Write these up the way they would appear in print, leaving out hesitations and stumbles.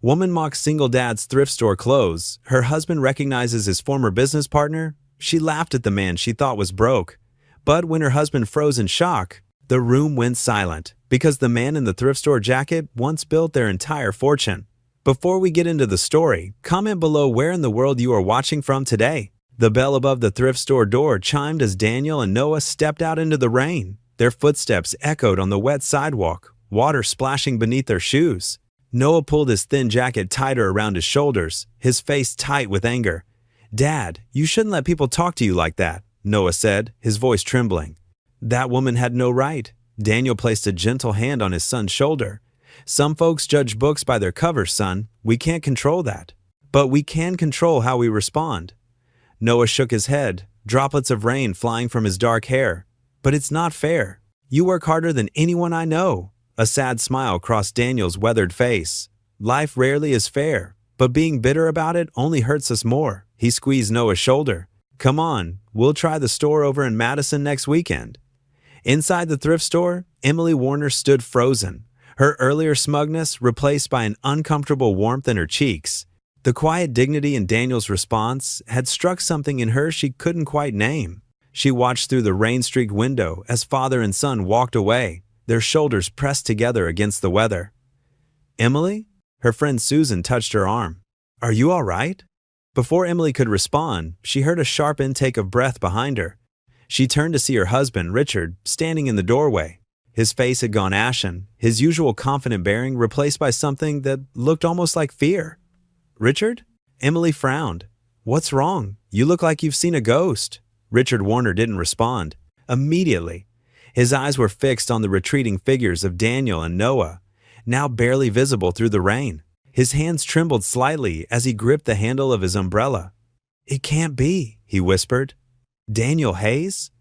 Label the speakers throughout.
Speaker 1: Woman mocks single dad's thrift store clothes. Her husband recognizes his former business partner. She laughed at the man she thought was broke. But when her husband froze in shock, the room went silent because the man in the thrift store jacket once built their entire fortune. Before we get into the story, comment below where in the world you are watching from today. The bell above the thrift store door chimed as Daniel and Noah stepped out into the rain. Their footsteps echoed on the wet sidewalk, water splashing beneath their shoes. Noah pulled his thin jacket tighter around his shoulders, his face tight with anger. "Dad, you shouldn't let people talk to you like that," Noah said, his voice trembling. That woman had no right. Daniel placed a gentle hand on his son's shoulder. "Some folks judge books by their covers, son. We can't control that. But we can control how we respond." Noah shook his head, droplets of rain flying from his dark hair. "But it's not fair. You work harder than anyone I know." A sad smile crossed Daniel's weathered face. "Life rarely is fair, but being bitter about it only hurts us more." He squeezed Noah's shoulder. "Come on, we'll try the store over in Madison next weekend." Inside the thrift store, Emily Warner stood frozen, her earlier smugness replaced by an uncomfortable warmth in her cheeks. The quiet dignity in Daniel's response had struck something in her she couldn't quite name. She watched through the rain-streaked window as father and son walked away, their shoulders pressed together against the weather. "Emily?" Her friend Susan touched her arm. "Are you all right?" Before Emily could respond, she heard a sharp intake of breath behind her. She turned to see her husband, Richard, standing in the doorway. His face had gone ashen, his usual confident bearing replaced by something that looked almost like fear. "Richard?" Emily frowned. "What's wrong? You look like you've seen a ghost." Richard Warner didn't respond. Immediately, his eyes were fixed on the retreating figures of Daniel and Noah, now barely visible through the rain. His hands trembled slightly as he gripped the handle of his umbrella. "It can't be," he whispered. "Daniel Hayes?"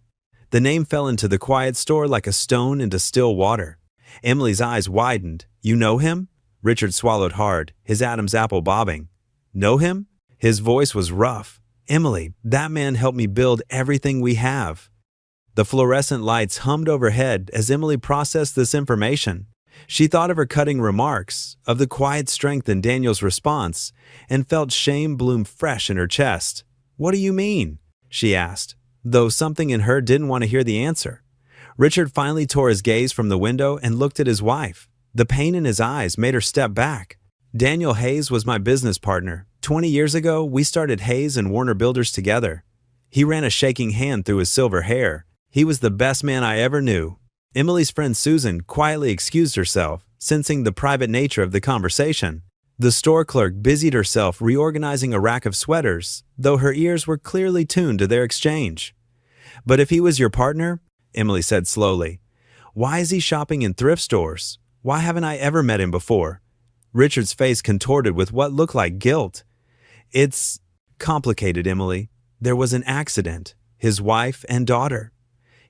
Speaker 1: The name fell into the quiet store like a stone into still water. Emily's eyes widened. "You know him?" Richard swallowed hard, his Adam's apple bobbing. "Know him?" His voice was rough. "Emily, that man helped me build everything we have." The fluorescent lights hummed overhead as Emily processed this information. She thought of her cutting remarks, of the quiet strength in Daniel's response, and felt shame bloom fresh in her chest. "What do you mean?" she asked, though something in her didn't want to hear the answer. Richard finally tore his gaze from the window and looked at his wife. The pain in his eyes made her step back. "Daniel Hayes was my business partner. 20 years ago, we started Hayes and Warner Builders together." He ran a shaking hand through his silver hair. "He was the best man I ever knew." Emily's friend Susan quietly excused herself, sensing the private nature of the conversation. The store clerk busied herself reorganizing a rack of sweaters, though her ears were clearly tuned to their exchange. "But if he was your partner," Emily said slowly, "why is he shopping in thrift stores? Why haven't I ever met him before?" Richard's face contorted with what looked like guilt. "It's complicated, Emily. There was an accident. His wife and daughter."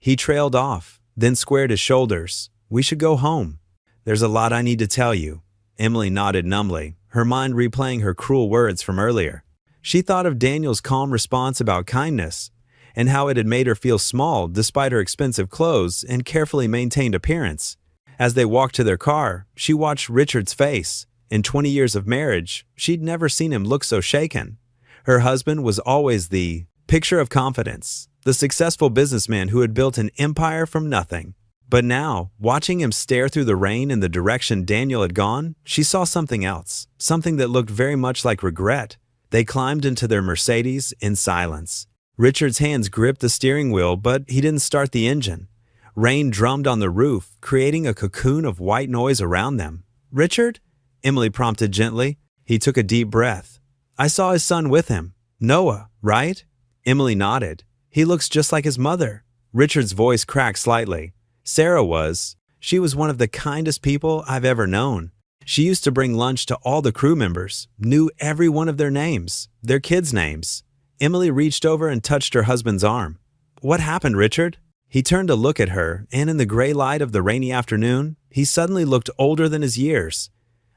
Speaker 1: He trailed off, then squared his shoulders. "We should go home. There's a lot I need to tell you." Emily nodded numbly, her mind replaying her cruel words from earlier. She thought of Daniel's calm response about kindness, and how it had made her feel small despite her expensive clothes and carefully maintained appearance. As they walked to their car, she watched Richard's face. In 20 years of marriage, she'd never seen him look so shaken. Her husband was always the picture of confidence, the successful businessman who had built an empire from nothing. But now, watching him stare through the rain in the direction Daniel had gone, she saw something else, something that looked very much like regret. They climbed into their Mercedes in silence. Richard's hands gripped the steering wheel, but he didn't start the engine. Rain drummed on the roof, creating a cocoon of white noise around them. "Richard?" Emily prompted gently. He took a deep breath. "I saw his son with him. Noah, right?" Emily nodded. "He looks just like his mother." Richard's voice cracked slightly. "Sarah was. She was one of the kindest people I've ever known. She used to bring lunch to all the crew members, knew every one of their names, their kids' names." Emily reached over and touched her husband's arm. "What happened, Richard?" He turned to look at her, and in the gray light of the rainy afternoon, he suddenly looked older than his years.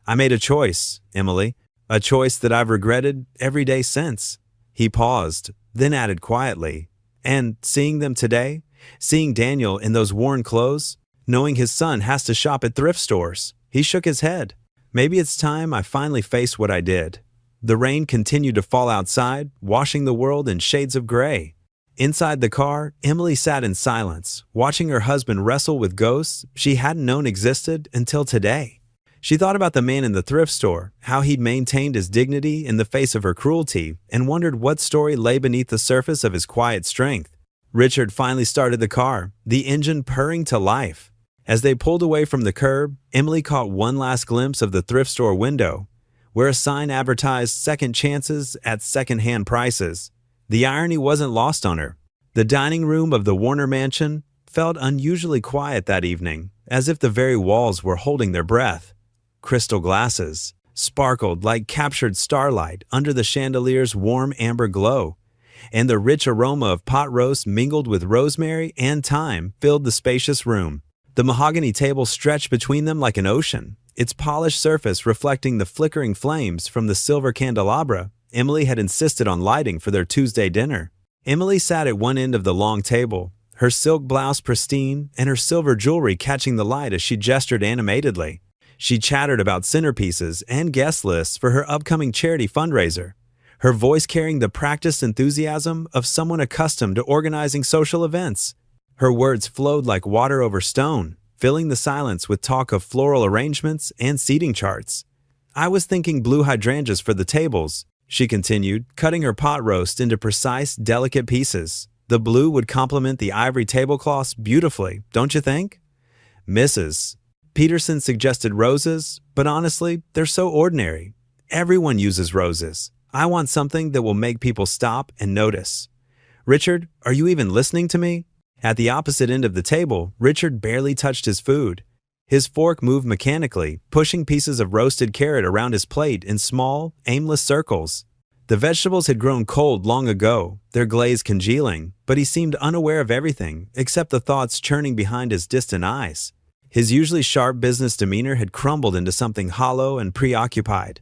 Speaker 1: "I made a choice, Emily, a choice that I've regretted every day since." He paused, then added quietly, "And seeing them today, seeing Daniel in those worn clothes, knowing his son has to shop at thrift stores." He shook his head. Maybe it's time I finally faced what I did. The rain continued to fall outside, washing the world in shades of gray. Inside the car, Emily sat in silence, watching her husband wrestle with ghosts she hadn't known existed until today. She thought about the man in the thrift store, how he'd maintained his dignity in the face of her cruelty, and wondered what story lay beneath the surface of his quiet strength. Richard finally started the car, the engine purring to life. As they pulled away from the curb, Emily caught one last glimpse of the thrift store window, where a sign advertised second chances at second-hand prices. The irony wasn't lost on her. The dining room of the Warner mansion felt unusually quiet that evening, as if the very walls were holding their breath. Crystal glasses sparkled like captured starlight under the chandelier's warm amber glow, and the rich aroma of pot roast mingled with rosemary and thyme filled the spacious room. The mahogany table stretched between them like an ocean, its polished surface reflecting the flickering flames from the silver candelabra Emily had insisted on lighting for their Tuesday dinner. Emily sat at one end of the long table, her silk blouse pristine and her silver jewelry catching the light as she gestured animatedly. She chattered about centerpieces and guest lists for her upcoming charity fundraiser, her voice carrying the practiced enthusiasm of someone accustomed to organizing social events. Her words flowed like water over stone, filling the silence with talk of floral arrangements and seating charts. "I was thinking blue hydrangeas for the tables," she continued, cutting her pot roast into precise, delicate pieces. "The blue would complement the ivory tablecloths beautifully, don't you think?" "Mrs. Peterson suggested roses, but honestly, they're so ordinary. Everyone uses roses. I want something that will make people stop and notice." "Richard, are you even listening to me?" At the opposite end of the table, Richard barely touched his food. His fork moved mechanically, pushing pieces of roasted carrot around his plate in small, aimless circles. The vegetables had grown cold long ago, their glaze congealing, but he seemed unaware of everything except the thoughts churning behind his distant eyes. His usually sharp business demeanor had crumbled into something hollow and preoccupied.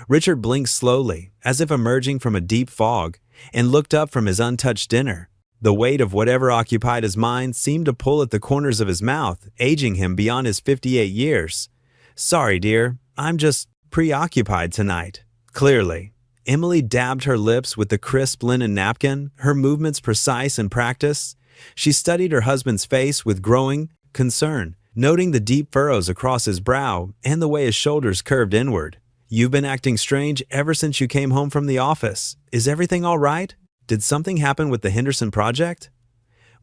Speaker 1: Richard blinked slowly, as if emerging from a deep fog, and looked up from his untouched dinner. The weight of whatever occupied his mind seemed to pull at the corners of his mouth, aging him beyond his 58 years. "Sorry, dear, I'm just preoccupied tonight." Clearly. Emily dabbed her lips with the crisp linen napkin, her movements precise and practiced. She studied her husband's face with growing concern, noting the deep furrows across his brow and the way his shoulders curved inward. "You've been acting strange ever since you came home from the office. Is everything all right? Did something happen with the Henderson project?"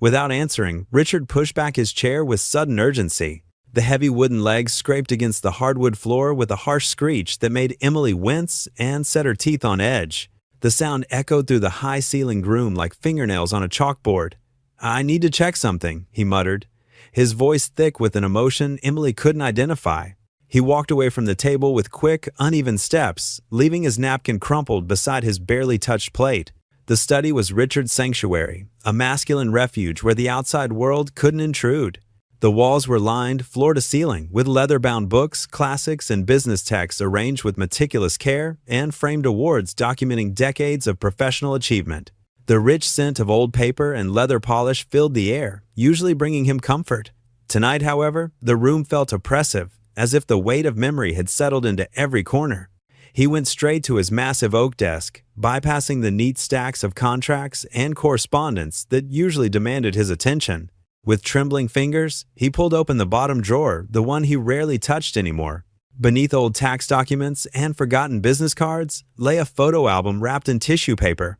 Speaker 1: Without answering, Richard pushed back his chair with sudden urgency. The heavy wooden legs scraped against the hardwood floor with a harsh screech that made Emily wince and set her teeth on edge. The sound echoed through the high-ceilinged room like fingernails on a chalkboard. "I need to check something," he muttered, his voice thick with an emotion Emily couldn't identify. He walked away from the table with quick, uneven steps, leaving his napkin crumpled beside his barely touched plate. The study was Richard's sanctuary, a masculine refuge where the outside world couldn't intrude. The walls were lined, floor to ceiling, with leather-bound books, classics, and business texts arranged with meticulous care and framed awards documenting decades of professional achievement. The rich scent of old paper and leather polish filled the air, usually bringing him comfort. Tonight, however, the room felt oppressive, as if the weight of memory had settled into every corner. He went straight to his massive oak desk, bypassing the neat stacks of contracts and correspondence that usually demanded his attention. With trembling fingers, he pulled open the bottom drawer, the one he rarely touched anymore. Beneath old tax documents and forgotten business cards lay a photo album wrapped in tissue paper,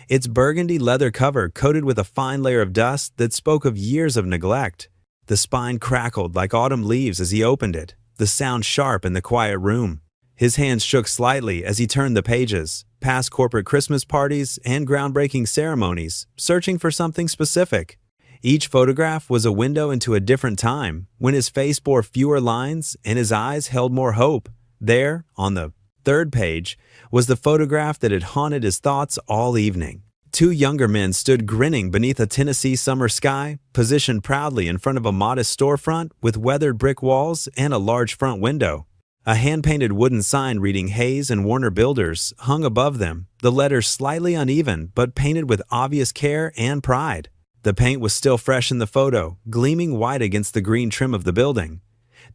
Speaker 1: its burgundy leather cover coated with a fine layer of dust that spoke of years of neglect. The spine crackled like autumn leaves as he opened it, the sound sharp in the quiet room. His hands shook slightly as he turned the pages, past corporate Christmas parties and groundbreaking ceremonies, searching for something specific. Each photograph was a window into a different time, when his face bore fewer lines and his eyes held more hope. There, on the third page, was the photograph that had haunted his thoughts all evening. Two younger men stood grinning beneath a Tennessee summer sky, positioned proudly in front of a modest storefront with weathered brick walls and a large front window. A hand-painted wooden sign reading Hayes and Warner Builders hung above them, the letters slightly uneven but painted with obvious care and pride. The paint was still fresh in the photo, gleaming white against the green trim of the building.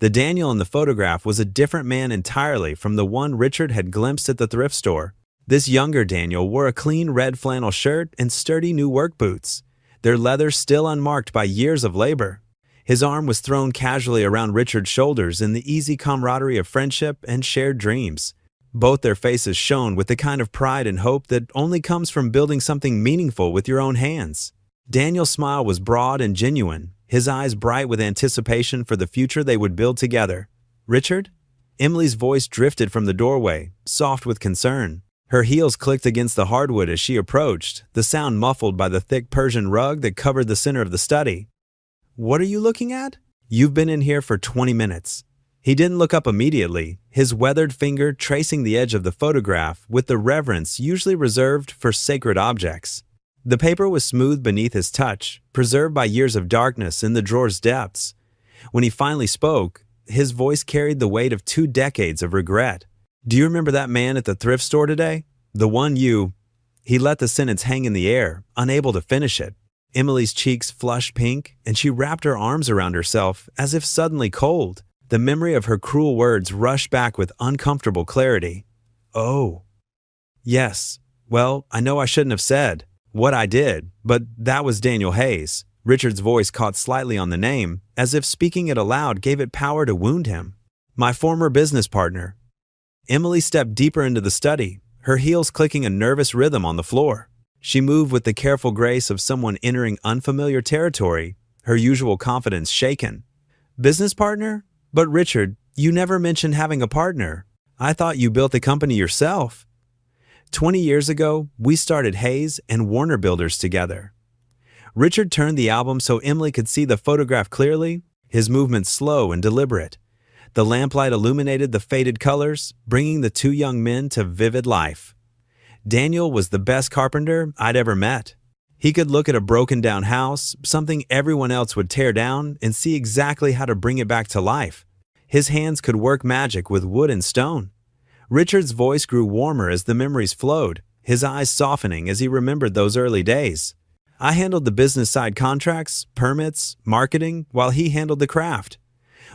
Speaker 1: The Daniel in the photograph was a different man entirely from the one Richard had glimpsed at the thrift store. This younger Daniel wore a clean red flannel shirt and sturdy new work boots, their leather still unmarked by years of labor. His arm was thrown casually around Richard's shoulders in the easy camaraderie of friendship and shared dreams. Both their faces shone with the kind of pride and hope that only comes from building something meaningful with your own hands. Daniel's smile was broad and genuine, his eyes bright with anticipation for the future they would build together. "Richard?" Emily's voice drifted from the doorway, soft with concern. Her heels clicked against the hardwood as she approached, the sound muffled by the thick Persian rug that covered the center of the study. "What are you looking at?" "You've been in here for 20 minutes. He didn't look up immediately, his weathered finger tracing the edge of the photograph with the reverence usually reserved for sacred objects. The paper was smooth beneath his touch, preserved by years of darkness in the drawer's depths. When he finally spoke, his voice carried the weight of 2 decades of regret. "Do you remember that man at the thrift store today? The one you—" He let the sentence hang in the air, unable to finish it. Emily's cheeks flushed pink, and she wrapped her arms around herself as if suddenly cold. The memory of her cruel words rushed back with uncomfortable clarity. "Oh. Yes. Well, I know I shouldn't have said what I did, but that was Daniel Hayes." Richard's voice caught slightly on the name, as if speaking it aloud gave it power to wound him. "My former business partner." Emily stepped deeper into the study, her heels clicking a nervous rhythm on the floor. She moved with the careful grace of someone entering unfamiliar territory, her usual confidence shaken. "Business partner? But Richard, you never mentioned having a partner. I thought you built the company yourself." 20 years ago, we started Hayes and Warner Builders together. Richard turned the album so Emily could see the photograph clearly, his movements slow and deliberate. The lamplight illuminated the faded colors, bringing the 2 young men to vivid life. Daniel was the best carpenter I'd ever met. He could look at a broken-down house, something everyone else would tear down, and see exactly how to bring it back to life. His hands could work magic with wood and stone. Richard's voice grew warmer as the memories flowed, his eyes softening as he remembered those early days. "I handled the business side contracts, permits, marketing, while he handled the craft.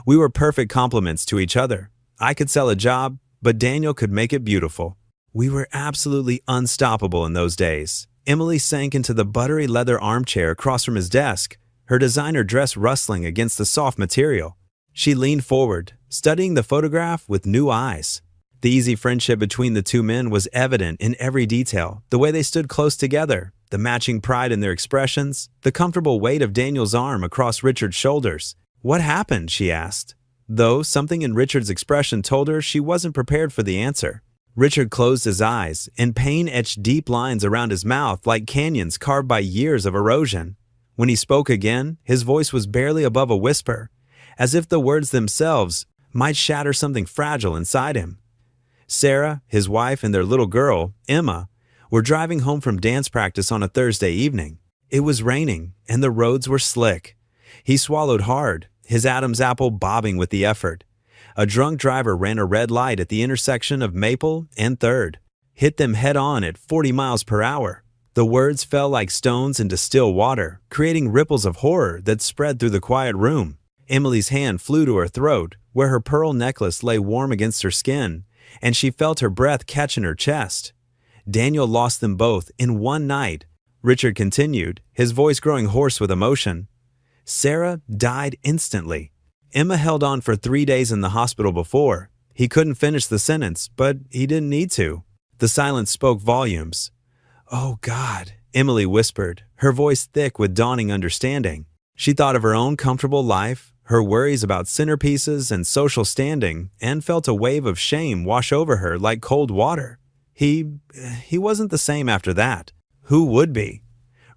Speaker 1: We were perfect complements to each other. I could sell a job, but Daniel could make it beautiful. We were absolutely unstoppable in those days." Emily sank into the buttery leather armchair across from his desk, her designer dress rustling against the soft material. She leaned forward, studying the photograph with new eyes. The easy friendship between the 2 men was evident in every detail, the way they stood close together, the matching pride in their expressions, the comfortable weight of Daniel's arm across Richard's shoulders. "What happened?" she asked, though something in Richard's expression told her she wasn't prepared for the answer. Richard closed his eyes, and pain etched deep lines around his mouth like canyons carved by years of erosion. When he spoke again, his voice was barely above a whisper, as if the words themselves might shatter something fragile inside him. Sarah, his wife, and their little girl, Emma, were driving home from dance practice on a Thursday evening. It was raining, and the roads were slick. He swallowed hard, his Adam's apple bobbing with the effort. A drunk driver ran a red light at the intersection of Maple and 3rd, hit them head-on at 40 miles per hour. The words fell like stones into still water, creating ripples of horror that spread through the quiet room. Emily's hand flew to her throat, where her pearl necklace lay warm against her skin, and she felt her breath catch in her chest. Daniel lost them both in one night. Richard continued, his voice growing hoarse with emotion. "Sarah died instantly. Emma held on for 3 days in the hospital before. He couldn't finish the sentence, but he didn't need to." The silence spoke volumes. "Oh, God," Emily whispered, her voice thick with dawning understanding. She thought of her own comfortable life, her worries about centerpieces and social standing, and felt a wave of shame wash over her like cold water. He wasn't the same after that. Who would be?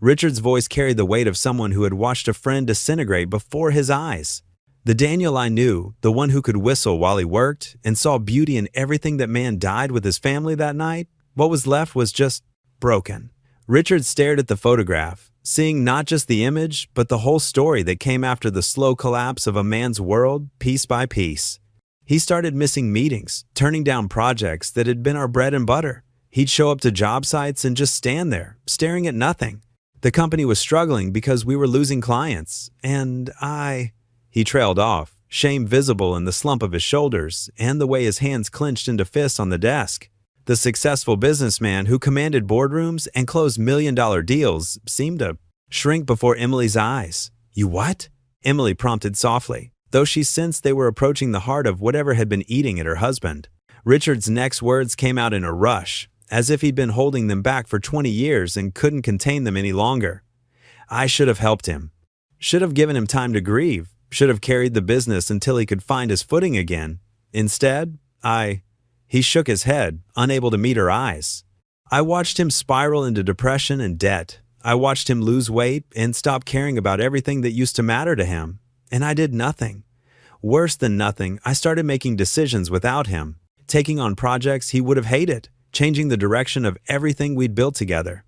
Speaker 1: Richard's voice carried the weight of someone who had watched a friend disintegrate before his eyes. The Daniel I knew, the one who could whistle while he worked and saw beauty in everything that man died with his family that night, what was left was just broken. Richard stared at the photograph, seeing not just the image, but the whole story that came after the slow collapse of a man's world, piece by piece. He started missing meetings, turning down projects that had been our bread and butter. He'd show up to job sites and just stand there, staring at nothing. The company was struggling because we were losing clients, and He trailed off, shame visible in the slump of his shoulders and the way his hands clenched into fists on the desk. The successful businessman who commanded boardrooms and closed million-dollar deals seemed to shrink before Emily's eyes. "You what?" Emily prompted softly, though she sensed they were approaching the heart of whatever had been eating at her husband. Richard's next words came out in a rush, as if he'd been holding them back for 20 years and couldn't contain them any longer. "I should have helped him. Should have given him time to grieve. Should have carried the business until he could find his footing again. Instead, He shook his head, unable to meet her eyes. "I watched him spiral into depression and debt. I watched him lose weight and stop caring about everything that used to matter to him. And I did nothing. Worse than nothing, I started making decisions without him, taking on projects he would have hated, changing the direction of everything we'd built together."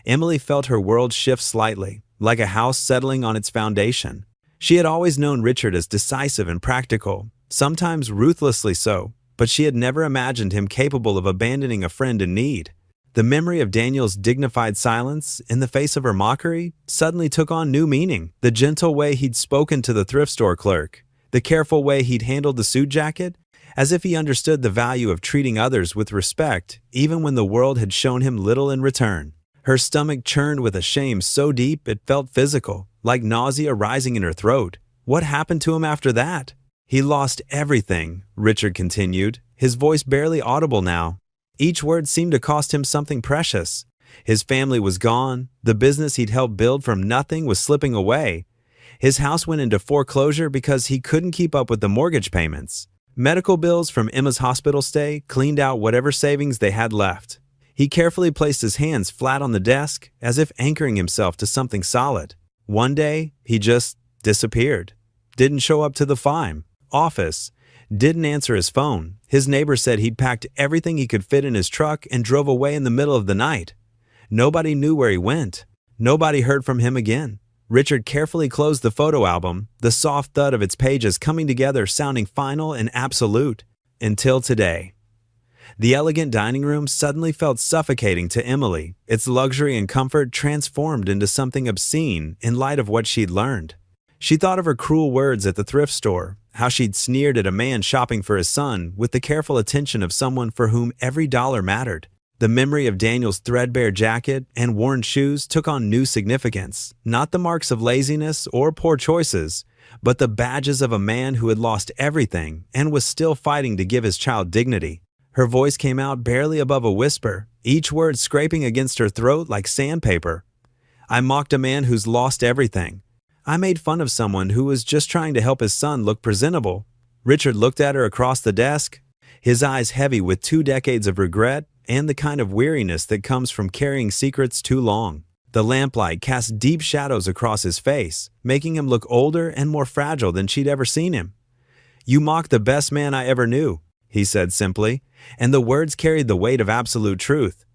Speaker 1: Emily felt her world shift slightly, like a house settling on its foundation. She had always known Richard as decisive and practical, sometimes ruthlessly so, but she had never imagined him capable of abandoning a friend in need. The memory of Daniel's dignified silence in the face of her mockery suddenly took on new meaning. The gentle way he'd spoken to the thrift store clerk, the careful way he'd handled the suit jacket, as if he understood the value of treating others with respect, even when the world had shown him little in return. Her stomach churned with a shame so deep it felt physical, like nausea rising in her throat. What happened to him after that? "He lost everything," Richard continued, his voice barely audible now. Each word seemed to cost him something precious. His family was gone, the business he'd helped build from nothing was slipping away. His house went into foreclosure because he couldn't keep up with the mortgage payments. Medical bills from Emma's hospital stay cleaned out whatever savings they had left. He carefully placed his hands flat on the desk, as if anchoring himself to something solid. One day, he just disappeared. Didn't show up to the office, didn't answer his phone. His neighbor said he'd packed everything he could fit in his truck and drove away in the middle of the night. Nobody knew where he went. Nobody heard from him again. Richard carefully closed the photo album, the soft thud of its pages coming together sounding final and absolute. Until today. The elegant dining room suddenly felt suffocating to Emily, its luxury and comfort transformed into something obscene in light of what she'd learned. She thought of her cruel words at the thrift store, how she'd sneered at a man shopping for his son with the careful attention of someone for whom every dollar mattered. The memory of Daniel's threadbare jacket and worn shoes took on new significance, not the marks of laziness or poor choices, but the badges of a man who had lost everything and was still fighting to give his child dignity. Her voice came out barely above a whisper, each word scraping against her throat like sandpaper. "I mocked a man who's lost everything. I made fun of someone who was just trying to help his son look presentable." Richard looked at her across the desk, his eyes heavy with 2 decades of regret and the kind of weariness that comes from carrying secrets too long. The lamplight cast deep shadows across his face, making him look older and more fragile than she'd ever seen him. "You mocked the best man I ever knew," he said simply, and the words carried the weight of absolute truth.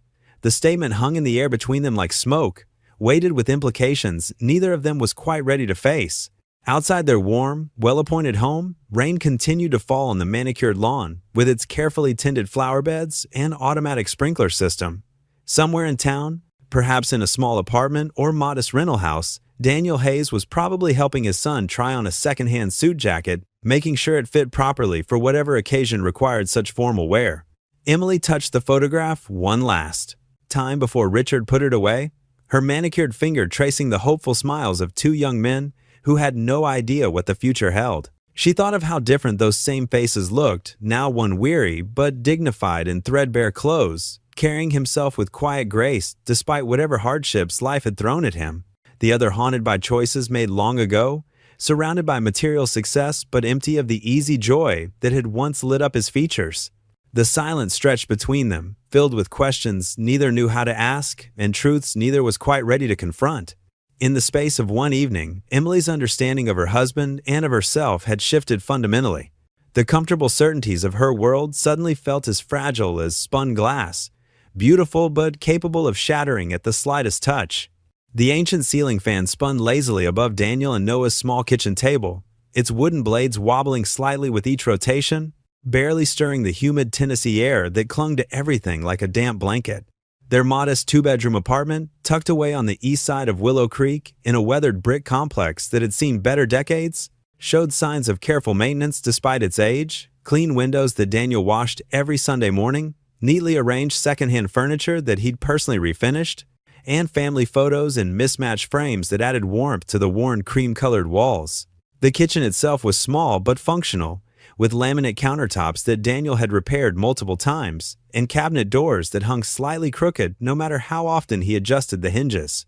Speaker 1: The statement hung in the air between them like smoke, weighted with implications neither of them was quite ready to face. Outside their warm, well-appointed home, rain continued to fall on the manicured lawn, with its carefully tended flower beds and automatic sprinkler system. Somewhere in town, perhaps in a small apartment or modest rental house, Daniel Hayes was probably helping his son try on a second-hand suit jacket, making sure it fit properly for whatever occasion required such formal wear. Emily touched the photograph one last time before Richard put it away, her manicured finger tracing the hopeful smiles of 2 young men who had no idea what the future held. She thought of how different those same faces looked, now one weary but dignified in threadbare clothes, carrying himself with quiet grace despite whatever hardships life had thrown at him. The other haunted by choices made long ago, surrounded by material success but empty of the easy joy that had once lit up his features. The silence stretched between them, filled with questions neither knew how to ask and truths neither was quite ready to confront. In the space of one evening, Emily's understanding of her husband and of herself had shifted fundamentally. The comfortable certainties of her world suddenly felt as fragile as spun glass, beautiful but capable of shattering at the slightest touch. The ancient ceiling fan spun lazily above Daniel and Noah's small kitchen table, its wooden blades wobbling slightly with each rotation, barely stirring the humid Tennessee air that clung to everything like a damp blanket. Their modest 2-bedroom apartment, tucked away on the east side of Willow Creek in a weathered brick complex that had seen better decades, showed signs of careful maintenance despite its age, clean windows that Daniel washed every Sunday morning, neatly arranged secondhand furniture that he'd personally refinished, and family photos in mismatched frames that added warmth to the worn cream-colored walls. The kitchen itself was small but functional, with laminate countertops that Daniel had repaired multiple times, and cabinet doors that hung slightly crooked no matter how often he adjusted the hinges.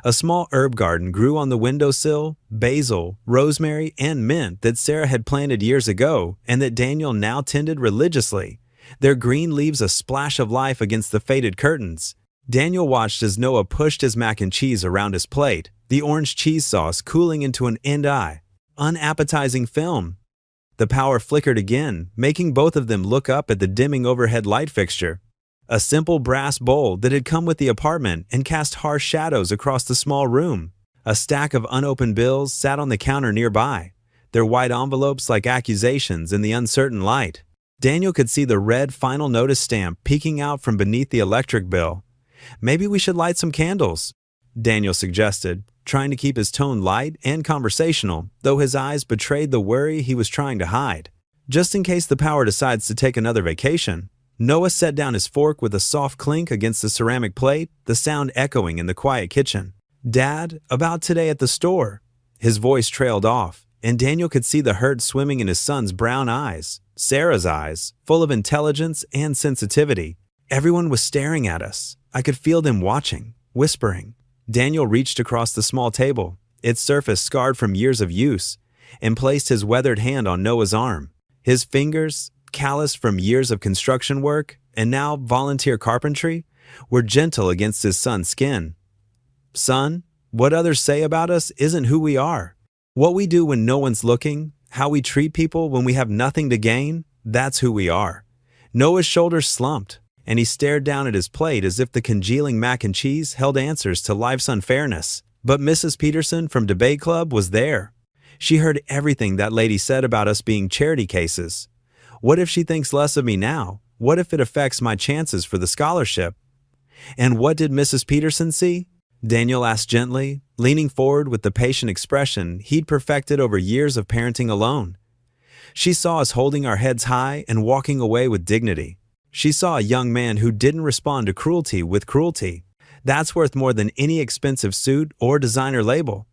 Speaker 1: A small herb garden grew on the windowsill, basil, rosemary, and mint that Sarah had planted years ago and that Daniel now tended religiously, their green leaves a splash of life against the faded curtains. Daniel watched as Noah pushed his mac and cheese around his plate, the orange cheese sauce cooling into an end-eye, unappetizing film. The power flickered again, making both of them look up at the dimming overhead light fixture. A simple brass bowl that had come with the apartment and cast harsh shadows across the small room. A stack of unopened bills sat on the counter nearby, their white envelopes like accusations in the uncertain light. Daniel could see the red final notice stamp peeking out from beneath the electric bill. "Maybe we should light some candles," Daniel suggested, trying to keep his tone light and conversational, though his eyes betrayed the worry he was trying to hide. Just in case the power decides to take another vacation. Noah set down his fork with a soft clink against the ceramic plate, the sound echoing in the quiet kitchen. "Dad, about today at the store." His voice trailed off, and Daniel could see the hurt swimming in his son's brown eyes, Sarah's eyes, full of intelligence and sensitivity. Everyone was staring at us. I could feel them watching, whispering. Daniel reached across the small table, its surface scarred from years of use, and placed his weathered hand on Noah's arm. His fingers, calloused from years of construction work and now volunteer carpentry, were gentle against his son's skin. "Son, what others say about us isn't who we are. What we do when no one's looking, how we treat people when we have nothing to gain, that's who we are." Noah's shoulders slumped, and he stared down at his plate as if the congealing mac and cheese held answers to life's unfairness. But Mrs. Peterson from Debate Club was there. She heard everything that lady said about us being charity cases. What if she thinks less of me now? What if it affects my chances for the scholarship? "And what did Mrs. Peterson see?" Daniel asked gently, leaning forward with the patient expression he'd perfected over years of parenting alone. "She saw us holding our heads high and walking away with dignity. She saw a young man who didn't respond to cruelty with cruelty. That's worth more than any expensive suit or designer label."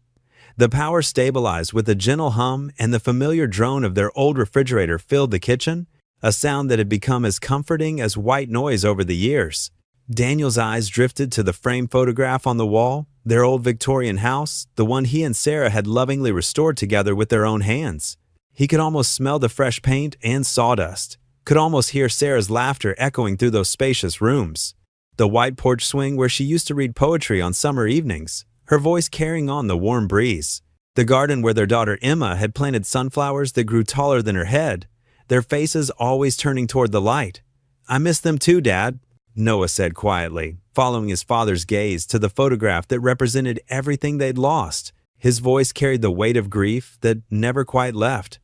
Speaker 1: The power stabilized with a gentle hum, and the familiar drone of their old refrigerator filled the kitchen, a sound that had become as comforting as white noise over the years. Daniel's eyes drifted to the framed photograph on the wall, their old Victorian house, the one he and Sarah had lovingly restored together with their own hands. He could almost smell the fresh paint and sawdust, could almost hear Sarah's laughter echoing through those spacious rooms. The white porch swing where she used to read poetry on summer evenings, her voice carrying on the warm breeze. The garden where their daughter Emma had planted sunflowers that grew taller than her head, their faces always turning toward the light. "I miss them too, Dad," Noah said quietly, following his father's gaze to the photograph that represented everything they'd lost. His voice carried the weight of grief that never quite left,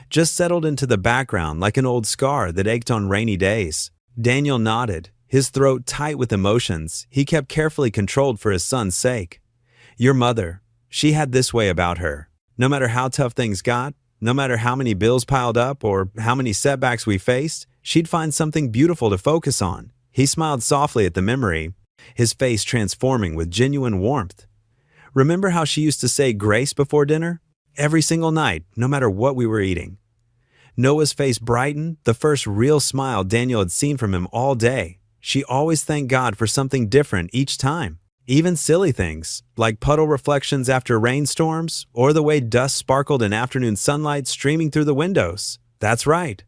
Speaker 1: just settled into the background like an old scar that ached on rainy days. Daniel nodded, his throat tight with emotions he kept carefully controlled for his son's sake. "Your mother, she had this way about her. No matter how tough things got, no matter how many bills piled up or how many setbacks we faced, she'd find something beautiful to focus on." He smiled softly at the memory, his face transforming with genuine warmth. "Remember how she used to say grace before dinner? Every single night, no matter what we were eating." Noah's face brightened, the first real smile Daniel had seen from him all day. She always thanked God for something different each time. Even silly things, like puddle reflections after rainstorms, or the way dust sparkled in afternoon sunlight streaming through the windows. That's right.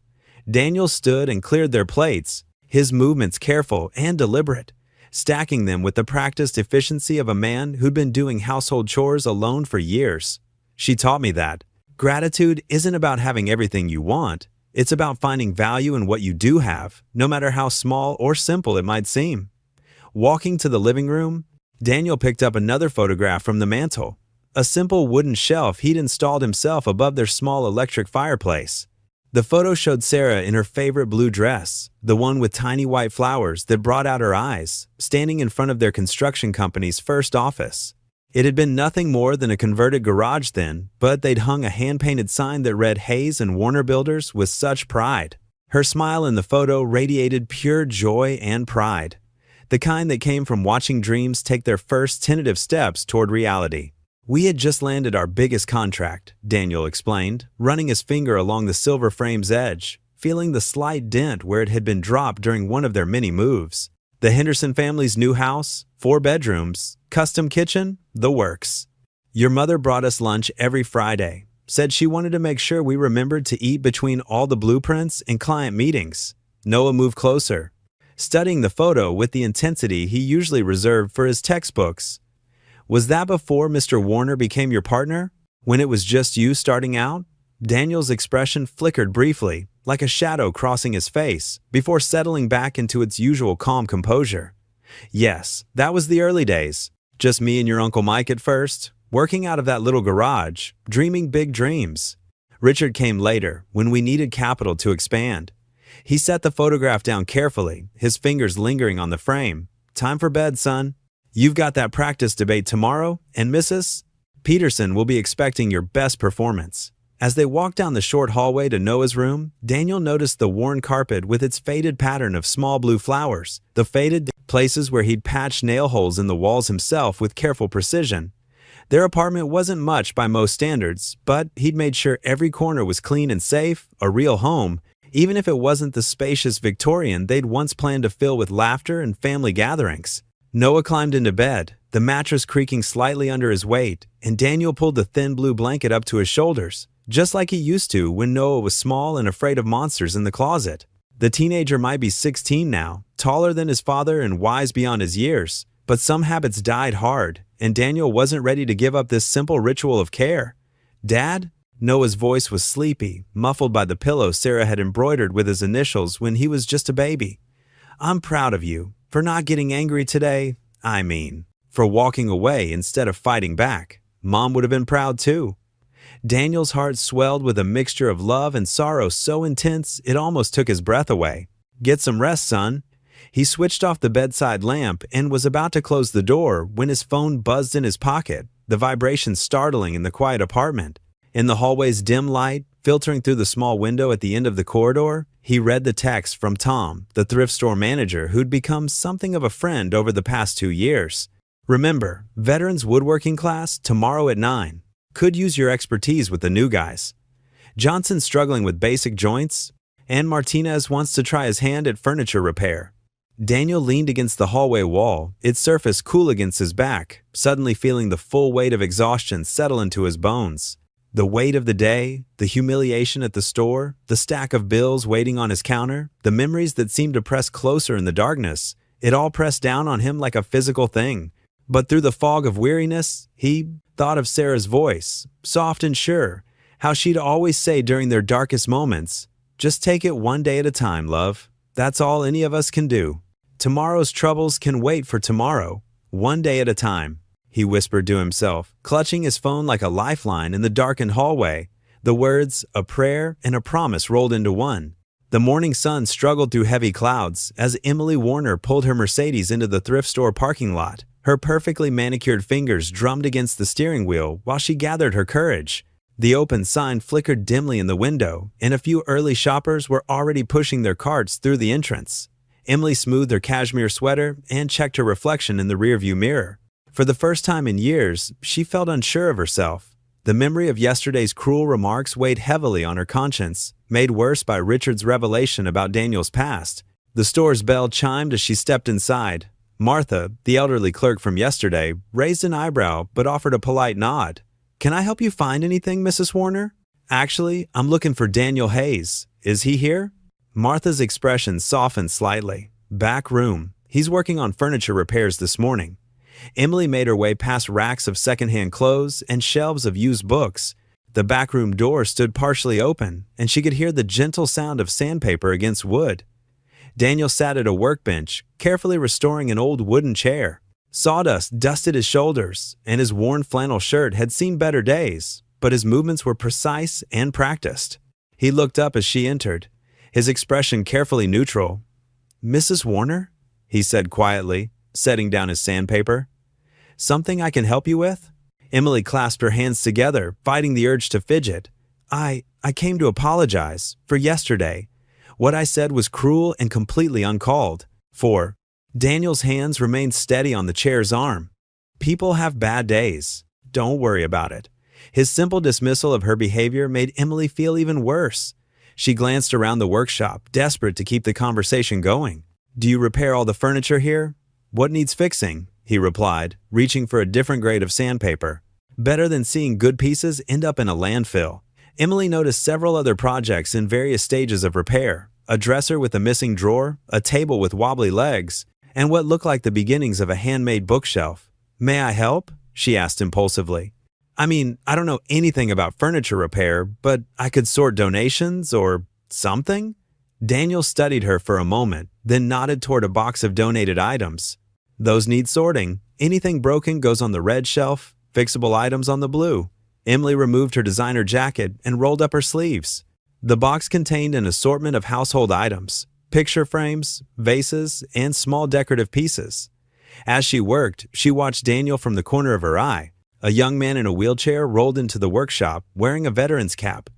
Speaker 1: Daniel stood and cleared their plates, his movements careful and deliberate, stacking them with the practiced efficiency of a man who'd been doing household chores alone for years. "She taught me that gratitude isn't about having everything you want. It's about finding value in what you do have, no matter how small or simple it might seem." Walking to the living room, Daniel picked up another photograph from the mantel, a simple wooden shelf he'd installed himself above their small electric fireplace. The photo showed Sarah in her favorite blue dress, the one with tiny white flowers that brought out her eyes, standing in front of their construction company's first office. It had been nothing more than a converted garage then, but they'd hung a hand-painted sign that read Hayes and Warner Builders with such pride. Her smile in the photo radiated pure joy and pride, the kind that came from watching dreams take their first tentative steps toward reality. "We had just landed our biggest contract," Daniel explained, running his finger along the silver frame's edge, feeling the slight dent where it had been dropped during one of their many moves. The Henderson family's new house, 4 bedrooms, custom kitchen, the works. "Your mother brought us lunch every Friday. Said she wanted to make sure we remembered to eat between all the blueprints and client meetings." Noah moved closer, studying the photo with the intensity he usually reserved for his textbooks. "Was that before Mr. Warner became your partner? When it was just you starting out?" Daniel's expression flickered briefly, like a shadow crossing his face, before settling back into its usual calm composure. "Yes, that was the early days. Just me and your Uncle Mike at first, working out of that little garage, dreaming big dreams. Richard came later, when we needed capital to expand." He set the photograph down carefully, his fingers lingering on the frame. "Time for bed, son. You've got that practice debate tomorrow, and Mrs. Peterson will be expecting your best performance." As they walked down the short hallway to Noah's room, Daniel noticed the worn carpet with its faded pattern of small blue flowers, the faded places where he'd patched nail holes in the walls himself with careful precision. Their apartment wasn't much by most standards, but he'd made sure every corner was clean and safe, a real home, even if it wasn't the spacious Victorian they'd once planned to fill with laughter and family gatherings. Noah climbed into bed, the mattress creaking slightly under his weight, and Daniel pulled the thin blue blanket up to his shoulders, just like he used to when Noah was small and afraid of monsters in the closet. The teenager might be 16 now, taller than his father and wise beyond his years, but some habits died hard, and Daniel wasn't ready to give up this simple ritual of care. "Dad?" Noah's voice was sleepy, muffled by the pillow Sarah had embroidered with his initials when he was just a baby. "I'm proud of you. For not getting angry today, I mean, for walking away instead of fighting back. Mom would have been proud too." Daniel's heart swelled with a mixture of love and sorrow so intense it almost took his breath away. "Get some rest, son." He switched off the bedside lamp and was about to close the door when his phone buzzed in his pocket, the vibration startling in the quiet apartment. In the hallway's dim light, filtering through the small window at the end of the corridor, he read the text from Tom, the thrift store manager who'd become something of a friend over the past 2 years. "Remember, Veterans Woodworking class tomorrow at 9. Could use your expertise with the new guys. Johnson's struggling with basic joints, and Martinez wants to try his hand at furniture repair." Daniel leaned against the hallway wall, its surface cool against his back, suddenly feeling the full weight of exhaustion settle into his bones. The weight of the day, the humiliation at the store, the stack of bills waiting on his counter, the memories that seemed to press closer in the darkness, it all pressed down on him like a physical thing. But through the fog of weariness, he thought of Sarah's voice, soft and sure, how she'd always say during their darkest moments, "Just take it one day at a time, love. That's all any of us can do. Tomorrow's troubles can wait for tomorrow, one day at a time," he whispered to himself, clutching his phone like a lifeline in the darkened hallway. The words, a prayer and a promise rolled into one. The morning sun struggled through heavy clouds as Emily Warner pulled her Mercedes into the thrift store parking lot. Her perfectly manicured fingers drummed against the steering wheel while she gathered her courage. The open sign flickered dimly in the window, and a few early shoppers were already pushing their carts through the entrance. Emily smoothed her cashmere sweater and checked her reflection in the rearview mirror. For the first time in years, she felt unsure of herself. The memory of yesterday's cruel remarks weighed heavily on her conscience, made worse by Richard's revelation about Daniel's past. The store's bell chimed as she stepped inside. Martha, the elderly clerk from yesterday, raised an eyebrow but offered a polite nod. "Can I help you find anything, Mrs. Warner?" "Actually, I'm looking for Daniel Hayes. Is he here?" Martha's expression softened slightly. "Back room. He's working on furniture repairs this morning." Emily made her way past racks of secondhand clothes and shelves of used books. The backroom door stood partially open, and she could hear the gentle sound of sandpaper against wood. Daniel sat at a workbench, carefully restoring an old wooden chair. Sawdust dusted his shoulders, and his worn flannel shirt had seen better days, but his movements were precise and practiced. He looked up as she entered, his expression carefully neutral. "Mrs. Warner?" he said quietly, setting down his sandpaper. Something I can help you with? Emily clasped her hands together, fighting the urge to fidget. I came to apologize for yesterday. What I said was cruel and completely uncalled for. Daniel's hands remained steady on the chair's arm. People have bad days. Don't worry about it. His simple dismissal of her behavior made Emily feel even worse. She glanced around the workshop, desperate to keep the conversation going. Do you repair all the furniture here? What needs fixing? He replied, reaching for a different grade of sandpaper. Better than seeing good pieces end up in a landfill. Emily noticed several other projects in various stages of repair. A dresser with a missing drawer, a table with wobbly legs, and what looked like the beginnings of a handmade bookshelf. May I help? She asked impulsively. I mean, I don't know anything about furniture repair, but I could sort donations or something? Daniel studied her for a moment, then nodded toward a box of donated items. Those need sorting. Anything broken goes on the red shelf, fixable items on the blue. Emily removed her designer jacket and rolled up her sleeves. The box contained an assortment of household items, picture frames, vases, and small decorative pieces. As she worked, she watched Daniel from the corner of her eye. A young man in a wheelchair rolled into the workshop wearing a veteran's cap.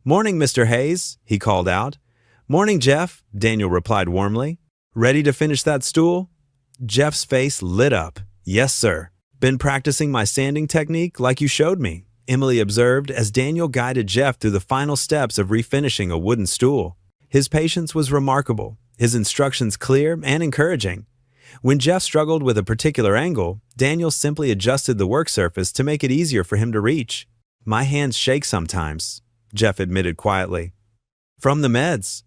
Speaker 1: "Morning, Mr. Hayes," he called out. "Morning, Jeff," Daniel replied warmly. "Ready to finish that stool?" Jeff's face lit up. "Yes, sir. Been practicing my sanding technique like you showed me," Emily observed as Daniel guided Jeff through the final steps of refinishing a wooden stool. His patience was remarkable, his instructions clear and encouraging. When Jeff struggled with a particular angle, Daniel simply adjusted the work surface to make it easier for him to reach. "My hands shake sometimes," Jeff admitted quietly. "From the meds.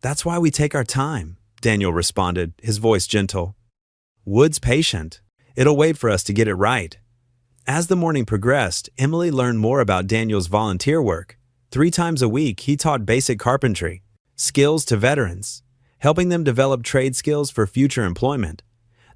Speaker 1: That's why we take our time," Daniel responded, his voice gentle. "Wood's patient. It'll wait for us to get it right." As the morning progressed, Emily learned more about Daniel's volunteer work. 3 times a week, he taught basic carpentry, skills to veterans, helping them develop trade skills for future employment.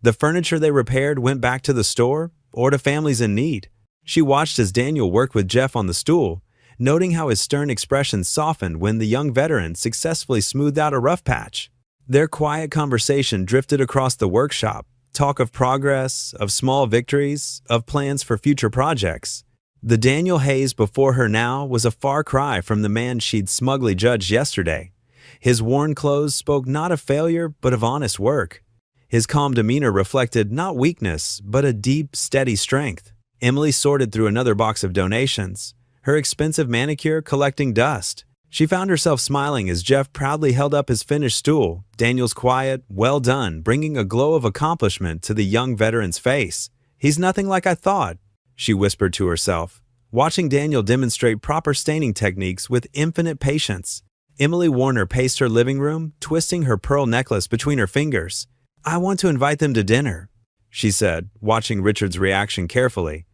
Speaker 1: The furniture they repaired went back to the store or to families in need. She watched as Daniel worked with Jeff on the stool, noting how his stern expression softened when the young veteran successfully smoothed out a rough patch. Their quiet conversation drifted across the workshop, talk of progress, of small victories, of plans for future projects. The Daniel Hayes before her now was a far cry from the man she'd smugly judged yesterday. His worn clothes spoke not of failure, but of honest work. His calm demeanor reflected not weakness, but a deep, steady strength. Emily sorted through another box of donations, her expensive manicure collecting dust. She found herself smiling as Jeff proudly held up his finished stool, Daniel's quiet, well done, bringing a glow of accomplishment to the young veteran's face. "He's nothing like I thought," she whispered to herself, watching Daniel demonstrate proper staining techniques with infinite patience. Emily Warner paced her living room, twisting her pearl necklace between her fingers. "I want to invite them to dinner," she said, watching Richard's reaction carefully.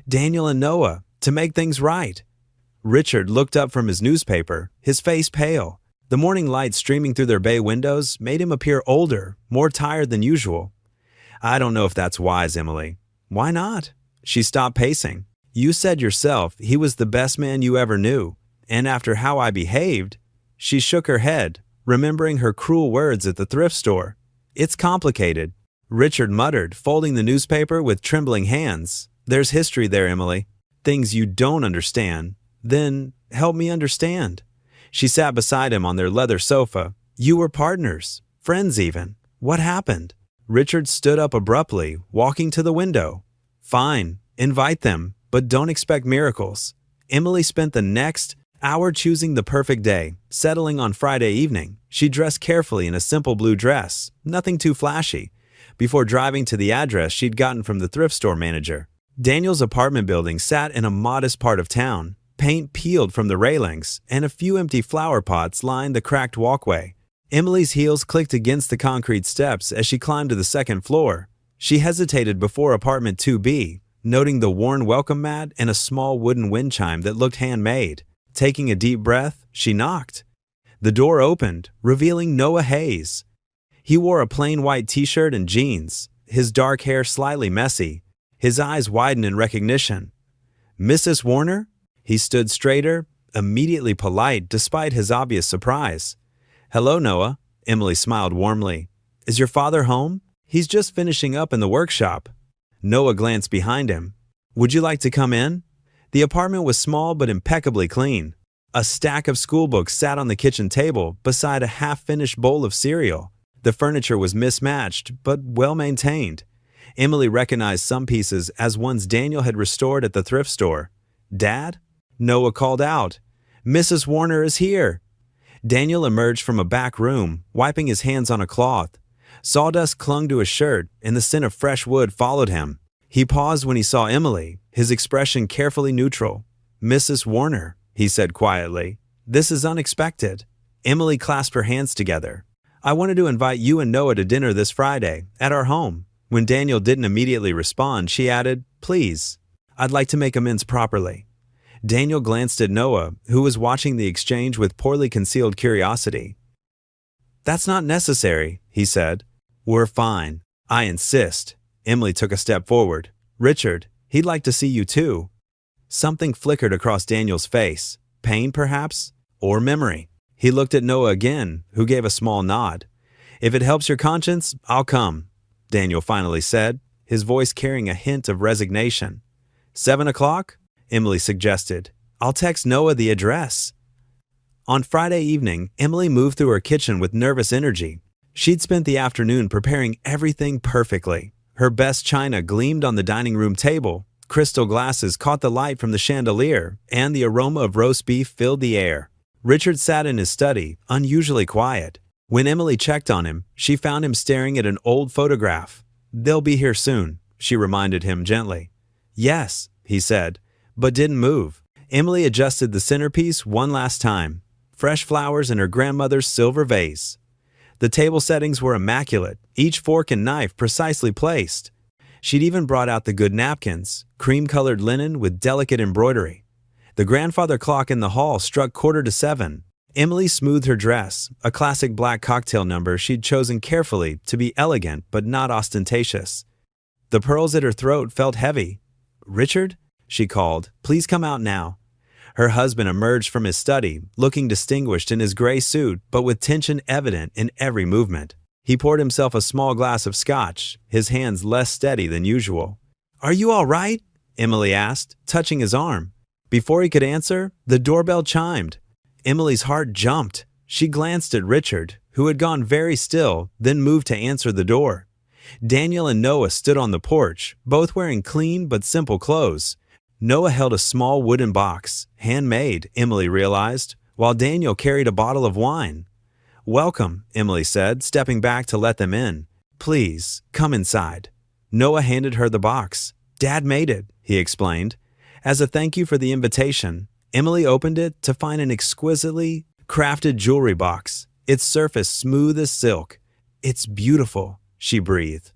Speaker 1: "Daniel and Noah, to make things right." Richard looked up from his newspaper, his face pale. The morning light streaming through their bay windows made him appear older, more tired than usual. "I don't know if that's wise, Emily." "Why not?" She stopped pacing. "You said yourself he was the best man you ever knew, and after how I behaved—" She shook her head, remembering her cruel words at the thrift store. "It's complicated," Richard muttered, folding the newspaper with trembling hands. "There's history there, Emily. Things you don't understand. Then help me understand." She sat beside him on their leather sofa. "You were partners, friends even. What happened?" Richard stood up abruptly, walking to the window. "Fine, invite them, but don't expect miracles." Emily spent the next hour choosing the perfect day, settling on Friday evening. She dressed carefully in a simple blue dress, nothing too flashy, before driving to the address she'd gotten from the thrift store manager. Daniel's apartment building sat in a modest part of town. Paint peeled from the railings, and a few empty flower pots lined the cracked walkway. Emily's heels clicked against the concrete steps as she climbed to the second floor. She hesitated before apartment 2B, noting the worn welcome mat and a small wooden wind chime that looked handmade. Taking a deep breath, she knocked. The door opened, revealing Noah Hayes. He wore a plain white t-shirt and jeans, his dark hair slightly messy. His eyes widened in recognition. "Mrs. Warner?" He stood straighter, immediately polite despite his obvious surprise. "Hello, Noah," Emily smiled warmly. "Is your father home? He's just finishing up in the workshop." Noah glanced behind him. Would you like to come in? The apartment was small but impeccably clean. A stack of schoolbooks sat on the kitchen table beside a half-finished bowl of cereal. The furniture was mismatched but well-maintained. Emily recognized some pieces as ones Daniel had restored at the thrift store. "Dad?" Noah called out. "Mrs. Warner is here." Daniel emerged from a back room, wiping his hands on a cloth. Sawdust clung to his shirt, and the scent of fresh wood followed him. He paused when he saw Emily, his expression carefully neutral. "Mrs. Warner," he said quietly. "This is unexpected." Emily clasped her hands together. "I wanted to invite you and Noah to dinner this Friday, at our home." When Daniel didn't immediately respond, she added, "Please, I'd like to make amends properly." Daniel glanced at Noah, who was watching the exchange with poorly concealed curiosity. "That's not necessary," he said. "We're fine. I insist." Emily took a step forward. "Richard, he'd like to see you too." Something flickered across Daniel's face. Pain, perhaps? Or memory? He looked at Noah again, who gave a small nod. "If it helps your conscience, I'll come," Daniel finally said, his voice carrying a hint of resignation. 7 o'clock? Emily suggested. "I'll text Noah the address." On Friday evening, Emily moved through her kitchen with nervous energy. She'd spent the afternoon preparing everything perfectly. Her best china gleamed on the dining room table, crystal glasses caught the light from the chandelier, and the aroma of roast beef filled the air. Richard sat in his study, unusually quiet. When Emily checked on him, she found him staring at an old photograph. "They'll be here soon," she reminded him gently. "Yes," he said, but didn't move. Emily adjusted the centerpiece one last time. Fresh flowers in her grandmother's silver vase. The table settings were immaculate, each fork and knife precisely placed. She'd even brought out the good napkins, cream-colored linen with delicate embroidery. The grandfather clock in the hall struck 7:15. Emily smoothed her dress, a classic black cocktail number she'd chosen carefully to be elegant but not ostentatious. The pearls at her throat felt heavy. "Richard?" she called. "Please come out now." Her husband emerged from his study, looking distinguished in his gray suit but with tension evident in every movement. He poured himself a small glass of scotch, his hands less steady than usual. "Are you all right?" Emily asked, touching his arm. Before he could answer, the doorbell chimed. Emily's heart jumped. She glanced at Richard, who had gone very still, then moved to answer the door. Daniel and Noah stood on the porch, both wearing clean but simple clothes. Noah held a small wooden box, handmade, Emily realized, while Daniel carried a bottle of wine. "Welcome," Emily said, stepping back to let them in. "Please, come inside." Noah handed her the box. "Dad made it," he explained. As a thank you for the invitation, Emily opened it to find an exquisitely crafted jewelry box, its surface smooth as silk. "It's beautiful," she breathed.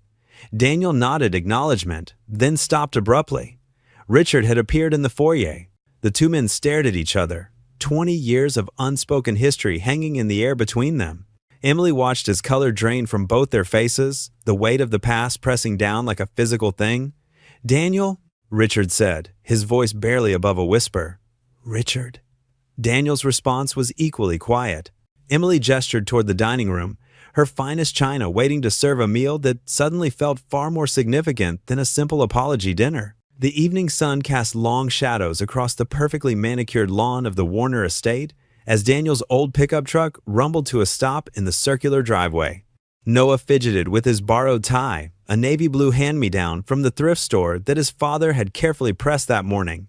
Speaker 1: Daniel nodded acknowledgement, then stopped abruptly. Richard had appeared in the foyer. The two men stared at each other, 20 years of unspoken history hanging in the air between them. Emily watched as color drained from both their faces, the weight of the past pressing down like a physical thing. "Daniel?" Richard said, his voice barely above a whisper. "Richard." Daniel's response was equally quiet. Emily gestured toward the dining room, her finest china waiting to serve a meal that suddenly felt far more significant than a simple apology dinner. The evening sun cast long shadows across the perfectly manicured lawn of the Warner estate as Daniel's old pickup truck rumbled to a stop in the circular driveway. Noah fidgeted with his borrowed tie, a navy blue hand-me-down from the thrift store that his father had carefully pressed that morning.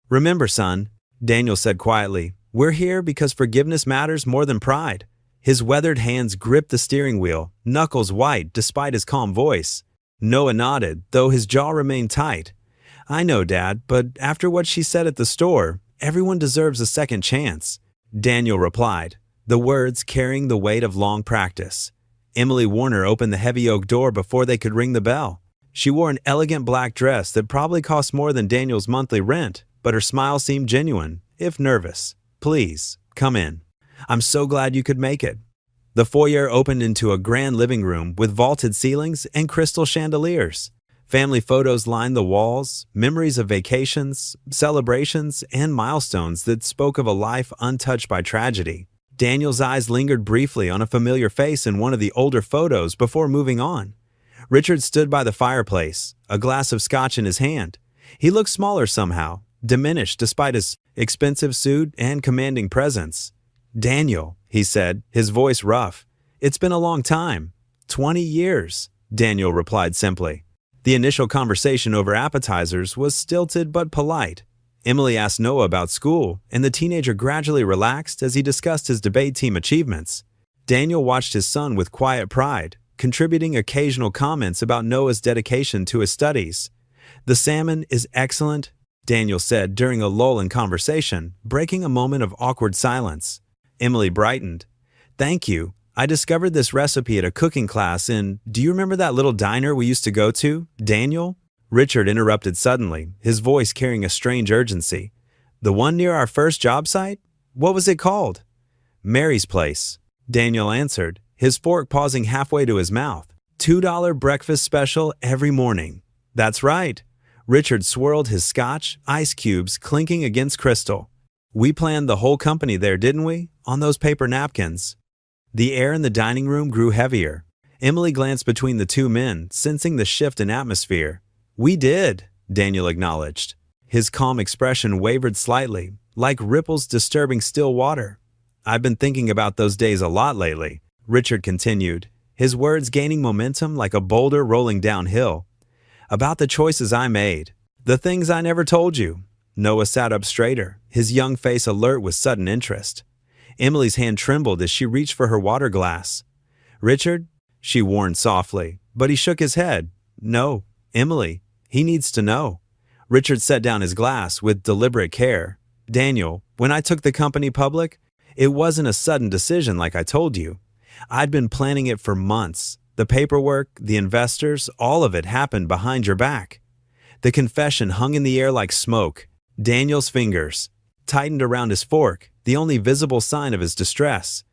Speaker 1: "Remember, son," Daniel said quietly, "we're here because forgiveness matters more than pride." His weathered hands gripped the steering wheel, knuckles white despite his calm voice. Noah nodded, though his jaw remained tight. "I know, Dad, but after what she said at the store, everyone deserves a second chance," Daniel replied, the words carrying the weight of long practice. Emily Warner opened the heavy oak door before they could ring the bell. She wore an elegant black dress that probably cost more than Daniel's monthly rent, but her smile seemed genuine, if nervous. "Please, come in. I'm so glad you could make it." The foyer opened into a grand living room with vaulted ceilings and crystal chandeliers. Family photos lined the walls, memories of vacations, celebrations, and milestones that spoke of a life untouched by tragedy. Daniel's eyes lingered briefly on a familiar face in one of the older photos before moving on. Richard stood by the fireplace, a glass of scotch in his hand. He looked smaller somehow, diminished despite his expensive suit and commanding presence. "Daniel," he said, his voice rough. "It's been a long time." 20 years, Daniel replied simply. The initial conversation over appetizers was stilted but polite. Emily asked Noah about school, and the teenager gradually relaxed as he discussed his debate team achievements. Daniel watched his son with quiet pride, contributing occasional comments about Noah's dedication to his studies. "The salmon is excellent," Daniel said during a lull in conversation, breaking a moment of awkward silence. Emily brightened. "Thank you. I discovered this recipe at a cooking class in, do you remember that little diner we used to go to, Daniel?" Richard interrupted suddenly, his voice carrying a strange urgency. "The one near our first job site? What was it called?" "Mary's Place," Daniel answered, his fork pausing halfway to his mouth. $2 breakfast special every morning. "That's right." Richard swirled his scotch, ice cubes clinking against crystal. "We planned the whole company there, didn't we? On those paper napkins." The air in the dining room grew heavier. Emily glanced between the two men, sensing the shift in atmosphere. "We did," Daniel acknowledged. His calm expression wavered slightly, like ripples disturbing still water. "I've been thinking about those days a lot lately," Richard continued, his words gaining momentum like a boulder rolling downhill. "About the choices I made. The things I never told you." Noah sat up straighter, his young face alert with sudden interest. Emily's hand trembled as she reached for her water glass. "Richard," she warned softly, but he shook his head. "No, Emily, he needs to know." Richard set down his glass with deliberate care. "Daniel, when I took the company public, it wasn't a sudden decision like I told you. I'd been planning it for months. The paperwork, the investors, all of it happened behind your back." The confession hung in the air like smoke. Daniel's fingers tightened around his fork, the only visible sign of his distress.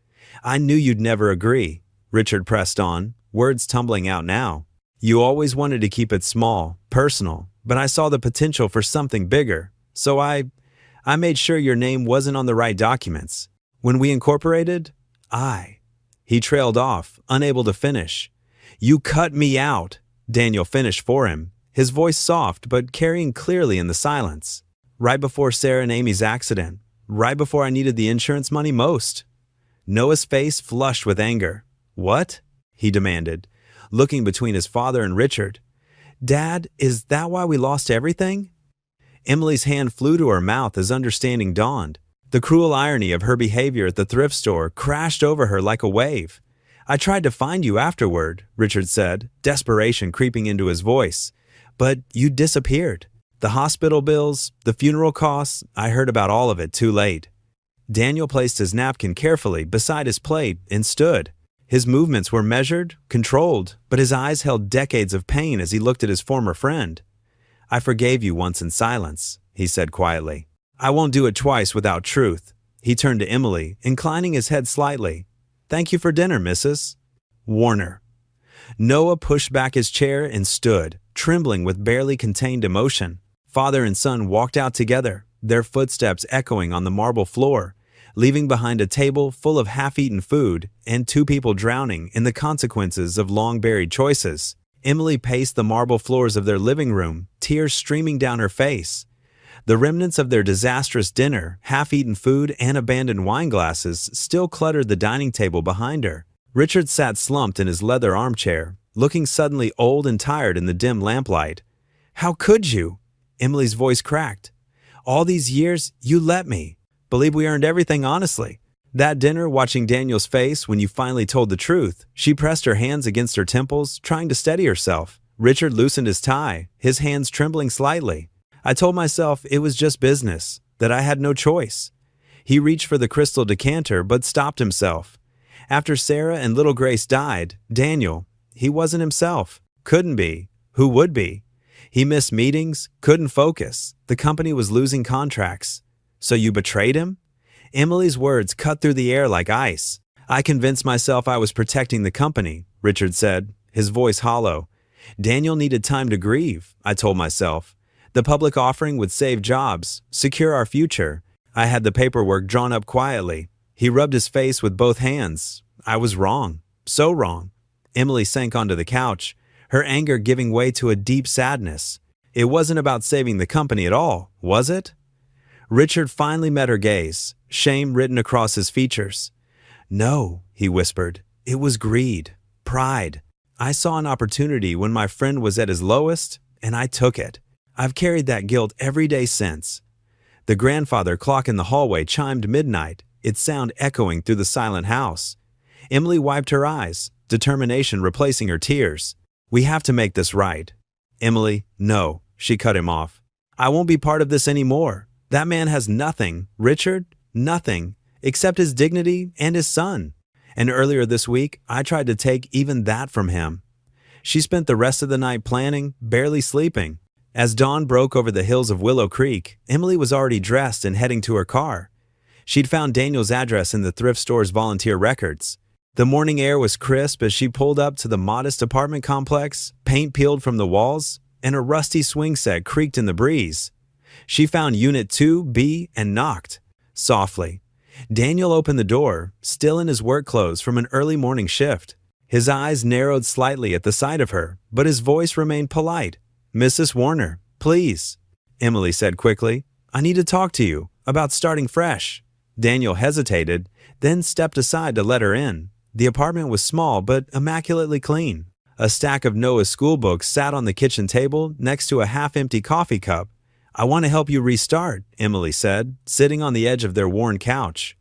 Speaker 1: "I knew you'd never agree," Richard pressed on, words tumbling out now. "You always wanted to keep it small, personal, but I saw the potential for something bigger, so I made sure your name wasn't on the right documents. When we incorporated, He trailed off, unable to finish. "You cut me out," Daniel finished for him, his voice soft but carrying clearly in the silence. "Right before Sarah and Amy's accident. Right before I needed the insurance money most." Noah's face flushed with anger. "What?" he demanded, looking between his father and Richard. "Dad, is that why we lost everything?" Emily's hand flew to her mouth as understanding dawned. The cruel irony of her behavior at the thrift store crashed over her like a wave. "I tried to find you afterward," Richard said, desperation creeping into his voice. "But you disappeared. The hospital bills, the funeral costs, I heard about all of it too late." Daniel placed his napkin carefully beside his plate and stood. His movements were measured, controlled, but his eyes held decades of pain as he looked at his former friend. "I forgave you once in silence," he said quietly. "I won't do it twice without truth." He turned to Emily, inclining his head slightly. "Thank you for dinner, Mrs. Warner." Noah pushed back his chair and stood, trembling with barely contained emotion. Father and son walked out together, their footsteps echoing on the marble floor, leaving behind a table full of half-eaten food and two people drowning in the consequences of long-buried choices. Emily paced the marble floors of their living room, tears streaming down her face. The remnants of their disastrous dinner, half-eaten food, and abandoned wine glasses still cluttered the dining table behind her. Richard sat slumped in his leather armchair, looking suddenly old and tired in the dim lamplight. "How could you?" Emily's voice cracked. "All these years, you let me. Believe we earned everything honestly. That dinner, watching Daniel's face when you finally told the truth." She pressed her hands against her temples, trying to steady herself. Richard loosened his tie, his hands trembling slightly. "I told myself it was just business, that I had no choice." He reached for the crystal decanter but stopped himself. After Sarah and little Grace died, Daniel, he wasn't himself. Couldn't be. Who would be? He missed meetings, couldn't focus. The company was losing contracts. "So you betrayed him?" Emily's words cut through the air like ice. "I convinced myself I was protecting the company," Richard said, his voice hollow. "Daniel needed time to grieve, I told myself. The public offering would save jobs, secure our future. I had the paperwork drawn up quietly." He rubbed his face with both hands. "I was wrong. So wrong." Emily sank onto the couch, her anger giving way to a deep sadness. It wasn't about saving the company at all, was it? Richard finally met her gaze, shame written across his features. No, he whispered. It was greed, pride. I saw an opportunity when my friend was at his lowest, and I took it. I've carried that guilt every day since. The grandfather clock in the hallway chimed midnight, its sound echoing through the silent house. Emily wiped her eyes, determination replacing her tears. We have to make this right. Emily, no, she cut him off. I won't be part of this anymore. That man has nothing, Richard, nothing, except his dignity and his son. And earlier this week, I tried to take even that from him. She spent the rest of the night planning, barely sleeping. As dawn broke over the hills of Willow Creek, Emily was already dressed and heading to her car. She'd found Daniel's address in the thrift store's volunteer records. The morning air was crisp as she pulled up to the modest apartment complex, paint peeled from the walls, and a rusty swing set creaked in the breeze. She found Unit 2B and knocked. Softly. Daniel opened the door, still in his work clothes from an early morning shift. His eyes narrowed slightly at the sight of her, but his voice remained polite. Mrs. Warner, please, Emily said quickly. I need to talk to you about starting fresh. Daniel hesitated, then stepped aside to let her in. The apartment was small but immaculately clean. A stack of Noah's school books sat on the kitchen table next to a half-empty coffee cup. I want to help you restart, Emily said, sitting on the edge of their worn couch.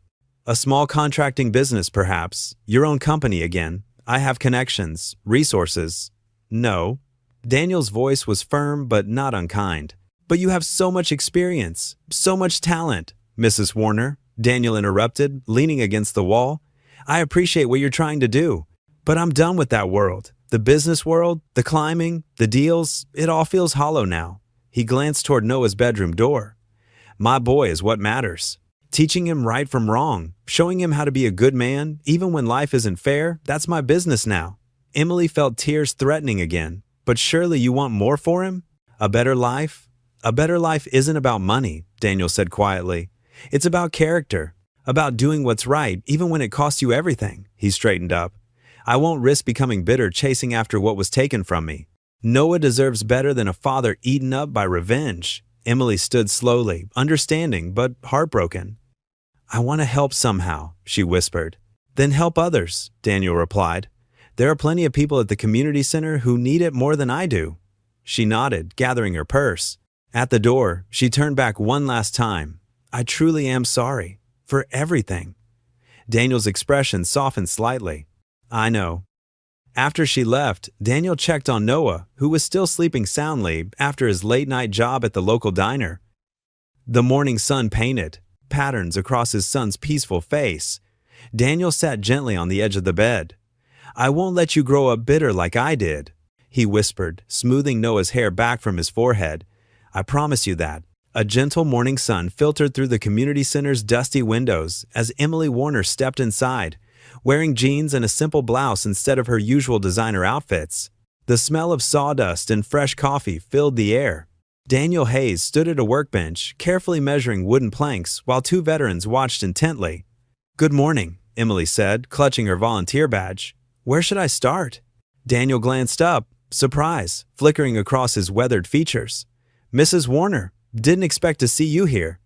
Speaker 1: A small contracting business, perhaps. Your own company again. I have connections, resources. No. Daniel's voice was firm but not unkind. But you have so much experience, so much talent, Mrs. Warner, Daniel interrupted, leaning against the wall. I appreciate what you're trying to do, but I'm done with that world. The business world, the climbing, the deals, it all feels hollow now. He glanced toward Noah's bedroom door. My boy is what matters. Teaching him right from wrong, showing him how to be a good man, even when life isn't fair, that's my business now. Emily felt tears threatening again. But surely you want more for him? A better life? A better life isn't about money, Daniel said quietly. It's about character, about doing what's right even when it costs you everything. He straightened up. I won't risk becoming bitter chasing after what was taken from me. Noah deserves better than a father eaten up by revenge. Emily stood slowly, understanding but heartbroken. I want to help somehow, she whispered. Then help others, Daniel replied. There are plenty of people at the community center who need it more than I do. She nodded, gathering her purse. At the door, she turned back one last time. I truly am sorry. For everything. Daniel's expression softened slightly. I know. After she left, Daniel checked on Noah, who was still sleeping soundly after his late-night job at the local diner. The morning sun painted patterns across his son's peaceful face. Daniel sat gently on the edge of the bed. I won't let you grow up bitter like I did, he whispered, smoothing Noah's hair back from his forehead. I promise you that. A gentle morning sun filtered through the community center's dusty windows as Emily Warner stepped inside, wearing jeans and a simple blouse instead of her usual designer outfits. The smell of sawdust and fresh coffee filled the air. Daniel Hayes stood at a workbench, carefully measuring wooden planks while two veterans watched intently. Good morning, Emily said, clutching her volunteer badge. Where should I start? Daniel glanced up, surprise flickering across his weathered features. Mrs. Warner, didn't expect to see you here.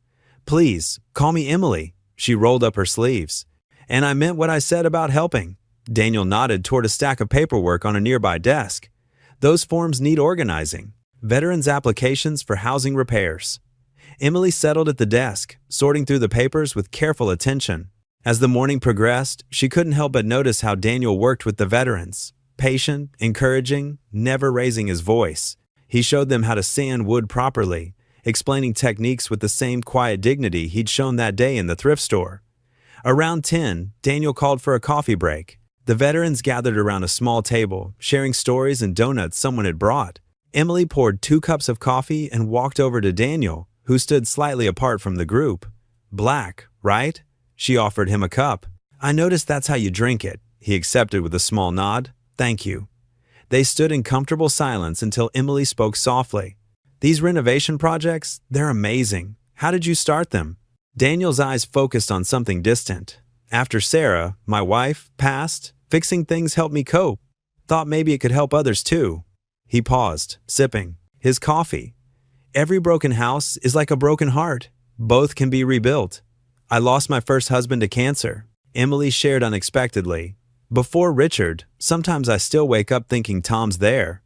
Speaker 1: Please, call me Emily. She rolled up her sleeves. And I meant what I said about helping. Daniel nodded toward a stack of paperwork on a nearby desk. Those forms need organizing. Veterans' applications for housing repairs. Emily settled at the desk, sorting through the papers with careful attention. As the morning progressed, she couldn't help but notice how Daniel worked with the veterans. Patient, encouraging, never raising his voice. He showed them how to sand wood properly, explaining techniques with the same quiet dignity he'd shown that day in the thrift store. Around 10, Daniel called for a coffee break. The veterans gathered around a small table, sharing stories and donuts someone had brought. Emily poured 2 cups of coffee and walked over to Daniel, who stood slightly apart from the group. Black, right? She offered him a cup. I noticed that's how you drink it. He accepted with a small nod. Thank you. They stood in comfortable silence until Emily spoke softly. These renovation projects, they're amazing. How did you start them? Daniel's eyes focused on something distant. After Sarah, my wife, passed, fixing things helped me cope. Thought maybe it could help others too. He paused, sipping his coffee. Every broken house is like a broken heart. Both can be rebuilt. I lost my first husband to cancer, Emily shared unexpectedly. Before Richard, sometimes I still wake up thinking Tom's there.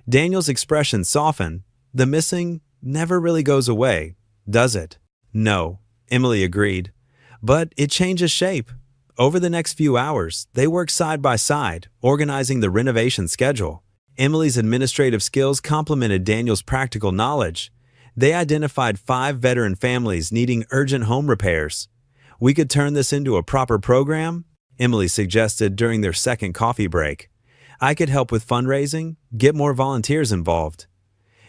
Speaker 1: Daniel's expression softened. The missing never really goes away, does it? No, Emily agreed. But it changes shape. Over the next few hours, they worked side by side, organizing the renovation schedule. Emily's administrative skills complemented Daniel's practical knowledge. They identified 5 veteran families needing urgent home repairs. We could turn this into a proper program, Emily suggested during their second coffee break. I could help with fundraising, get more volunteers involved.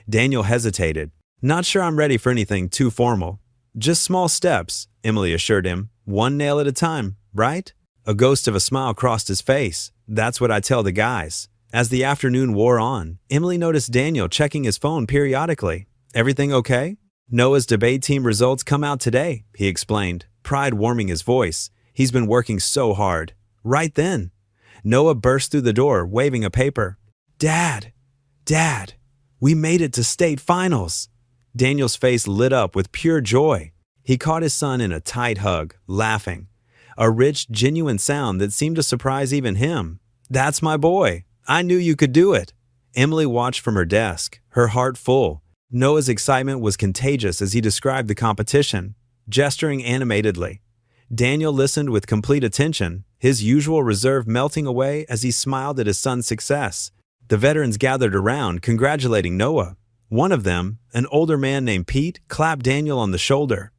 Speaker 1: Daniel hesitated. Not sure I'm ready for anything too formal. Just small steps, Emily assured him. One nail at a time, right? A ghost of a smile crossed his face. That's what I tell the guys. As the afternoon wore on, Emily noticed Daniel checking his phone periodically. Everything okay? Noah's debate team results come out today, he explained, pride warming his voice. He's been working so hard. Right then, Noah burst through the door, waving a paper. Dad! Dad! We made it to state finals! Daniel's face lit up with pure joy. He caught his son in a tight hug, laughing. A rich, genuine sound that seemed to surprise even him. That's my boy! I knew you could do it! Emily watched from her desk, her heart full. Noah's excitement was contagious as he described the competition, gesturing animatedly. Daniel listened with complete attention, his usual reserve melting away as he smiled at his son's success. The veterans gathered around, congratulating Noah. One of them, an older man named Pete, clapped Daniel on the shoulder.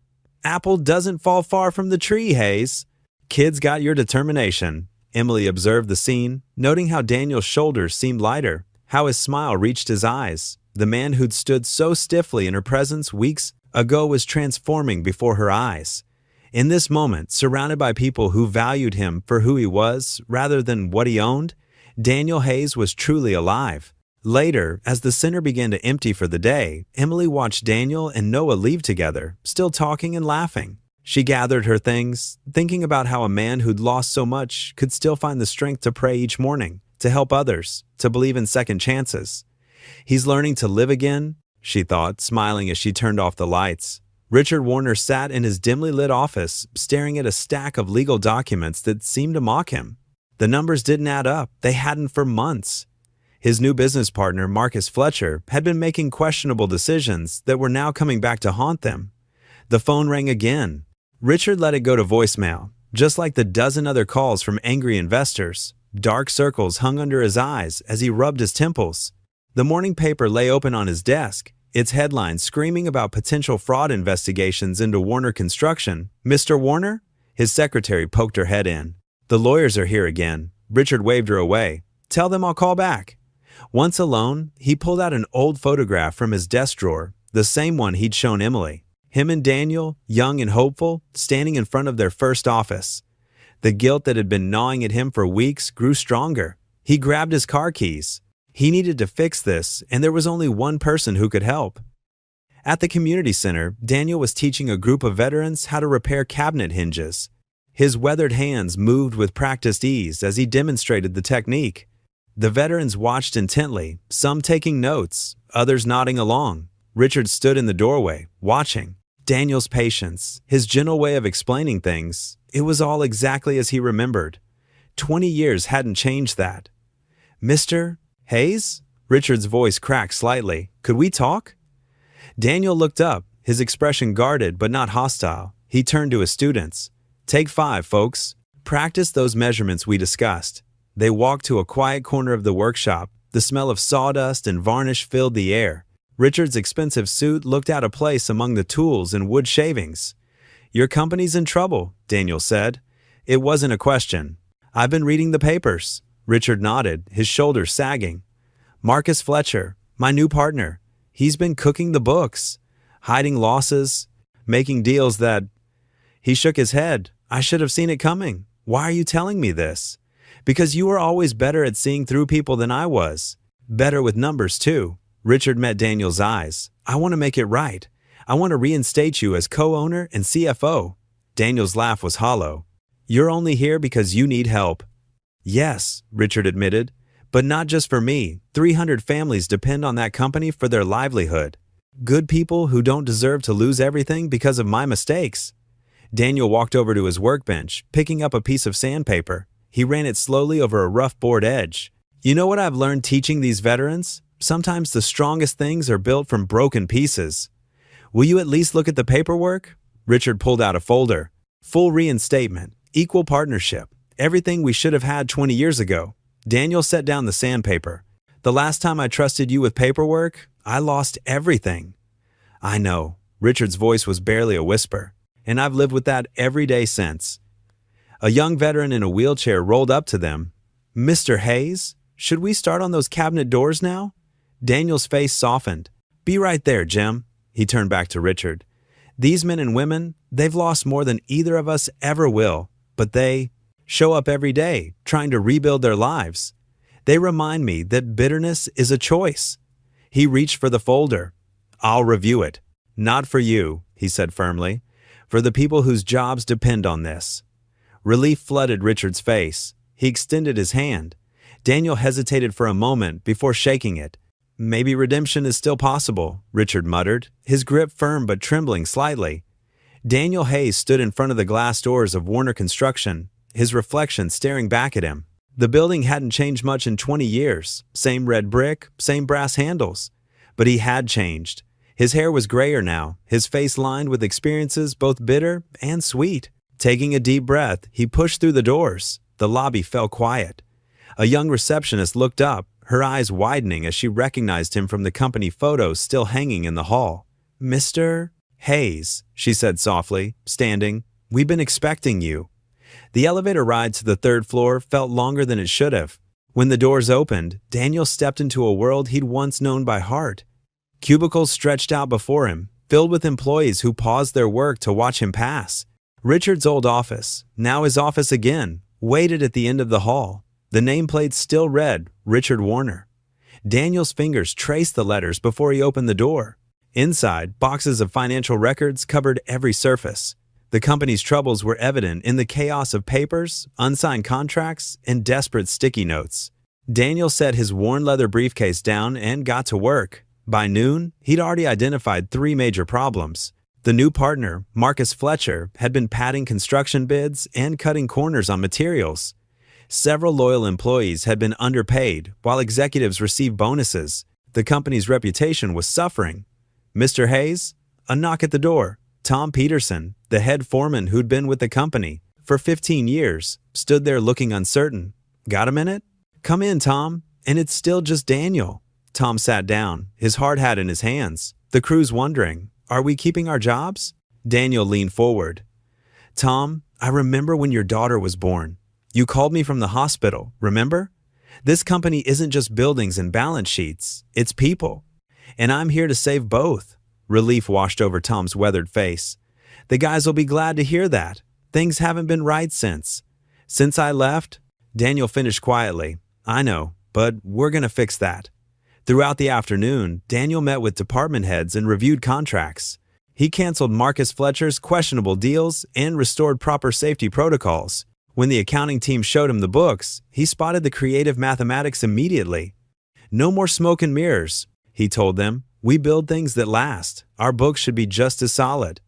Speaker 1: Apple doesn't fall far from the tree, Hayes. Kids got your determination. Emily observed the scene, noting how Daniel's shoulders seemed lighter, how his smile reached his eyes. The man who'd stood so stiffly in her presence weeks ago was transforming before her eyes. In this moment, surrounded by people who valued him for who he was rather than what he owned, Daniel Hayes was truly alive. Later, as the center began to empty for the day, Emily watched Daniel and Noah leave together, still talking and laughing. She gathered her things, thinking about how a man who'd lost so much could still find the strength to pray each morning, to help others, to believe in second chances. He's learning to live again, she thought, smiling as she turned off the lights. Richard Warner sat in his dimly lit office, staring at a stack of legal documents that seemed to mock him. The numbers didn't add up. They hadn't for months. His new business partner, Marcus Fletcher, had been making questionable decisions that were now coming back to haunt them. The phone rang again. Richard let it go to voicemail, just like the dozen other calls from angry investors. Dark circles hung under his eyes as he rubbed his temples. The morning paper lay open on his desk, its headlines screaming about potential fraud investigations into Warner Construction. Mr. Warner? His secretary poked her head in. The lawyers are here again. Richard waved her away. Tell them I'll call back. Once alone, he pulled out an old photograph from his desk drawer, the same one he'd shown Emily. Him and Daniel, young and hopeful, standing in front of their first office. The guilt that had been gnawing at him for weeks grew stronger. He grabbed his car keys. He needed to fix this, and there was only one person who could help. At the community center, Daniel was teaching a group of veterans how to repair cabinet hinges. His weathered hands moved with practiced ease as he demonstrated the technique. The veterans watched intently, some taking notes, others nodding along. Richard stood in the doorway, watching. Daniel's patience, his gentle way of explaining things, it was all exactly as he remembered. 20 years hadn't changed that. Mr. Hayes? Richard's voice cracked slightly. Could we talk? Daniel looked up, his expression guarded but not hostile. He turned to his students. Take 5, folks. Practice those measurements we discussed. They walked to a quiet corner of the workshop. The smell of sawdust and varnish filled the air. Richard's expensive suit looked out of place among the tools and wood shavings. Your company's in trouble, Daniel said. It wasn't a question. I've been reading the papers. Richard nodded, his shoulders sagging. Marcus Fletcher, my new partner. He's been cooking the books, hiding losses, making deals that... He shook his head. I should have seen it coming. Why are you telling me this? Because you were always better at seeing through people than I was. Better with numbers, too. Richard met Daniel's eyes. I want to make it right. I want to reinstate you as co-owner and CFO. Daniel's laugh was hollow. You're only here because you need help. Yes, Richard admitted, But not just for me. 300 families depend on that company for their livelihood. Good people who don't deserve to lose everything because of my mistakes. Daniel walked over to his workbench, picking up a piece of sandpaper. He ran it slowly over a rough board edge. You know what I've learned teaching these veterans? Sometimes the strongest things are built from broken pieces. Will you at least look at the paperwork? Richard pulled out a folder. Full reinstatement, equal partnership, everything we should have had 20 years ago. Daniel set down the sandpaper. The last time I trusted you with paperwork, I lost everything. I know. Richard's voice was barely a whisper, and I've lived with that every day since. A young veteran in a wheelchair rolled up to them. Mr. Hayes, should we start on those cabinet doors now? Daniel's face softened. Be right there, Jim. He turned back to Richard. These men and women, they've lost more than either of us ever will, but they show up every day trying to rebuild their lives. They remind me that bitterness is a choice. He reached for the folder. I'll review it. Not for you, he said firmly. For the people whose jobs depend on this. Relief flooded Richard's face. He extended his hand. Daniel hesitated for a moment before shaking it. Maybe redemption is still possible, Richard muttered, his grip firm but trembling slightly. Daniel Hayes stood in front of the glass doors of Warner Construction, his reflection staring back at him. The building hadn't changed much in 20 years. Same red brick, same brass handles. But he had changed. His hair was grayer now, his face lined with experiences both bitter and sweet. Taking a deep breath, he pushed through the doors. The lobby fell quiet. A young receptionist looked up, her eyes widening as she recognized him from the company photos still hanging in the hall. Mr. Hayes, she said softly, standing. We've been expecting you. The elevator ride to the third floor felt longer than it should have. When the doors opened, Daniel stepped into a world he'd once known by heart. Cubicles stretched out before him, filled with employees who paused their work to watch him pass. Richard's old office, now his office again, waited at the end of the hall. The nameplate still read, Richard Warner. Daniel's fingers traced the letters before he opened the door. Inside, boxes of financial records covered every surface. The company's troubles were evident in the chaos of papers, unsigned contracts, and desperate sticky notes. Daniel set his worn leather briefcase down and got to work. By noon, he'd already identified 3 major problems. The new partner, Marcus Fletcher, had been padding construction bids and cutting corners on materials. Several loyal employees had been underpaid, while executives received bonuses. The company's reputation was suffering. Mr. Hayes? A knock at the door. Tom Peterson, the head foreman who'd been with the company for 15 years, stood there looking uncertain. Got a minute? Come in, Tom. And it's still just Daniel. Tom sat down, his hard hat in his hands. The crew's wondering, are we keeping our jobs? Daniel leaned forward. Tom, I remember when your daughter was born. You called me from the hospital, remember? This company isn't just buildings and balance sheets, it's people. And I'm here to save both. Relief washed over Tom's weathered face. The guys will be glad to hear that. Things haven't been right since. Since I left, Daniel finished quietly. I know, but we're going to fix that. Throughout the afternoon, Daniel met with department heads and reviewed contracts. He canceled Marcus Fletcher's questionable deals and restored proper safety protocols. When the accounting team showed him the books, he spotted the creative mathematics immediately. No more smoke and mirrors, he told them. We build things that last. Our books should be just as solid.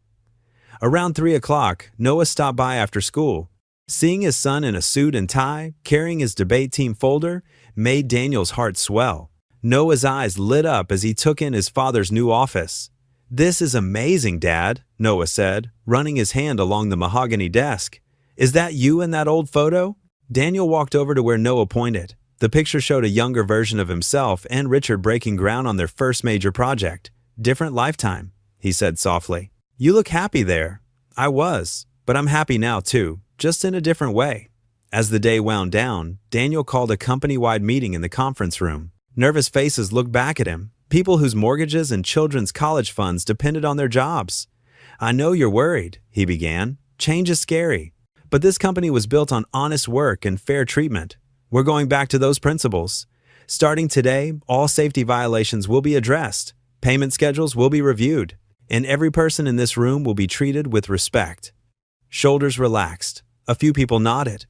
Speaker 1: Around 3 o'clock, Noah stopped by after school. Seeing his son in a suit and tie, carrying his debate team folder, made Daniel's heart swell. Noah's eyes lit up as he took in his father's new office. This is amazing, Dad, Noah said, running his hand along the mahogany desk. Is that you in that old photo? Daniel walked over to where Noah pointed. The picture showed a younger version of himself and Richard breaking ground on their first major project. Different lifetime, he said softly. You look happy there. I was, but I'm happy now too, just in a different way. As the day wound down, Daniel called a company-wide meeting in the conference room. Nervous faces looked back at him, people whose mortgages and children's college funds depended on their jobs. I know you're worried, he began. Change is scary. But this company was built on honest work and fair treatment. We're going back to those principles. Starting today, all safety violations will be addressed, payment schedules will be reviewed, and every person in this room will be treated with respect. Shoulders relaxed. A few people nodded.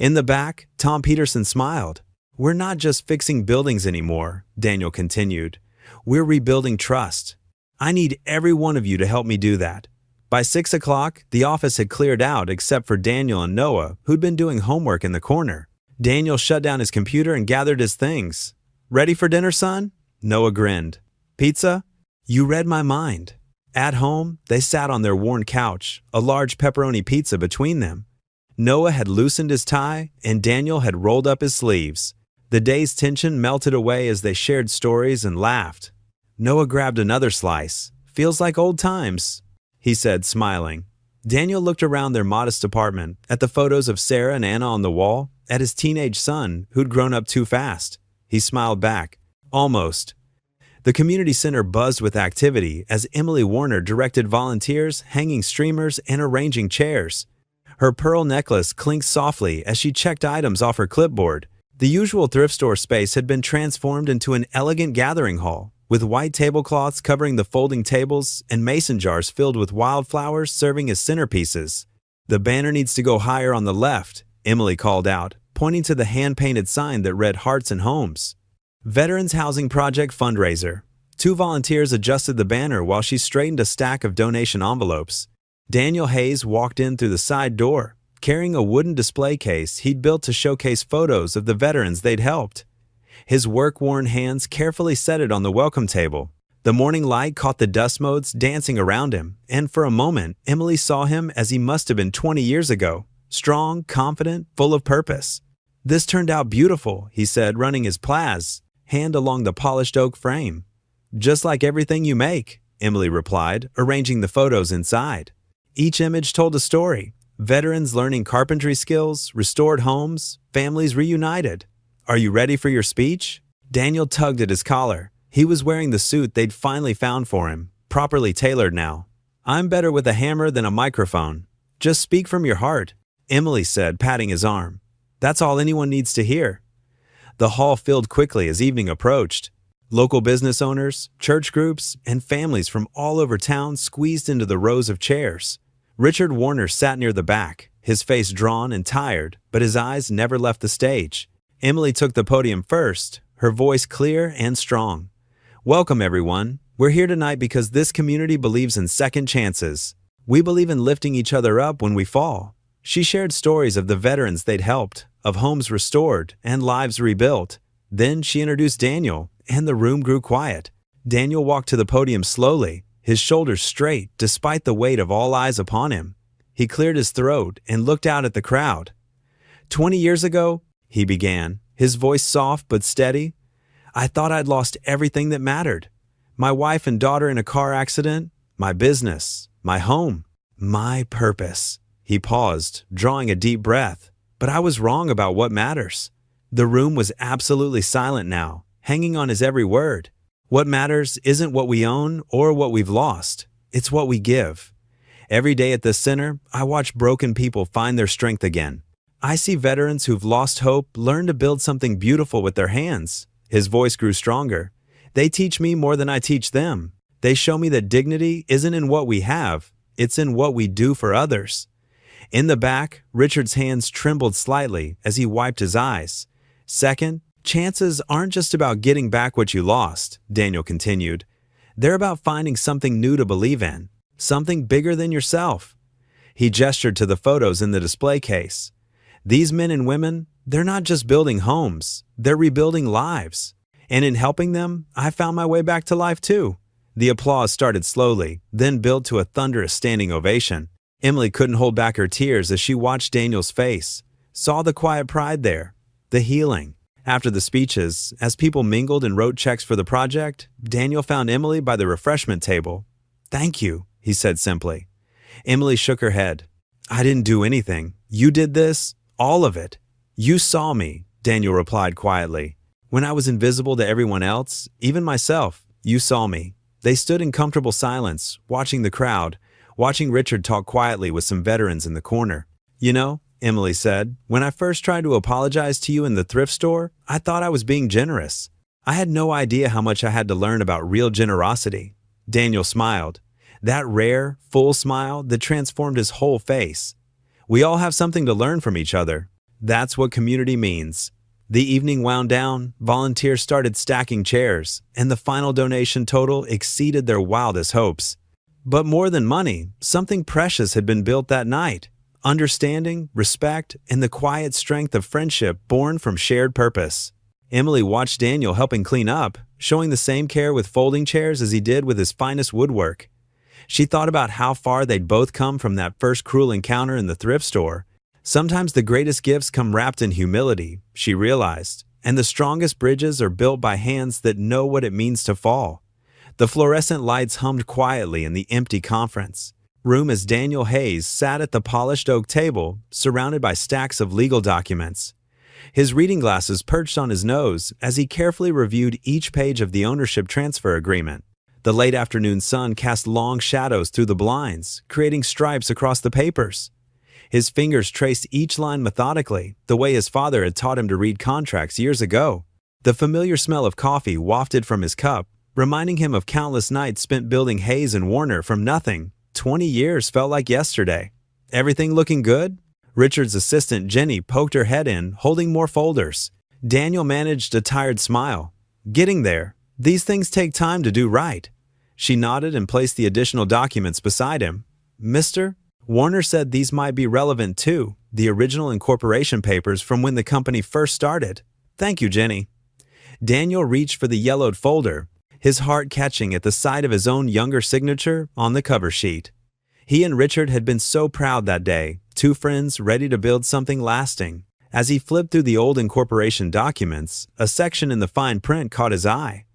Speaker 1: In the back, Tom Peterson smiled. We're not just fixing buildings anymore, Daniel continued. We're rebuilding trust. I need every one of you to help me do that. By 6 o'clock, the office had cleared out except for Daniel and Noah, who'd been doing homework in the corner. Daniel shut down his computer and gathered his things. Ready for dinner, son? Noah grinned. Pizza? You read my mind. At home, they sat on their worn couch, a large pepperoni pizza between them. Noah had loosened his tie, and Daniel had rolled up his sleeves. The day's tension melted away as they shared stories and laughed. Noah grabbed another slice. Feels like old times, he said, smiling. Daniel looked around their modest apartment, at the photos of Sarah and Anna on the wall, at his teenage son, who'd grown up too fast. He smiled back. Almost. The community center buzzed with activity as Emily Warner directed volunteers, hanging streamers, and arranging chairs. Her pearl necklace clinked softly as she checked items off her clipboard. The usual thrift store space had been transformed into an elegant gathering hall, with white tablecloths covering the folding tables and mason jars filled with wildflowers serving as centerpieces. The banner needs to go higher on the left, Emily called out, pointing to the hand-painted sign that read Hearts and Homes. Veterans Housing Project Fundraiser. 2 volunteers adjusted the banner while she straightened a stack of donation envelopes. Daniel Hayes walked in through the side door, carrying a wooden display case he'd built to showcase photos of the veterans they'd helped. His work-worn hands carefully set it on the welcome table. The morning light caught the dust motes dancing around him, and for a moment, Emily saw him as he must have been 20 years ago, strong, confident, full of purpose. This turned out beautiful, he said, running his hand along the polished oak frame. Just like everything you make, Emily replied, arranging the photos inside. Each image told a story. Veterans learning carpentry skills, restored homes, families reunited. Are you ready for your speech? Daniel tugged at his collar. He was wearing the suit they'd finally found for him, properly tailored now. I'm better with a hammer than a microphone. Just speak from your heart, Emily said, patting his arm. That's all anyone needs to hear. The hall filled quickly as evening approached. Local business owners, church groups, and families from all over town squeezed into the rows of chairs. Richard Warner sat near the back, his face drawn and tired, but his eyes never left the stage. Emily took the podium first, her voice clear and strong. Welcome, everyone. We're here tonight because this community believes in second chances. We believe in lifting each other up when we fall. She shared stories of the veterans they'd helped, of homes restored and lives rebuilt. Then she introduced Daniel, and the room grew quiet. Daniel walked to the podium slowly, his shoulders straight despite the weight of all eyes upon him. He cleared his throat and looked out at the crowd. 20 years ago, he began, his voice soft but steady, I thought I'd lost everything that mattered. My wife and daughter in a car accident, my business, my home, my purpose. He paused, drawing a deep breath. But I was wrong about what matters. The room was absolutely silent now, hanging on his every word. What matters isn't what we own or what we've lost. It's what we give. Every day at the center, I watch broken people find their strength again. I see veterans who've lost hope learn to build something beautiful with their hands. His voice grew stronger. They teach me more than I teach them. They show me that dignity isn't in what we have, it's in what we do for others. In the back, Richard's hands trembled slightly as he wiped his eyes. Second, chances aren't just about getting back what you lost, Daniel continued. They're about finding something new to believe in, something bigger than yourself. He gestured to the photos in the display case. These men and women, they're not just building homes, they're rebuilding lives. And in helping them, I found my way back to life too. The applause started slowly, then built to a thunderous standing ovation. Emily couldn't hold back her tears as she watched Daniel's face, saw the quiet pride there, the healing. After the speeches, as people mingled and wrote checks for the project, Daniel found Emily by the refreshment table. Thank you, he said simply. Emily shook her head. I didn't do anything. You did this, all of it. You saw me, Daniel replied quietly. When I was invisible to everyone else, even myself, you saw me. They stood in comfortable silence, watching the crowd, watching Richard talk quietly with some veterans in the corner. You know, Emily said, when I first tried to apologize to you in the thrift store, I thought I was being generous. I had no idea how much I had to learn about real generosity. Daniel smiled. That rare, full smile that transformed his whole face. We all have something to learn from each other. That's what community means. The evening wound down, volunteers started stacking chairs, and the final donation total exceeded their wildest hopes. But more than money, something precious had been built that night: understanding, respect, and the quiet strength of friendship born from shared purpose. Emily watched Daniel helping clean up, showing the same care with folding chairs as he did with his finest woodwork. She thought about how far they'd both come from that first cruel encounter in the thrift store. Sometimes the greatest gifts come wrapped in humility, she realized, and the strongest bridges are built by hands that know what it means to fall. The fluorescent lights hummed quietly in the empty conference room as Daniel Hayes sat at the polished oak table, surrounded by stacks of legal documents. His reading glasses perched on his nose as he carefully reviewed each page of the ownership transfer agreement. The late afternoon sun cast long shadows through the blinds, creating stripes across the papers. His fingers traced each line methodically, the way his father had taught him to read contracts years ago. The familiar smell of coffee wafted from his cup, reminding him of countless nights spent building Hayes and Warner from nothing. 20 years felt like yesterday. Everything looking good? Richard's assistant Jenny poked her head in, holding more folders. Daniel managed a tired smile. Getting there. These things take time to do right. She nodded and placed the additional documents beside him. Mr. Warner said these might be relevant too, the original incorporation papers from when the company first started. Thank you, Jenny. Daniel reached for the yellowed folder, his heart catching at the sight of his own younger signature on the cover sheet. He and Richard had been so proud that day, two friends ready to build something lasting. As he flipped through the old incorporation documents, a section in the fine print caught his eye.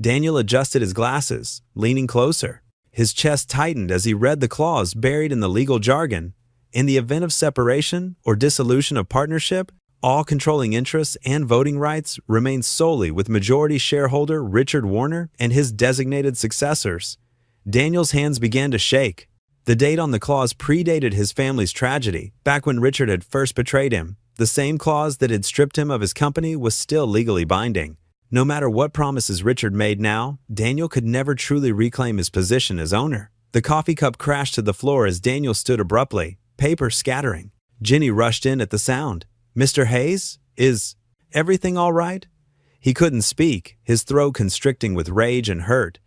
Speaker 1: Daniel adjusted his glasses, leaning closer. His chest tightened as he read the clause buried in the legal jargon. In the event of separation or dissolution of partnership, all controlling interests and voting rights remain solely with majority shareholder Richard Warner and his designated successors. Daniel's hands began to shake. The date on the clause predated his family's tragedy, back when Richard had first betrayed him. The same clause that had stripped him of his company was still legally binding. No matter what promises Richard made now, Daniel could never truly reclaim his position as owner. The coffee cup crashed to the floor as Daniel stood abruptly, paper scattering. Jenny rushed in at the sound. Mr. Hayes? Is everything all right? He couldn't speak, his throat constricting with rage and hurt.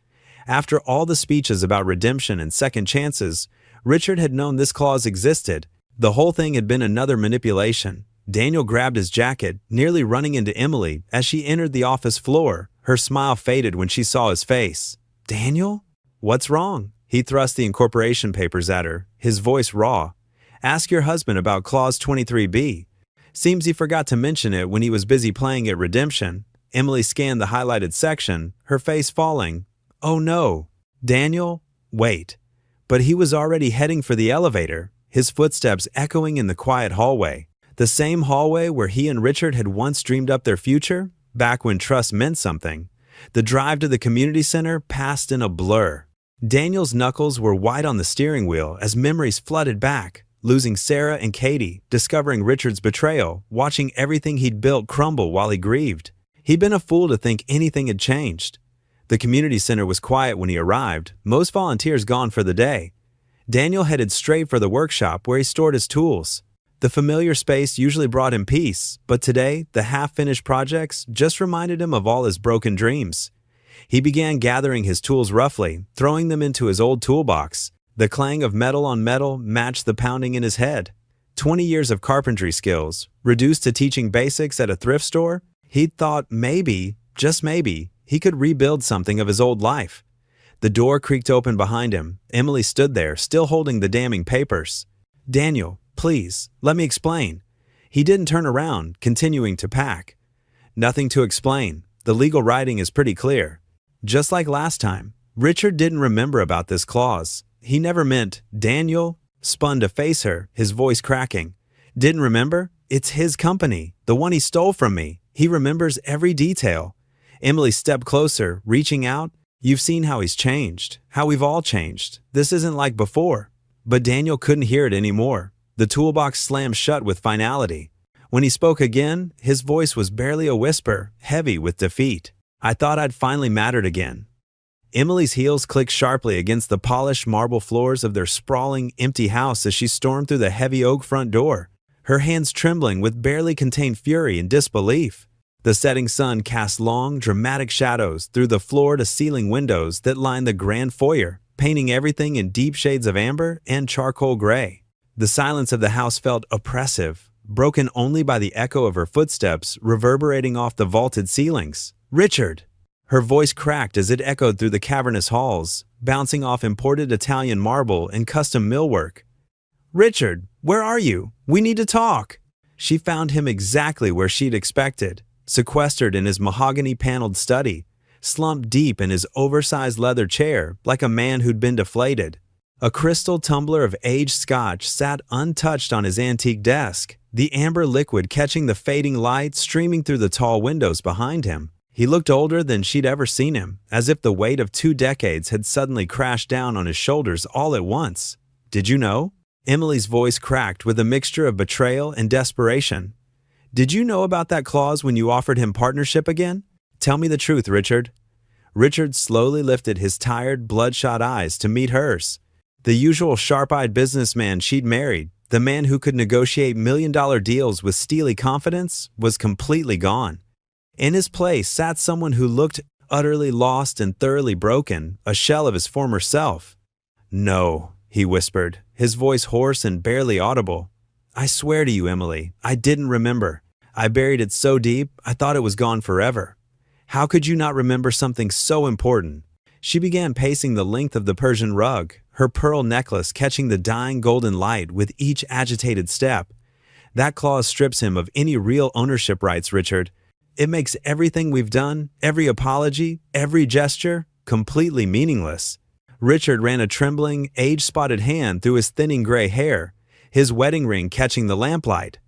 Speaker 1: After all the speeches about redemption and second chances, Richard had known this clause existed. The whole thing had been another manipulation. Daniel grabbed his jacket, nearly running into Emily as she entered the office floor. Her smile faded when she saw his face. Daniel? What's wrong? He thrust the incorporation papers at her, his voice raw. Ask your husband about Clause 23B. Seems he forgot to mention it when he was busy playing at redemption. Emily scanned the highlighted section, her face falling. Oh no. Daniel? Wait. But he was already heading for the elevator, his footsteps echoing in the quiet hallway. The same hallway where he and Richard had once dreamed up their future, back when trust meant something. The drive to the community center passed in a blur. Daniel's knuckles were white on the steering wheel as memories flooded back, losing Sarah and Katie, discovering Richard's betrayal, watching everything he'd built crumble while he grieved. He'd been a fool to think anything had changed. The community center was quiet when he arrived, most volunteers gone for the day. Daniel headed straight for the workshop where he stored his tools. The familiar space usually brought him peace, but today, the half-finished projects just reminded him of all his broken dreams. He began gathering his tools roughly, throwing them into his old toolbox. The clang of metal on metal matched the pounding in his head. 20 years of carpentry skills, reduced to teaching basics at a thrift store, he'd thought maybe, just maybe, he could rebuild something of his old life. The door creaked open behind him. Emily stood there, still holding the damning papers. Daniel, please, let me explain. He didn't turn around, continuing to pack. Nothing to explain. The legal writing is pretty clear. Just like last time, Richard didn't remember about this clause. He never meant, Daniel spun to face her, his voice cracking. Didn't remember? It's his company, the one he stole from me. He remembers every detail. Emily stepped closer, reaching out. You've seen how he's changed, how we've all changed. This isn't like before. But Daniel couldn't hear it anymore. The toolbox slammed shut with finality. When he spoke again, his voice was barely a whisper, heavy with defeat. I thought I'd finally mattered again. Emily's heels clicked sharply against the polished marble floors of their sprawling, empty house as she stormed through the heavy oak front door, her hands trembling with barely contained fury and disbelief. The setting sun cast long, dramatic shadows through the floor-to-ceiling windows that lined the grand foyer, painting everything in deep shades of amber and charcoal gray. The silence of the house felt oppressive, broken only by the echo of her footsteps reverberating off the vaulted ceilings. "Richard!" Her voice cracked as it echoed through the cavernous halls, bouncing off imported Italian marble and custom millwork. "Richard, where are you? We need to talk." She found him exactly where she'd expected, sequestered in his mahogany-paneled study, slumped deep in his oversized leather chair like a man who'd been deflated. A crystal tumbler of aged scotch sat untouched on his antique desk, the amber liquid catching the fading light streaming through the tall windows behind him. He looked older than she'd ever seen him, as if the weight of 2 decades had suddenly crashed down on his shoulders all at once. "Did you know?" Emily's voice cracked with a mixture of betrayal and desperation. "Did you know about that clause when you offered him partnership again? Tell me the truth, Richard." Richard slowly lifted his tired, bloodshot eyes to meet hers. The usual sharp-eyed businessman she'd married, the man who could negotiate million-dollar deals with steely confidence, was completely gone. In his place sat someone who looked utterly lost and thoroughly broken, a shell of his former self. "No," he whispered, his voice hoarse and barely audible. "I swear to you, Emily, I didn't remember. I buried it so deep, I thought it was gone forever. How could you not remember something so important?" She began pacing the length of the Persian rug, her pearl necklace catching the dying golden light with each agitated step. "That clause strips him of any real ownership rights, Richard. It makes everything we've done, every apology, every gesture, completely meaningless." Richard ran a trembling, age-spotted hand through his thinning gray hair, his wedding ring catching the lamplight.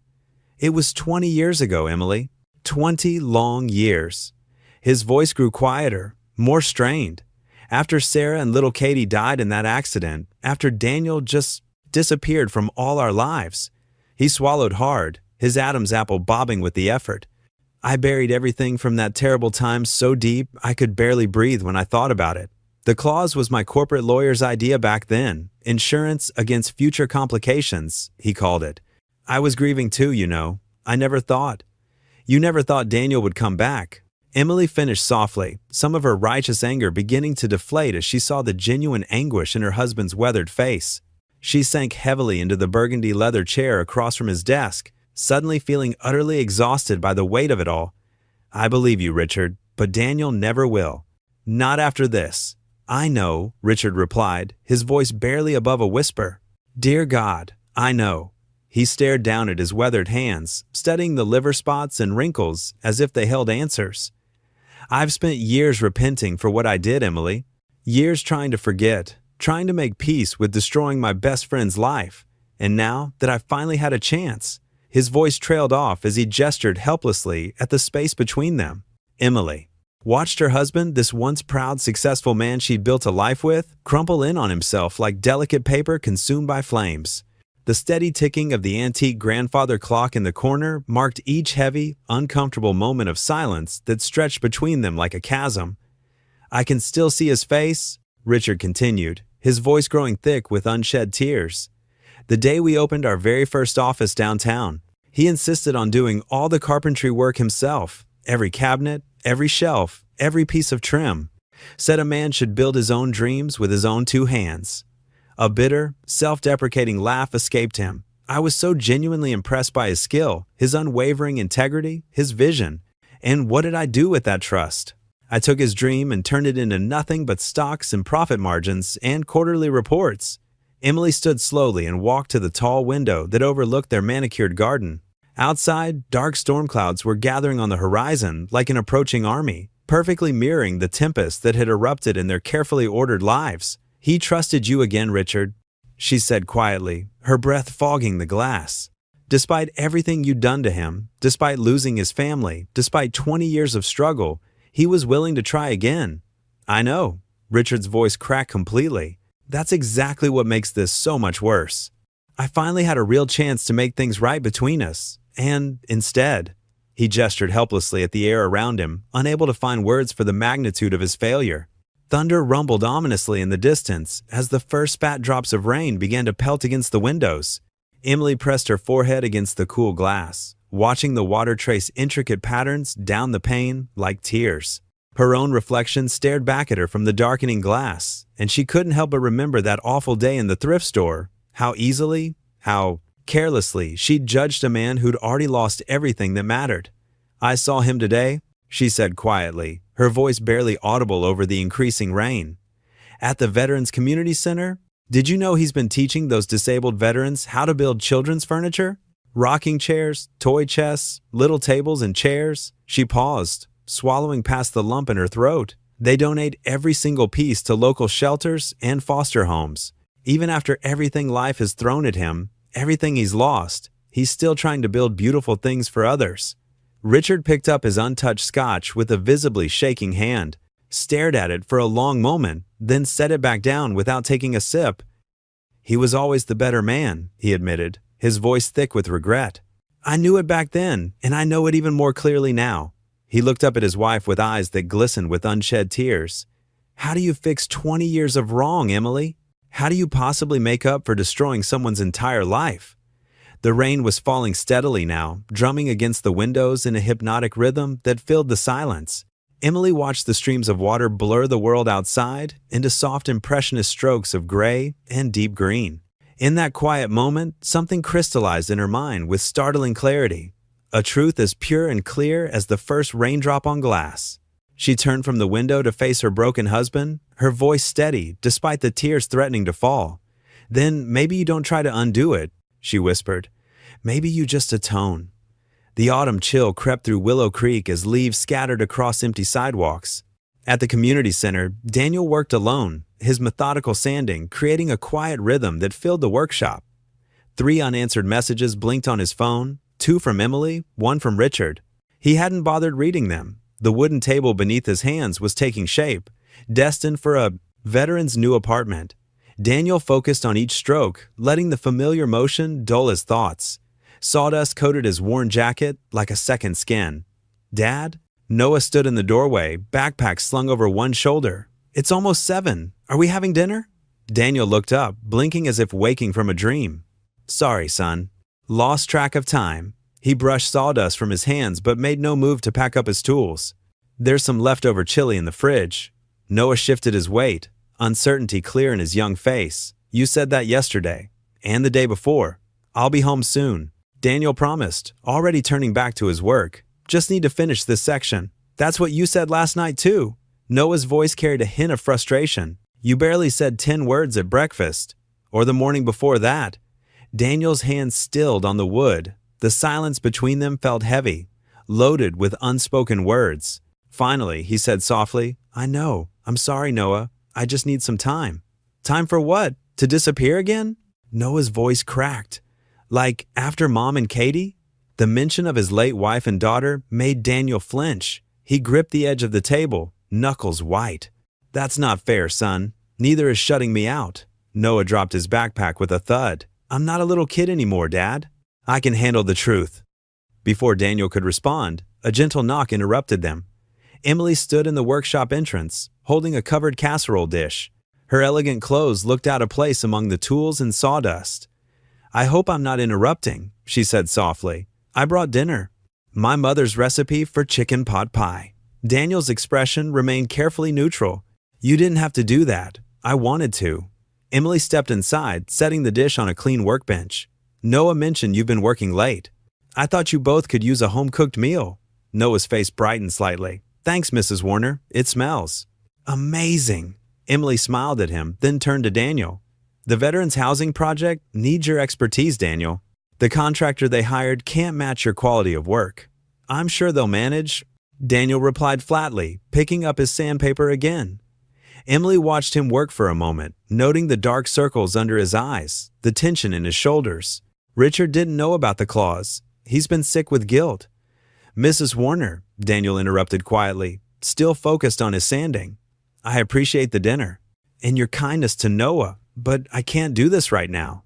Speaker 1: "It was 20 years ago, Emily. 20 long years." His voice grew quieter, more strained. "After Sarah and little Katie died in that accident, after Daniel just disappeared from all our lives." He swallowed hard, his Adam's apple bobbing with the effort. "I buried everything from that terrible time so deep I could barely breathe when I thought about it. The clause was my corporate lawyer's idea back then, insurance against future complications, he called it. I was grieving too, you know. I never thought. You never thought Daniel would come back." Emily finished softly, some of her righteous anger beginning to deflate as she saw the genuine anguish in her husband's weathered face. She sank heavily into the burgundy leather chair across from his desk, suddenly feeling utterly exhausted by the weight of it all. "I believe you, Richard, but Daniel never will. Not after this." "I know," Richard replied, his voice barely above a whisper. "Dear God, I know." He stared down at his weathered hands, studying the liver spots and wrinkles as if they held answers. "I've spent years repenting for what I did, Emily. Years trying to forget, trying to make peace with destroying my best friend's life. And now that I've finally had a chance." His voice trailed off as he gestured helplessly at the space between them. Emily watched her husband, this once proud, successful man she'd built a life with, crumple in on himself like delicate paper consumed by flames. The steady ticking of the antique grandfather clock in the corner marked each heavy, uncomfortable moment of silence that stretched between them like a chasm. "I can still see his face," Richard continued, his voice growing thick with unshed tears. "The day we opened our very first office downtown, he insisted on doing all the carpentry work himself, every cabinet, every shelf, every piece of trim. Said a man should build his own dreams with his own 2 hands. A bitter, self-deprecating laugh escaped him. I was so genuinely impressed by his skill, his unwavering integrity, his vision. And what did I do with that trust? I took his dream and turned it into nothing but stocks and profit margins and quarterly reports." Emily stood slowly and walked to the tall window that overlooked their manicured garden. Outside, dark storm clouds were gathering on the horizon like an approaching army, perfectly mirroring the tempest that had erupted in their carefully ordered lives. "He trusted you again, Richard," she said quietly, her breath fogging the glass. "Despite everything you'd done to him, despite losing his family, despite 20 years of struggle, he was willing to try again." "I know." Richard's voice cracked completely. "That's exactly what makes this so much worse. I finally had a real chance to make things right between us, and instead..." He gestured helplessly at the air around him, unable to find words for the magnitude of his failure. Thunder rumbled ominously in the distance as the first spat drops of rain began to pelt against the windows. Emily pressed her forehead against the cool glass, watching the water trace intricate patterns down the pane like tears. Her own reflection stared back at her from the darkening glass, and she couldn't help but remember that awful day in the thrift store. How easily, how carelessly she'd judged a man who'd already lost everything that mattered. "I saw him today," she said quietly, her voice barely audible over the increasing rain. "At the Veterans Community Center? Did you know he's been teaching those disabled veterans how to build children's furniture? Rocking chairs, toy chests, little tables and chairs." She paused, swallowing past the lump in her throat. "They donate every single piece to local shelters and foster homes. Even after everything life has thrown at him, everything he's lost, he's still trying to build beautiful things for others." Richard picked up his untouched scotch with a visibly shaking hand, stared at it for a long moment, then set it back down without taking a sip. "He was always the better man," he admitted, his voice thick with regret. "I knew it back then, and I know it even more clearly now." He looked up at his wife with eyes that glistened with unshed tears. "How do you fix 20 years of wrong, Emily? How do you possibly make up for destroying someone's entire life?" The rain was falling steadily now, drumming against the windows in a hypnotic rhythm that filled the silence. Emily watched the streams of water blur the world outside into soft impressionist strokes of gray and deep green. In that quiet moment, something crystallized in her mind with startling clarity, a truth as pure and clear as the first raindrop on glass. She turned from the window to face her broken husband, her voice steady despite the tears threatening to fall. "Then maybe you don't try to undo it," she whispered. "Maybe you just atone." The autumn chill crept through Willow Creek as leaves scattered across empty sidewalks. At the community center, Daniel worked alone, his methodical sanding creating a quiet rhythm that filled the workshop. 3 unanswered messages blinked on his phone, 2 from Emily, 1 from Richard. He hadn't bothered reading them. The wooden table beneath his hands was taking shape, destined for a veteran's new apartment. Daniel focused on each stroke, letting the familiar motion dull his thoughts. Sawdust coated his worn jacket like a second skin. "Dad?" Noah stood in the doorway, backpack slung over one shoulder. "It's almost 7. Are we having dinner?" Daniel looked up, blinking as if waking from a dream. "Sorry, son." Lost track of time. He brushed sawdust from his hands but made no move to pack up his tools. "There's some leftover chili in the fridge." Noah shifted his weight, uncertainty clear in his young face. "You said that yesterday. And the day before. I'll be home soon." Daniel promised, already turning back to his work. "Just need to finish this section." "That's what you said last night too." Noah's voice carried a hint of frustration. "You barely said 10 words at breakfast. Or the morning before that." Daniel's hands stilled on the wood. The silence between them felt heavy, loaded with unspoken words. Finally, he said softly, "I know. I'm sorry, Noah. I just need some time." "Time for what? To disappear again?" Noah's voice cracked. "Like after Mom and Katie?" The mention of his late wife and daughter made Daniel flinch. He gripped the edge of the table, knuckles white. "That's not fair, son. Neither is shutting me out." Noah dropped his backpack with a thud. "I'm not a little kid anymore, Dad. I can handle the truth." Before Daniel could respond, a gentle knock interrupted them. Emily stood in the workshop entrance, holding a covered casserole dish. Her elegant clothes looked out of place among the tools and sawdust. "I hope I'm not interrupting," she said softly. "I brought dinner. My mother's recipe for chicken pot pie." Daniel's expression remained carefully neutral. "You didn't have to do that. I wanted to." Emily stepped inside, setting the dish on a clean workbench. "Noah mentioned you've been working late. I thought you both could use a home-cooked meal." Noah's face brightened slightly. "Thanks, Mrs. Warner. It smells." "Amazing." Emily smiled at him, then turned to Daniel. "The Veterans Housing Project needs your expertise, Daniel. The contractor they hired can't match your quality of work." "I'm sure they'll manage," Daniel replied flatly, picking up his sandpaper again. Emily watched him work for a moment, noting the dark circles under his eyes, the tension in his shoulders. Richard didn't know about the clause. He's been sick with guilt. "Mrs. Warner," Daniel interrupted quietly, still focused on his sanding. "I appreciate the dinner and your kindness to Noah, but I can't do this right now."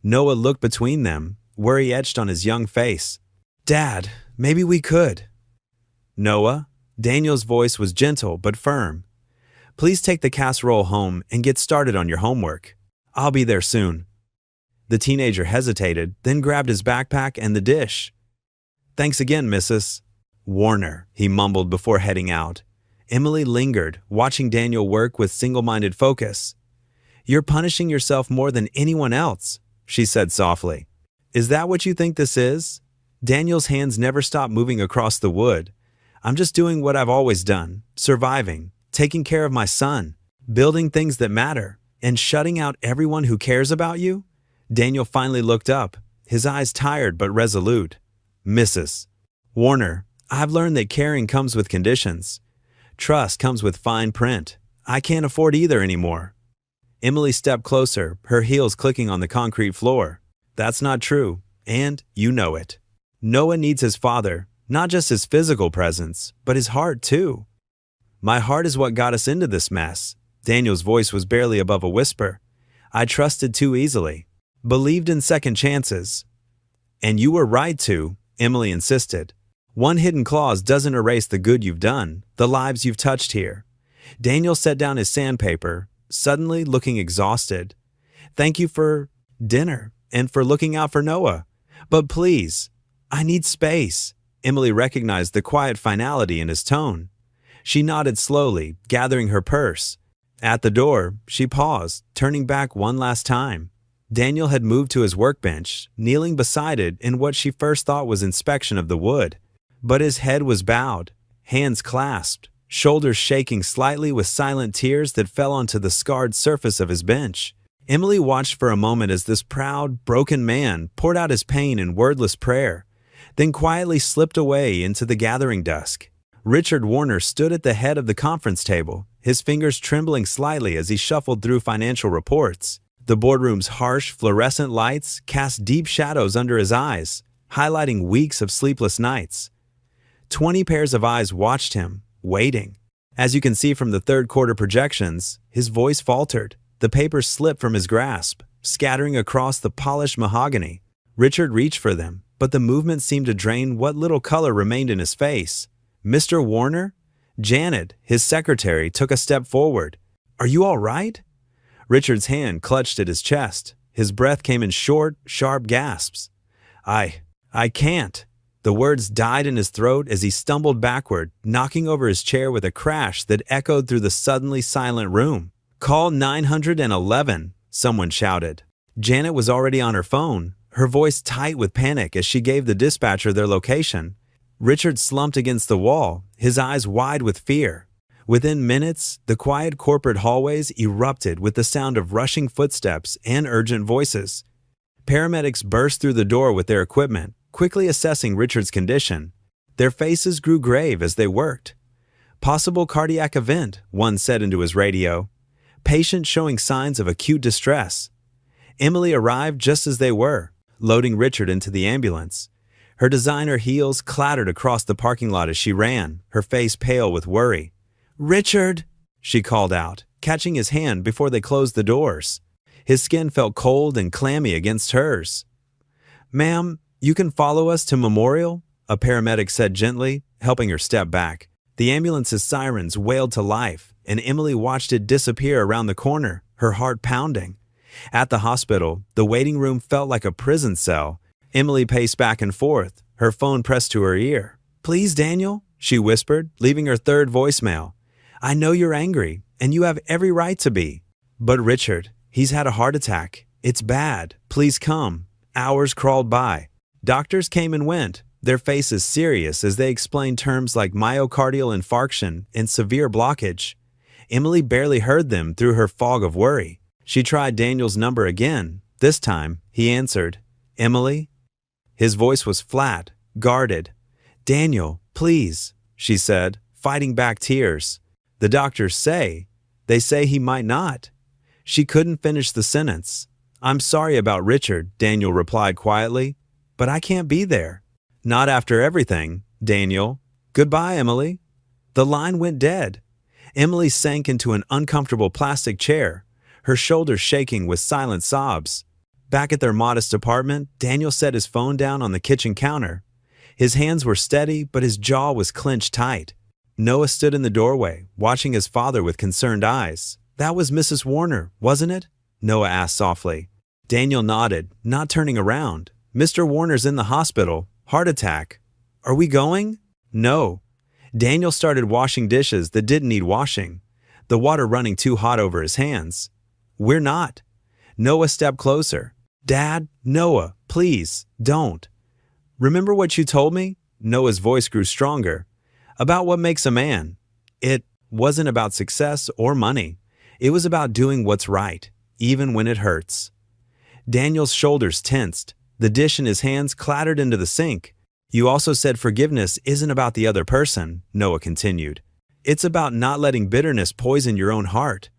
Speaker 1: Noah looked between them, worry etched on his young face. "Dad, maybe we could." "Noah?" Daniel's voice was gentle but firm. "Please take the casserole home and get started on your homework. I'll be there soon." The teenager hesitated, then grabbed his backpack and the dish. "Thanks again, Mrs. Warner," he mumbled before heading out. Emily lingered, watching Daniel work with single-minded focus. "You're punishing yourself more than anyone else," she said softly. "Is that what you think this is?" Daniel's hands never stopped moving across the wood. "I'm just doing what I've always done, surviving, taking care of my son, building things that matter, and shutting out everyone who cares about you." Daniel finally looked up, his eyes tired but resolute. "Mrs. Warner, I've learned that caring comes with conditions. Trust comes with fine print. I can't afford either anymore." Emily stepped closer, her heels clicking on the concrete floor. "That's not true, and you know it. Noah needs his father, not just his physical presence, but his heart too. My heart is what got us into this mess." Daniel's voice was barely above a whisper. "I trusted too easily, believed in second chances." "And you were right to," Emily insisted. "One hidden clause doesn't erase the good you've done, the lives you've touched here." Daniel set down his sandpaper, suddenly looking exhausted. "Thank you for dinner and for looking out for Noah. But please, I need space." Emily recognized the quiet finality in his tone. She nodded slowly, gathering her purse. At the door, she paused, turning back one last time. Daniel had moved to his workbench, kneeling beside it in what she first thought was inspection of the wood. But his head was bowed, hands clasped, shoulders shaking slightly with silent tears that fell onto the scarred surface of his bench. Emily watched for a moment as this proud, broken man poured out his pain in wordless prayer, then quietly slipped away into the gathering dusk. Richard Warner stood at the head of the conference table, his fingers trembling slightly as he shuffled through financial reports. The boardroom's harsh, fluorescent lights cast deep shadows under his eyes, highlighting weeks of sleepless nights. 20 pairs of eyes watched him, waiting. As you can see from the third quarter projections, his voice faltered. The papers slipped from his grasp, scattering across the polished mahogany. Richard reached for them, but the movement seemed to drain what little color remained in his face. "Mr. Warner?" Janet, his secretary, took a step forward. "Are you all right?" Richard's hand clutched at his chest. His breath came in short, sharp gasps. I can't." The words died in his throat as he stumbled backward, knocking over his chair with a crash that echoed through the suddenly silent room. "Call 911, someone shouted. Janet was already on her phone, her voice tight with panic as she gave the dispatcher their location. Richard slumped against the wall, his eyes wide with fear. Within minutes, the quiet corporate hallways erupted with the sound of rushing footsteps and urgent voices. Paramedics burst through the door with their equipment, quickly assessing Richard's condition. Their faces grew grave as they worked. "Possible cardiac event," one said into his radio. "Patient showing signs of acute distress." Emily arrived just as they were, loading Richard into the ambulance. Her designer heels clattered across the parking lot as she ran, her face pale with worry. "Richard!" she called out, catching his hand before they closed the doors. His skin felt cold and clammy against hers. "Ma'am, you can follow us to Memorial," a paramedic said gently, helping her step back. The ambulance's sirens wailed to life, and Emily watched it disappear around the corner, her heart pounding. At the hospital, the waiting room felt like a prison cell. Emily paced back and forth, her phone pressed to her ear. "Please, Daniel," she whispered, leaving her third voicemail. "I know you're angry, and you have every right to be. But Richard, he's had a heart attack. It's bad. Please come." Hours crawled by. Doctors came and went, their faces serious as they explained terms like myocardial infarction and severe blockage. Emily barely heard them through her fog of worry. She tried Daniel's number again. This time, he answered. "Emily?" His voice was flat, guarded. "Daniel, please," she said, fighting back tears. "The doctors say. They say he might not." She couldn't finish the sentence. "I'm sorry about Richard," Daniel replied quietly, "but I can't be there." "Not after everything, Daniel. Goodbye, Emily." The line went dead. Emily sank into an uncomfortable plastic chair, her shoulders shaking with silent sobs. Back at their modest apartment, Daniel set his phone down on the kitchen counter. His hands were steady, but his jaw was clenched tight. Noah stood in the doorway, watching his father with concerned eyes. "That was Mrs. Warner, wasn't it?" Noah asked softly. Daniel nodded, not turning around. Mr. Warner's in the hospital. Heart attack. Are we going? No. Daniel started washing dishes that didn't need washing, the water running too hot over his hands. We're not. Noah stepped closer. Dad, Noah, please, don't. Remember what you told me? Noah's voice grew stronger. About what makes a man. It wasn't about success or money. It was about doing what's right, even when it hurts. Daniel's shoulders tensed. The dish in his hands clattered into the sink. You also said forgiveness isn't about the other person, Noah continued. It's about not letting bitterness poison your own heart.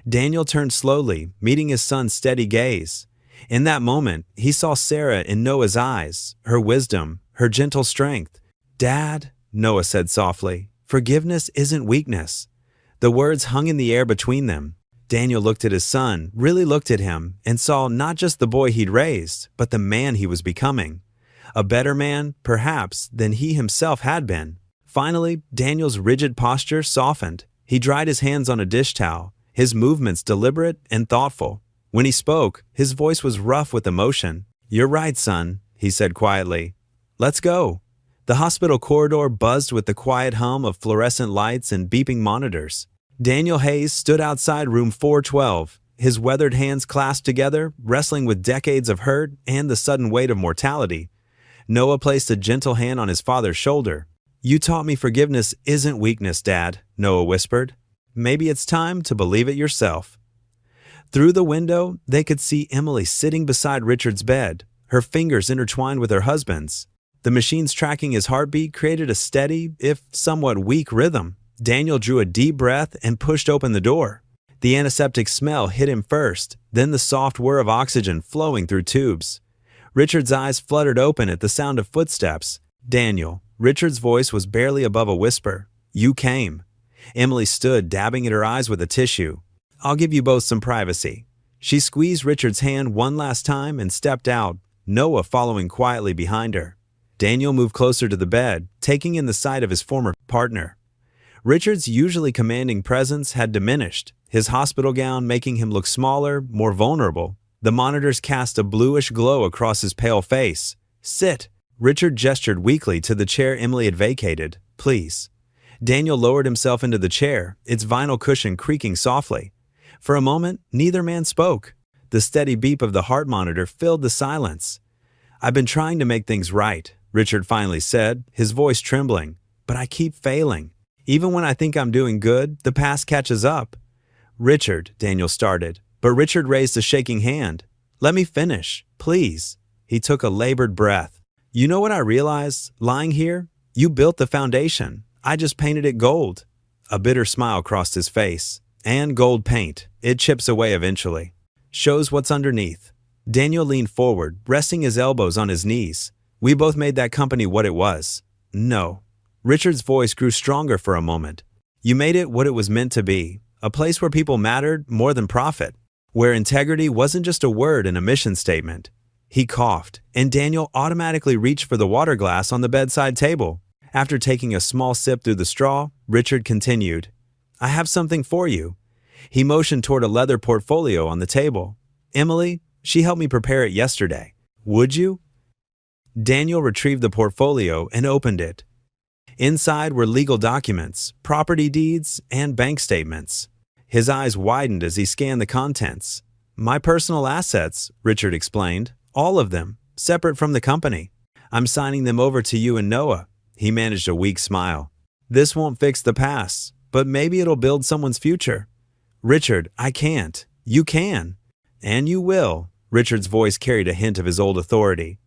Speaker 1: Daniel turned slowly, meeting his son's steady gaze. In that moment, he saw Sarah in Noah's eyes, her wisdom, her gentle strength. Dad, Noah said softly, forgiveness isn't weakness. The words hung in the air between them. Daniel looked at his son, really looked at him, and saw not just the boy he'd raised, but the man he was becoming. A better man, perhaps, than he himself had been. Finally, Daniel's rigid posture softened. He dried his hands on a dish towel, his movements deliberate and thoughtful. When he spoke, his voice was rough with emotion. You're right, son, he said quietly. Let's go. The hospital corridor buzzed with the quiet hum of fluorescent lights and beeping monitors. Daniel Hayes stood outside room 412, his weathered hands clasped together, wrestling with decades of hurt and the sudden weight of mortality. Noah placed a gentle hand on his father's shoulder. You taught me forgiveness isn't weakness, Dad, Noah whispered. Maybe it's time to believe it yourself. Through the window, they could see Emily sitting beside Richard's bed, her fingers intertwined with her husband's. The machines tracking his heartbeat created a steady, if somewhat weak, rhythm. Daniel drew a deep breath and pushed open the door. The antiseptic smell hit him first, then the soft whir of oxygen flowing through tubes. Richard's eyes fluttered open at the sound of footsteps. Daniel. Richard's voice was barely above a whisper. You came. Emily stood, dabbing at her eyes with a tissue. I'll give you both some privacy. She squeezed Richard's hand one last time and stepped out, Noah following quietly behind her. Daniel moved closer to the bed, taking in the sight of his former partner. Richard's usually commanding presence had diminished, his hospital gown making him look smaller, more vulnerable. The monitors cast a bluish glow across his pale face. Sit. Richard gestured weakly to the chair Emily had vacated. Please. Daniel lowered himself into the chair, its vinyl cushion creaking softly. For a moment, neither man spoke. The steady beep of the heart monitor filled the silence. I've been trying to make things right, Richard finally said, his voice trembling. But I keep failing. Even when I think I'm doing good, the past catches up. Richard, Daniel started, but Richard raised a shaking hand. Let me finish, please. He took a labored breath. You know what I realized, lying here? You built the foundation. I just painted it gold. A bitter smile crossed his face. And gold paint. It chips away eventually. Shows what's underneath. Daniel leaned forward, resting his elbows on his knees. We both made that company what it was. No. Richard's voice grew stronger for a moment. You made it what it was meant to be. A place where people mattered more than profit. Where integrity wasn't just a word in a mission statement. He coughed, and Daniel automatically reached for the water glass on the bedside table. After taking a small sip through the straw, Richard continued. I have something for you. He motioned toward a leather portfolio on the table. Emily, she helped me prepare it yesterday. Would you? Daniel retrieved the portfolio and opened it. Inside were legal documents, property deeds, and bank statements. His eyes widened as he scanned the contents. My personal assets, Richard explained. All of them, separate from the company. I'm signing them over to you and Noah. He managed a weak smile. This won't fix the past, but maybe it'll build someone's future. Richard, I can't. You can. And you will. Richard's voice carried a hint of his old authority.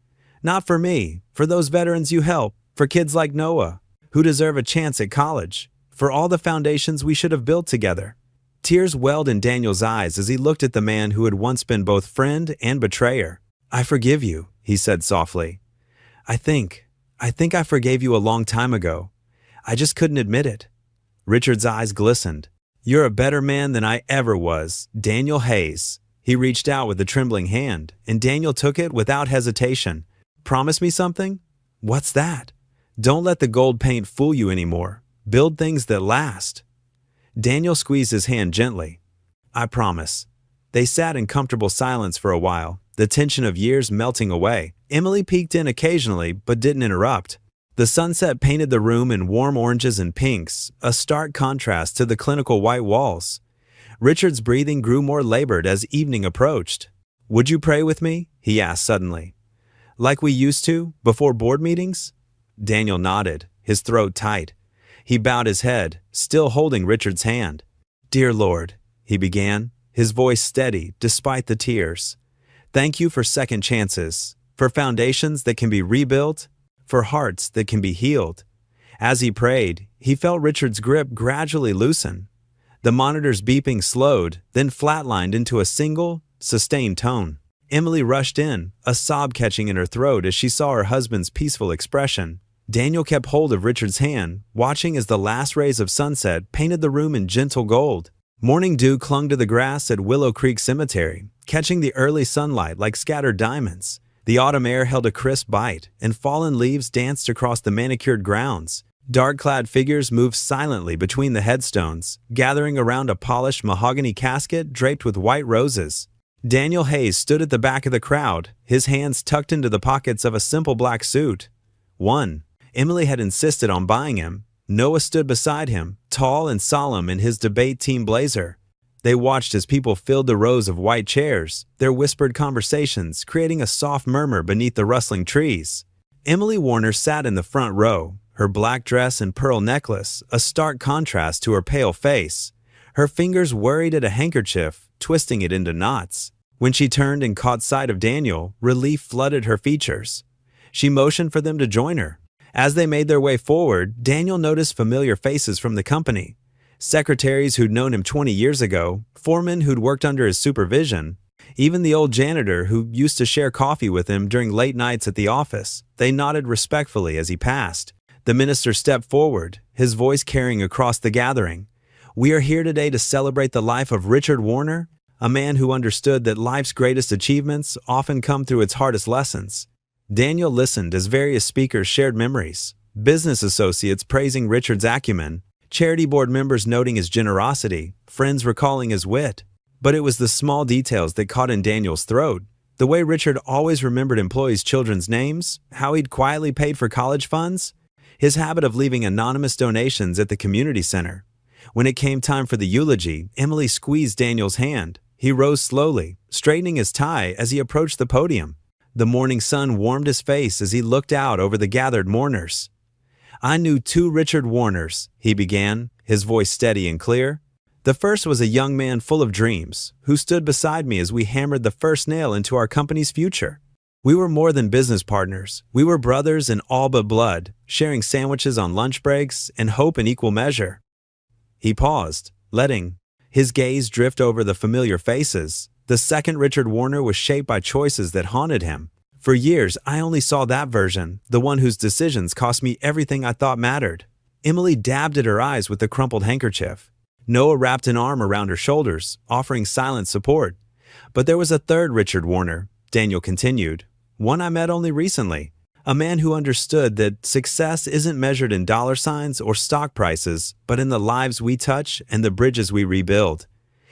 Speaker 1: Not for me, for those veterans you help, for kids like Noah, who deserve a chance at college, for all the foundations we should have built together. Tears welled in Daniel's eyes as he looked at the man who had once been both friend and betrayer. I forgive you, he said softly. I think I forgave you a long time ago. I just couldn't admit it. Richard's eyes glistened. You're a better man than I ever was, Daniel Hayes. He reached out with a trembling hand, and Daniel took it without hesitation. Promise me something? What's that? Don't let the gold paint fool you anymore. Build things that last. Daniel squeezed his hand gently. I promise. They sat in comfortable silence for a while, the tension of years melting away. Emily peeked in occasionally but didn't interrupt. The sunset painted the room in warm oranges and pinks, a stark contrast to the clinical white walls. Richard's breathing grew more labored as evening approached. "Would you pray with me?" he asked suddenly. "Like we used to, before board meetings?" Daniel nodded, his throat tight. He bowed his head, still holding Richard's hand. "Dear Lord," he began, his voice steady despite the tears. "Thank you for second chances, for foundations that can be rebuilt, for hearts that can be healed." As he prayed, he felt Richard's grip gradually loosen. The monitor's beeping slowed, then flatlined into a single, sustained tone. Emily rushed in, a sob catching in her throat as she saw her husband's peaceful expression. Daniel kept hold of Richard's hand, watching as the last rays of sunset painted the room in gentle gold. Morning dew clung to the grass at Willow Creek Cemetery, catching the early sunlight like scattered diamonds. The autumn air held a crisp bite, and fallen leaves danced across the manicured grounds. Dark-clad figures moved silently between the headstones, gathering around a polished mahogany casket draped with white roses. Daniel Hayes stood at the back of the crowd, his hands tucked into the pockets of a simple black suit. Emily had insisted on buying him. Noah stood beside him, tall and solemn in his debate team blazer. They watched as people filled the rows of white chairs, their whispered conversations creating a soft murmur beneath the rustling trees. Emily Warner sat in the front row, her black dress and pearl necklace a stark contrast to her pale face. Her fingers worried at a handkerchief, twisting it into knots. When she turned and caught sight of Daniel, relief flooded her features. She motioned for them to join her. As they made their way forward, Daniel noticed familiar faces from the company. Secretaries who'd known him 20 years ago, foremen who'd worked under his supervision, even the old janitor who used to share coffee with him during late nights at the office. They nodded respectfully as he passed. The minister stepped forward, his voice carrying across the gathering. "We are here today to celebrate the life of Richard Warner, a man who understood that life's greatest achievements often come through its hardest lessons." Daniel listened as various speakers shared memories, business associates praising Richard's acumen, charity board members noting his generosity, friends recalling his wit. But it was the small details that caught in Daniel's throat. The way Richard always remembered employees' children's names, how he'd quietly paid for college funds, his habit of leaving anonymous donations at the community center. When it came time for the eulogy, Emily squeezed Daniel's hand. He rose slowly, straightening his tie as he approached the podium. The morning sun warmed his face as he looked out over the gathered mourners. "I knew two Richard Warners," he began, his voice steady and clear. "The first was a young man full of dreams, who stood beside me as we hammered the first nail into our company's future. We were more than business partners. We were brothers in all but blood, sharing sandwiches on lunch breaks and hope in equal measure." He paused, letting his gaze drift over the familiar faces. The second Richard Warner was shaped by choices that haunted him. "For years, I only saw that version, the one whose decisions cost me everything I thought mattered." Emily dabbed at her eyes with the crumpled handkerchief. Noah wrapped an arm around her shoulders, offering silent support. "But there was a third Richard Warner," Daniel continued. "One I met only recently. A man who understood that success isn't measured in dollar signs or stock prices, but in the lives we touch and the bridges we rebuild."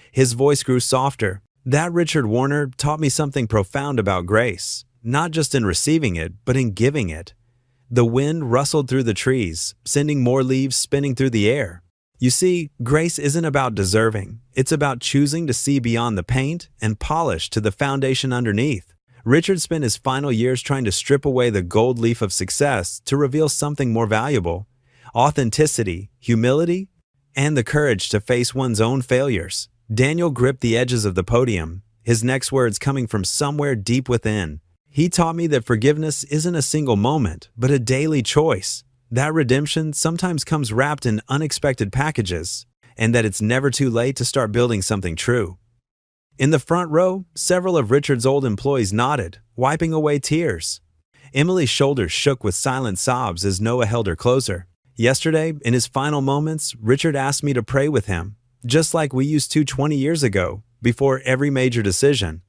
Speaker 1: His voice grew softer. "That Richard Warner taught me something profound about grace, not just in receiving it, but in giving it." The wind rustled through the trees, sending more leaves spinning through the air. You see, grace isn't about deserving. It's about choosing to see beyond the paint and polish to the foundation underneath. Richard spent his final years trying to strip away the gold leaf of success to reveal something more valuable: authenticity, humility, and the courage to face one's own failures. Daniel gripped the edges of the podium, his next words coming from somewhere deep within. "He taught me that forgiveness isn't a single moment, but a daily choice. That redemption sometimes comes wrapped in unexpected packages, and that it's never too late to start building something true." In the front row, several of Richard's old employees nodded, wiping away tears. Emily's shoulders shook with silent sobs as Noah held her closer. "Yesterday, in his final moments, Richard asked me to pray with him, just like we used to 20 years ago, before every major decision."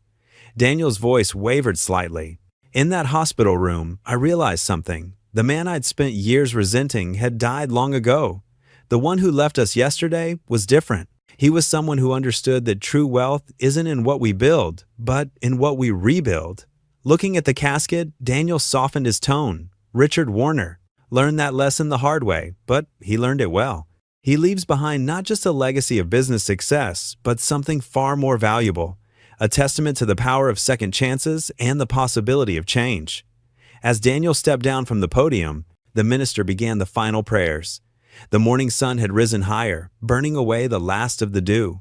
Speaker 1: Daniel's voice wavered slightly. "In that hospital room, I realized something. The man I'd spent years resenting had died long ago. The one who left us yesterday was different. He was someone who understood that true wealth isn't in what we build, but in what we rebuild. Looking at the casket, Daniel softened his tone. Richard Warner learned that lesson the hard way, but he learned it well. He leaves behind not just a legacy of business success, but something far more valuable, a testament to the power of second chances and the possibility of change. As Daniel stepped down from the podium, the minister began the final prayers. The morning sun had risen higher, burning away the last of the dew.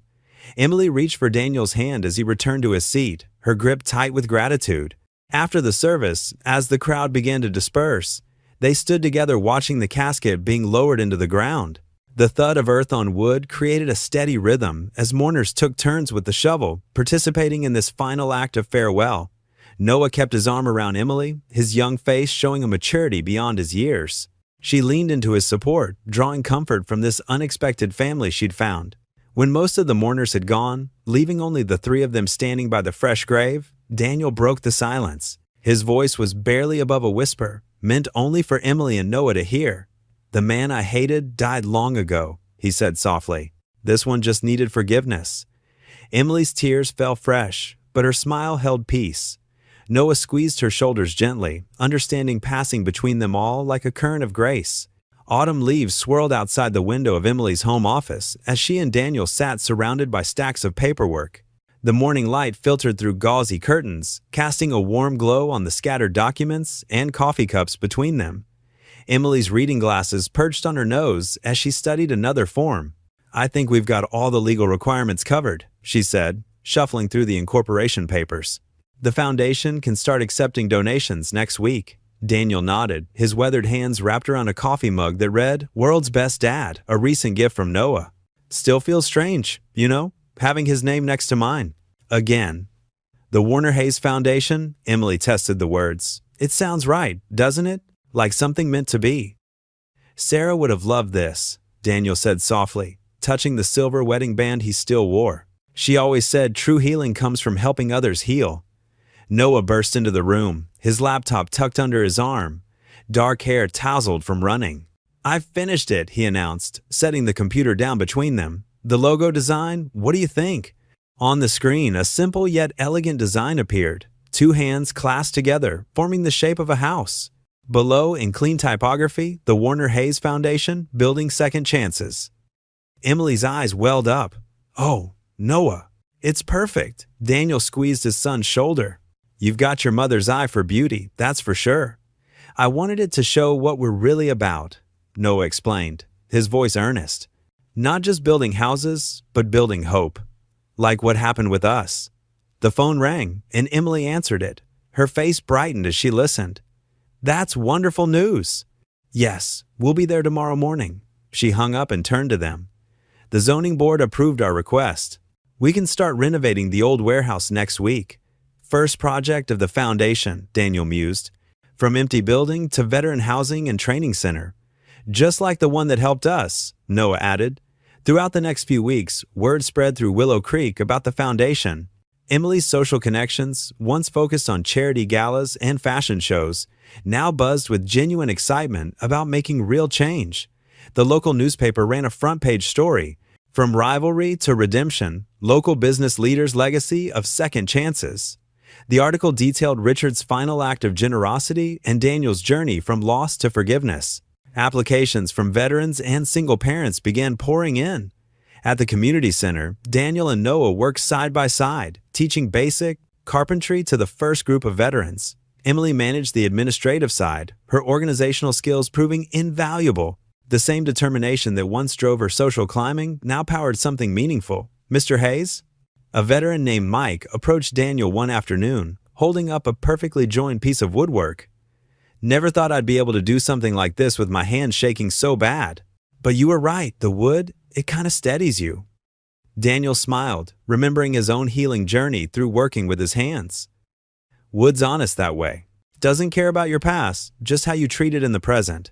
Speaker 1: Emily reached for Daniel's hand as he returned to his seat, her grip tight with gratitude. After the service, as the crowd began to disperse, they stood together watching the casket being lowered into the ground. The thud of earth on wood created a steady rhythm as mourners took turns with the shovel, participating in this final act of farewell. Noah kept his arm around Emily, his young face showing a maturity beyond his years. She leaned into his support, drawing comfort from this unexpected family she'd found. When most of the mourners had gone, leaving only the three of them standing by the fresh grave, Daniel broke the silence. His voice was barely above a whisper, meant only for Emily and Noah to hear. "The man I hated died long ago," he said softly. "This one just needed forgiveness." Emily's tears fell fresh, but her smile held peace. Noah squeezed her shoulders gently, understanding passing between them all like a current of grace. Autumn leaves swirled outside the window of Emily's home office as she and Daniel sat surrounded by stacks of paperwork. The morning light filtered through gauzy curtains, casting a warm glow on the scattered documents and coffee cups between them. Emily's reading glasses perched on her nose as she studied another form. "I think we've got all the legal requirements covered," she said, shuffling through the incorporation papers. "The foundation can start accepting donations next week." Daniel nodded, his weathered hands wrapped around a coffee mug that read, "World's Best Dad, a recent gift from Noah." "Still feels strange, having his name next to mine." Again. "The Warner Hayes Foundation?" Emily tested the words. "It sounds right, doesn't it? Like something meant to be." "Sarah would have loved this," Daniel said softly, touching the silver wedding band he still wore. "She always said true healing comes from helping others heal." Noah burst into the room, his laptop tucked under his arm. Dark hair tousled from running. "I've finished it," he announced, setting the computer down between them. "The logo design, what do you think?" On the screen, a simple yet elegant design appeared, two hands clasped together, forming the shape of a house. Below, in clean typography, the Warner Hayes Foundation, building second chances. Emily's eyes welled up. "Oh, Noah, it's perfect." Daniel squeezed his son's shoulder. "You've got your mother's eye for beauty, that's for sure. I wanted it to show what we're really about," Noah explained, his voice earnest. "Not just building houses, but building hope. Like what happened with us." The phone rang, and Emily answered it. Her face brightened as she listened. "That's wonderful news." "Yes, we'll be there tomorrow morning." She hung up and turned to them. "The zoning board approved our request. We can start renovating the old warehouse next week." "First project of the foundation," Daniel mused. "From empty building to veteran housing and training center. Just like the one that helped us," Noah added. Throughout the next few weeks, word spread through Willow Creek about the foundation. Emily's social connections, once focused on charity galas and fashion shows, now buzzed with genuine excitement about making real change. The local newspaper ran a front-page story. From rivalry to redemption, local business leaders' legacy of second chances. The article detailed Richard's final act of generosity and Daniel's journey from loss to forgiveness. Applications from veterans and single parents began pouring in. At the community center, Daniel and Noah worked side by side, teaching basic carpentry to the first group of veterans. Emily managed the administrative side, her organizational skills proving invaluable. The same determination that once drove her social climbing now powered something meaningful. "Mr. Hayes?" A veteran named Mike approached Daniel one afternoon, holding up a perfectly joined piece of woodwork. "Never thought I'd be able to do something like this with my hands shaking so bad. But you were right, the wood, it kind of steadies you." Daniel smiled, remembering his own healing journey through working with his hands. "Wood's honest that way. Doesn't care about your past, just how you treat it in the present."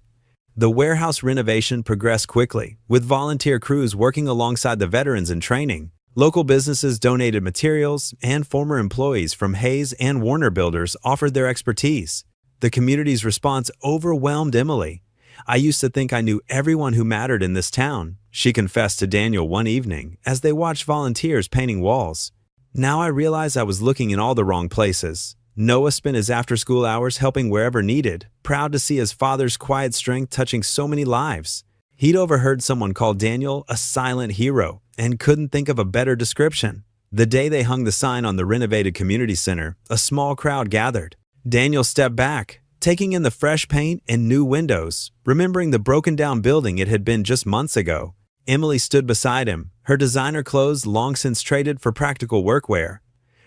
Speaker 1: The warehouse renovation progressed quickly, with volunteer crews working alongside the veterans in training. Local businesses donated materials, and former employees from Hayes and Warner Builders offered their expertise. The community's response overwhelmed Emily. "I used to think I knew everyone who mattered in this town, she confessed to Daniel one evening as they watched volunteers painting walls. Now I realize I was looking in all the wrong places. Noah spent his after-school hours helping wherever needed, proud to see his father's quiet strength touching so many lives. He'd overheard someone call Daniel a silent hero and couldn't think of a better description. The day they hung the sign on the renovated community center, a small crowd gathered. Daniel stepped back, taking in the fresh paint and new windows, remembering the broken-down building it had been just months ago. Emily stood beside him, her designer clothes long since traded for practical workwear.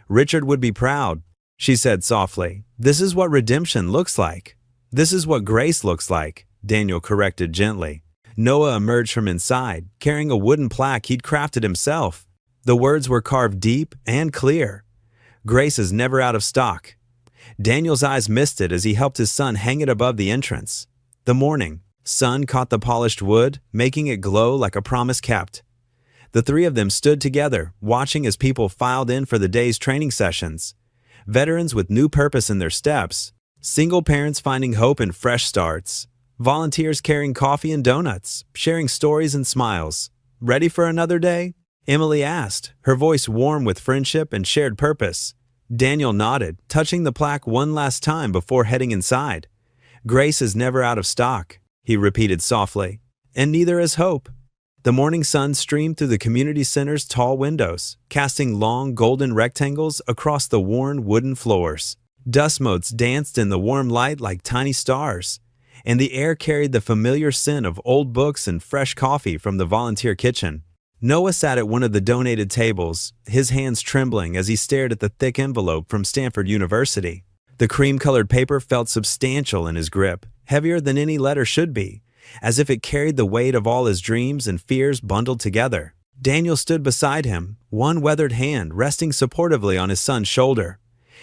Speaker 1: "Richard would be proud," she said softly. "This is what redemption looks like." "This is what grace looks like," Daniel corrected gently. Noah emerged from inside, carrying a wooden plaque he'd crafted himself. The words were carved deep and clear. "Grace is never out of stock." Daniel's eyes misted as he helped his son hang it above the entrance. The morning sun caught the polished wood, making it glow like a promise kept. The three of them stood together, watching as people filed in for the day's training sessions. Veterans with new purpose in their steps, single parents finding hope in fresh starts, volunteers carrying coffee and donuts, sharing stories and smiles. "Ready for another day?" Emily asked, her voice warm with friendship and shared purpose. Daniel nodded, touching the plaque one last time before heading inside. "Grace is never out of stock," he repeated softly, "and neither is hope." The morning sun streamed through the community center's tall windows, casting long golden rectangles across the worn wooden floors. Dust motes danced in the warm light like tiny stars, and the air carried the familiar scent of old books and fresh coffee from the volunteer kitchen. Noah sat at one of the donated tables, his hands trembling as he stared at the thick envelope from Stanford University. The cream-colored paper felt substantial in his grip, heavier than any letter should be, as if it carried the weight of all his dreams and fears bundled together. Daniel stood beside him, one weathered hand resting supportively on his son's shoulder.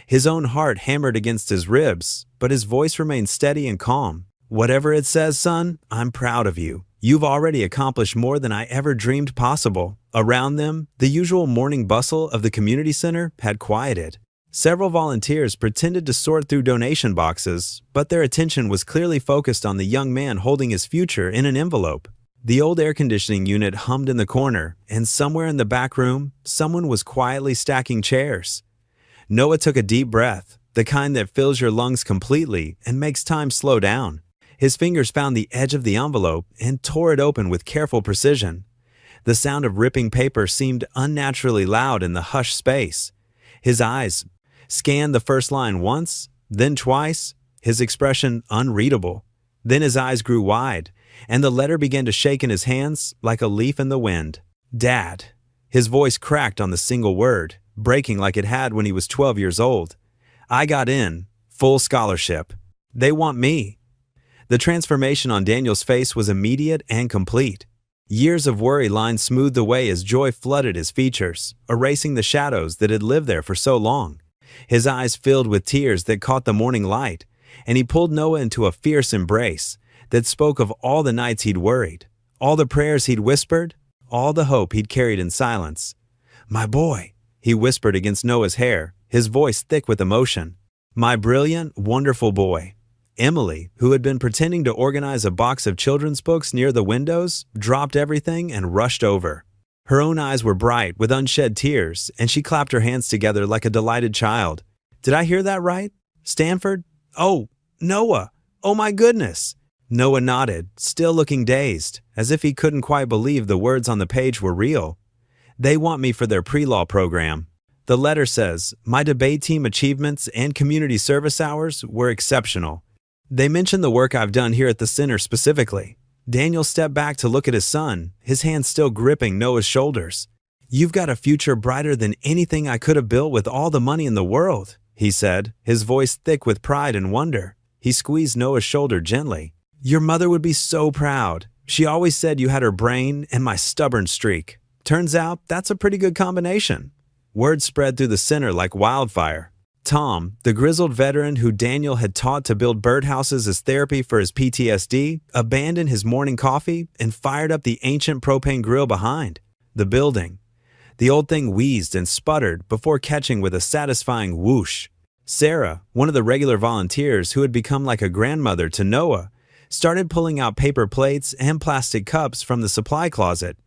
Speaker 1: His own heart hammered against his ribs, but his voice remained steady and calm. "Whatever it says, son, I'm proud of you. You've already accomplished more than I ever dreamed possible." Around them, the usual morning bustle of the community center had quieted. Several volunteers pretended to sort through donation boxes, but their attention was clearly focused on the young man holding his future in an envelope. The old air conditioning unit hummed in the corner, and somewhere in the back room, someone was quietly stacking chairs. Noah took a deep breath, the kind that fills your lungs completely and makes time slow down. His fingers found the edge of the envelope and tore it open with careful precision. The sound of ripping paper seemed unnaturally loud in the hushed space. His eyes scanned the first line once, then twice, his expression unreadable. Then his eyes grew wide, and the letter began to shake in his hands like a leaf in the wind. "Dad." His voice cracked on the single word, breaking like it had when he was 12 years old. "I got in, full scholarship. They want me." The transformation on Daniel's face was immediate and complete. Years of worry lined smoothed away as joy flooded his features, erasing the shadows that had lived there for so long. His eyes filled with tears that caught the morning light, and he pulled Noah into a fierce embrace that spoke of all the nights he'd worried, all the prayers he'd whispered, all the hope he'd carried in silence. "My boy," he whispered against Noah's hair, his voice thick with emotion. "My brilliant, wonderful boy." Emily, who had been pretending to organize a box of children's books near the windows, dropped everything and rushed over. Her own eyes were bright with unshed tears, and she clapped her hands together like a delighted child. "Did I hear that right? Stanford? Oh, Noah! Oh my goodness!" Noah nodded, still looking dazed, as if he couldn't quite believe the words on the page were real. "They want me for their pre-law program. The letter says, my debate team achievements and community service hours were exceptional. They mentioned the work I've done here at the center specifically." Daniel stepped back to look at his son, his hand still gripping Noah's shoulders. "You've got a future brighter than anything I could have built with all the money in the world," he said, his voice thick with pride and wonder. He squeezed Noah's shoulder gently. "Your mother would be so proud. She always said you had her brain and my stubborn streak. Turns out that's a pretty good combination." Word spread through the center like wildfire. Tom, the grizzled veteran who Daniel had taught to build birdhouses as therapy for his PTSD, abandoned his morning coffee and fired up the ancient propane grill behind the building. The old thing wheezed and sputtered before catching with a satisfying whoosh. Sarah, one of the regular volunteers who had become like a grandmother to Noah, started pulling out paper plates and plastic cups from the supply closet.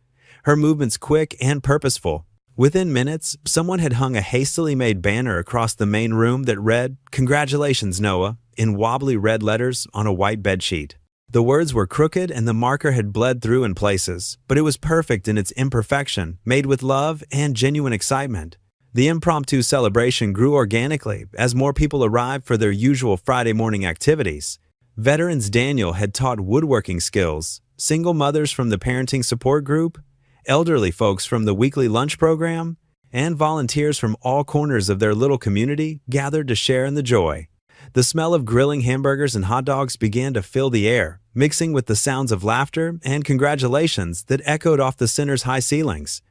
Speaker 1: Her movements quick and purposeful. Within minutes, someone had hung a hastily made banner across the main room that read, "Congratulations, Noah," in wobbly red letters on a white bedsheet. The words were crooked and the marker had bled through in places, but it was perfect in its imperfection, made with love and genuine excitement. The impromptu celebration grew organically as more people arrived for their usual Friday morning activities. Veterans Daniel had taught woodworking skills, single mothers from the parenting support group, elderly folks from the weekly lunch program, and volunteers from all corners of their little community gathered to share in the joy. The smell of grilling hamburgers and hot dogs began to fill the air, mixing with the sounds of laughter and congratulations that echoed off the center's high ceilings.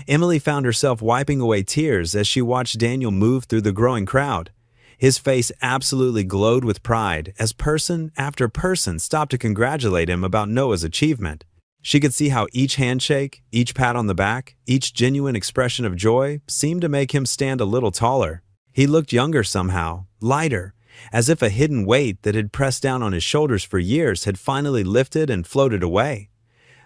Speaker 1: Emily found herself wiping away tears as she watched Daniel move through the growing crowd. His face absolutely glowed with pride as person after person stopped to congratulate him about Noah's achievement. She could see how each handshake, each pat on the back, each genuine expression of joy seemed to make him stand a little taller. He looked younger somehow, lighter, as if a hidden weight that had pressed down on his shoulders for years had finally lifted and floated away.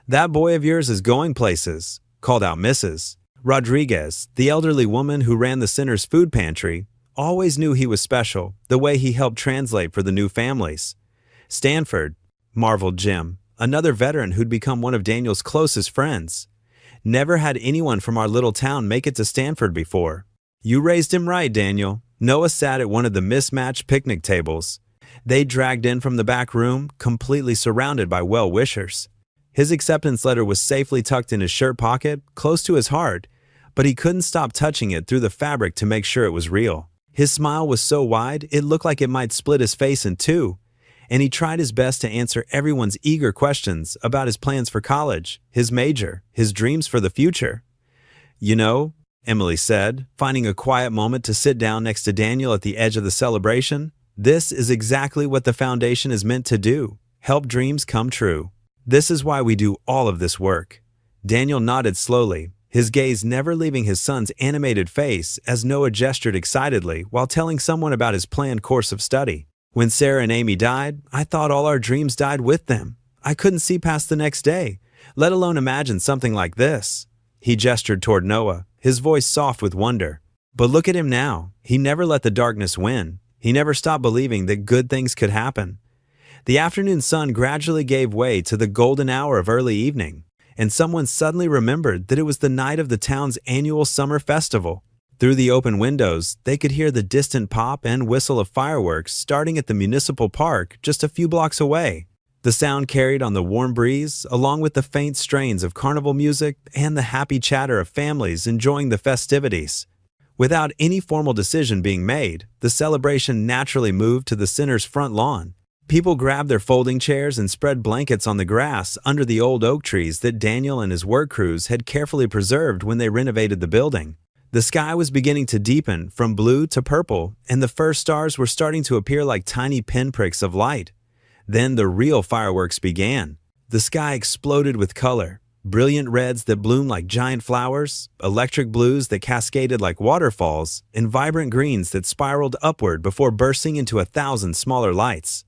Speaker 1: "That boy of yours is going places," called out Mrs. Rodriguez, the elderly woman who ran the center's food pantry, always knew he was special, the way he helped translate for the new families. "Stanford," marveled Jim, another veteran who'd become one of Daniel's closest friends. "Never had anyone from our little town make it to Stanford before." "You raised him right, Daniel." Noah sat at one of the mismatched picnic tables. They dragged in from the back room, completely surrounded by well-wishers. His acceptance letter was safely tucked in his shirt pocket, close to his heart, but he couldn't stop touching it through the fabric to make sure it was real. His smile was so wide, it looked like it might split his face in two, and he tried his best to answer everyone's eager questions about his plans for college, his major, his dreams for the future. "You know," Emily said, finding a quiet moment to sit down next to Daniel at the edge of the celebration, "this is exactly what the foundation is meant to do, help dreams come true. This is why we do all of this work." Daniel nodded slowly, his gaze never leaving his son's animated face as Noah gestured excitedly while telling someone about his planned course of study. "When Sarah and Amy died, I thought all our dreams died with them. I couldn't see past the next day, let alone imagine something like this." He gestured toward Noah, his voice soft with wonder. "But look at him now. He never let the darkness win. He never stopped believing that good things could happen." The afternoon sun gradually gave way to the golden hour of early evening, and someone suddenly remembered that it was the night of the town's annual summer festival. Through the open windows, they could hear the distant pop and whistle of fireworks starting at the municipal park just a few blocks away. The sound carried on the warm breeze, along with the faint strains of carnival music and the happy chatter of families enjoying the festivities. Without any formal decision being made, the celebration naturally moved to the center's front lawn. People grabbed their folding chairs and spread blankets on the grass under the old oak trees that Daniel and his work crews had carefully preserved when they renovated the building. The sky was beginning to deepen from blue to purple, and the first stars were starting to appear like tiny pinpricks of light. Then the real fireworks began. The sky exploded with color, brilliant reds that bloomed like giant flowers, electric blues that cascaded like waterfalls, and vibrant greens that spiraled upward before bursting into 1,000 smaller lights.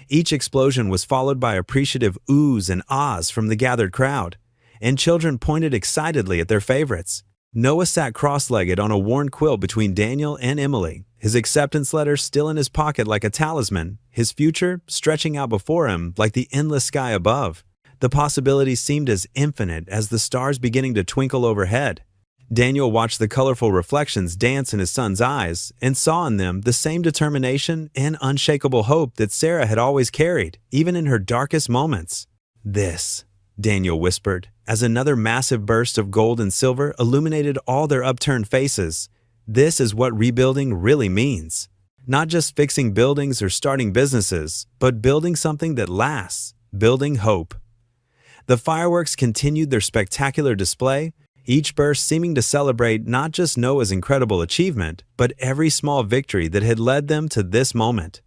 Speaker 1: Each explosion was followed by appreciative oohs and ahs from the gathered crowd, and children pointed excitedly at their favorites. Noah sat cross-legged on a worn quilt between Daniel and Emily, his acceptance letter still in his pocket like a talisman, his future stretching out before him like the endless sky above. The possibilities seemed as infinite as the stars beginning to twinkle overhead. Daniel watched the colorful reflections dance in his son's eyes and saw in them the same determination and unshakable hope that Sarah had always carried, even in her darkest moments. "This," Daniel whispered, as another massive burst of gold and silver illuminated all their upturned faces. "This is what rebuilding really means. Not just fixing buildings or starting businesses, but building something that lasts, building hope." The fireworks continued their spectacular display, each burst seeming to celebrate not just Noah's incredible achievement, but every small victory that had led them to this moment.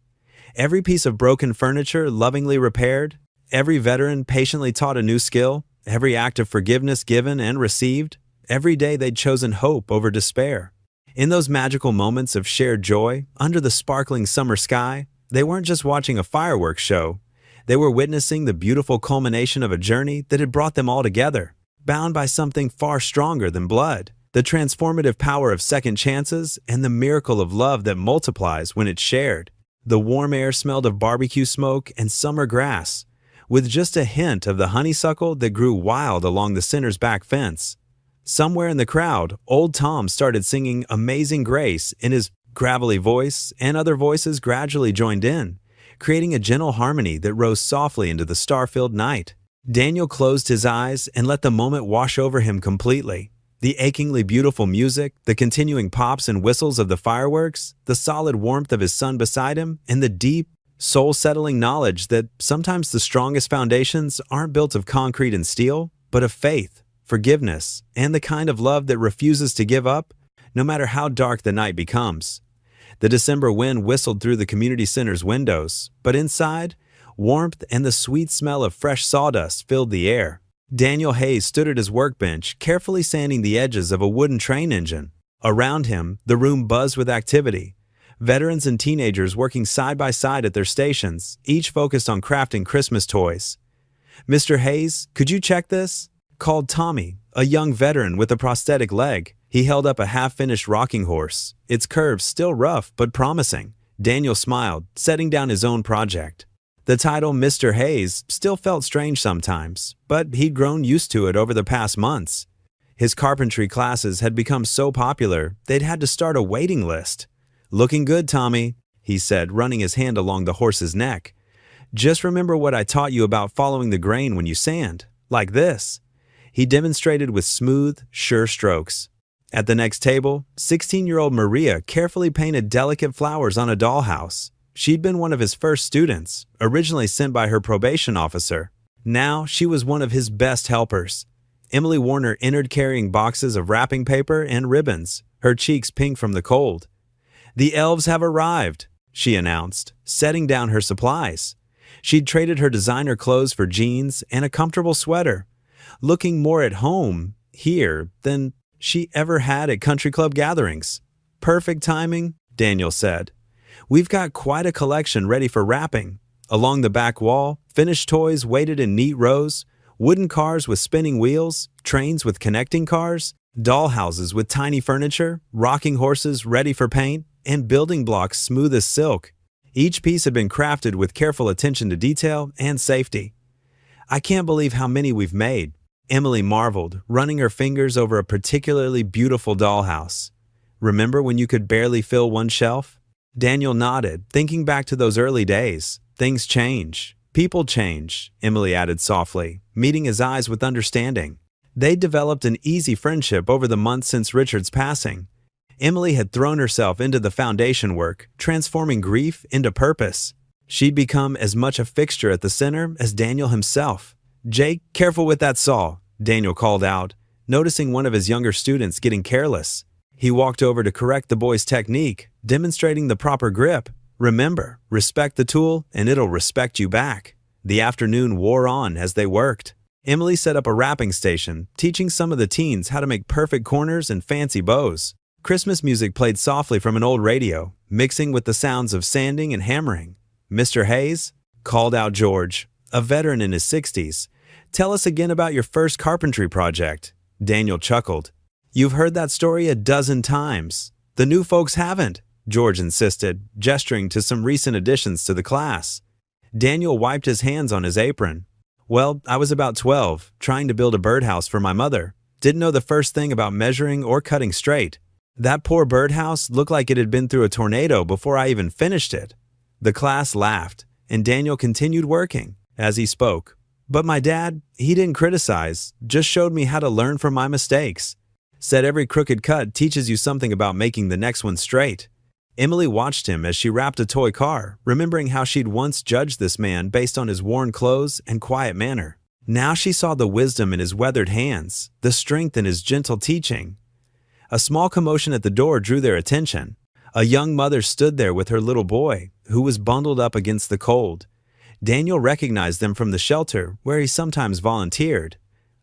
Speaker 1: Every piece of broken furniture lovingly repaired, every veteran patiently taught a new skill, every act of forgiveness given and received, every day they'd chosen hope over despair. In those magical moments of shared joy, under the sparkling summer sky, they weren't just watching a fireworks show. They were witnessing the beautiful culmination of a journey that had brought them all together, bound by something far stronger than blood, the transformative power of second chances and the miracle of love that multiplies when it's shared. The warm air smelled of barbecue smoke and summer grass, with just a hint of the honeysuckle that grew wild along the center's back fence. Somewhere in the crowd, old Tom started singing Amazing Grace in his gravelly voice, and other voices gradually joined in, creating a gentle harmony that rose softly into the star-filled night. Daniel closed his eyes and let the moment wash over him completely. The achingly beautiful music, the continuing pops and whistles of the fireworks, the solid warmth of his son beside him, and the deep, soul-settling knowledge that sometimes the strongest foundations aren't built of concrete and steel, but of faith, forgiveness, and the kind of love that refuses to give up, no matter how dark the night becomes. The December wind whistled through the community center's windows, but inside, warmth and the sweet smell of fresh sawdust filled the air. Daniel Hayes stood at his workbench, carefully sanding the edges of a wooden train engine. Around him, the room buzzed with activity. Veterans and teenagers working side by side at their stations, each focused on crafting Christmas toys. "Mr. Hayes, could you check this?" called Tommy, a young veteran with a prosthetic leg. He held up a half-finished rocking horse, its curves still rough but promising. Daniel smiled, setting down his own project. The title Mr. Hayes still felt strange sometimes, but he'd grown used to it over the past months. His carpentry classes had become so popular, they'd had to start a waiting list. "Looking good, Tommy," he said, running his hand along the horse's neck. "Just remember what I taught you about following the grain when you sand, like this." He demonstrated with smooth, sure strokes. At the next table, 16-year-old Maria carefully painted delicate flowers on a dollhouse. She'd been one of his first students, originally sent by her probation officer. Now she was one of his best helpers. Emily Warner entered carrying boxes of wrapping paper and ribbons, her cheeks pink from the cold. "The elves have arrived," she announced, setting down her supplies. She'd traded her designer clothes for jeans and a comfortable sweater, looking more at home here than she ever had at country club gatherings. "Perfect timing," Daniel said. "We've got quite a collection ready for wrapping." Along the back wall, finished toys waited in neat rows, wooden cars with spinning wheels, trains with connecting cars, dollhouses with tiny furniture, rocking horses ready for paint, and building blocks smooth as silk. Each piece had been crafted with careful attention to detail and safety. "I can't believe how many we've made," Emily marveled, running her fingers over a particularly beautiful dollhouse. "Remember when you could barely fill one shelf?" Daniel nodded, thinking back to those early days. "Things change. People change," Emily added softly, meeting his eyes with understanding. They'd developed an easy friendship over the months since Richard's passing. Emily had thrown herself into the foundation work, transforming grief into purpose. She'd become as much a fixture at the center as Daniel himself. "Jake, careful with that saw," Daniel called out, noticing one of his younger students getting careless. He walked over to correct the boy's technique, demonstrating the proper grip. "Remember, respect the tool and it'll respect you back." The afternoon wore on as they worked. Emily set up a wrapping station, teaching some of the teens how to make perfect corners and fancy bows. Christmas music played softly from an old radio, mixing with the sounds of sanding and hammering. "Mr. Hayes," called out George, a veteran in his 60s, "tell us again about your first carpentry project." Daniel chuckled. "You've heard that story a dozen times. The new folks haven't," George insisted, gesturing to some recent additions to the class. Daniel wiped his hands on his apron. "Well, I was about 12, trying to build a birdhouse for my mother. Didn't know the first thing about measuring or cutting straight. That poor birdhouse looked like it had been through a tornado before I even finished it." The class laughed, and Daniel continued working as he spoke. "But my dad, he didn't criticize, just showed me how to learn from my mistakes. Said every crooked cut teaches you something about making the next one straight." Emily watched him as she wrapped a toy car, remembering how she'd once judged this man based on his worn clothes and quiet manner. Now she saw the wisdom in his weathered hands, the strength in his gentle teaching. A small commotion at the door drew their attention. A young mother stood there with her little boy, who was bundled up against the cold. Daniel recognized them from the shelter, where he sometimes volunteered.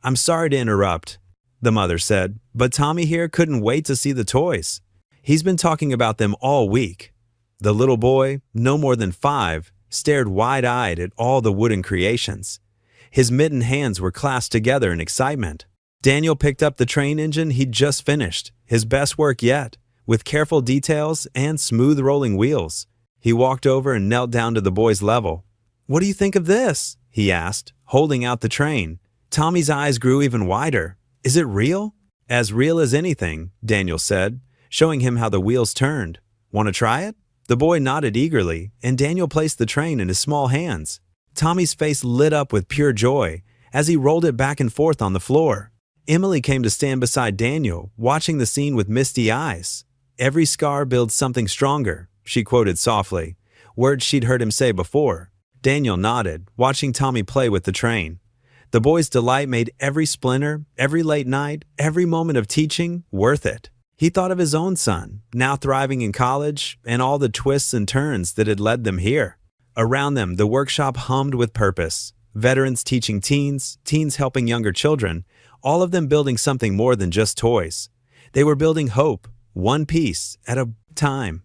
Speaker 1: "I'm sorry to interrupt," the mother said, "but Tommy here couldn't wait to see the toys. He's been talking about them all week." The little boy, no more than 5, stared wide-eyed at all the wooden creations. His mittened hands were clasped together in excitement. Daniel picked up the train engine he'd just finished, his best work yet, with careful details and smooth rolling wheels. He walked over and knelt down to the boy's level. "What do you think of this?" he asked, holding out the train. Tommy's eyes grew even wider. "Is it real?" "As real as anything," Daniel said, showing him how the wheels turned. "Want to try it?" The boy nodded eagerly, and Daniel placed the train in his small hands. Tommy's face lit up with pure joy as he rolled it back and forth on the floor. Emily came to stand beside Daniel, watching the scene with misty eyes. "Every scar builds something stronger," she quoted softly, words she'd heard him say before. Daniel nodded, watching Tommy play with the train. The boy's delight made every splinter, every late night, every moment of teaching worth it. He thought of his own son, now thriving in college, and all the twists and turns that had led them here. Around them, the workshop hummed with purpose. Veterans teaching teens, teens helping younger children, all of them building something more than just toys. They were building hope, one piece at a time.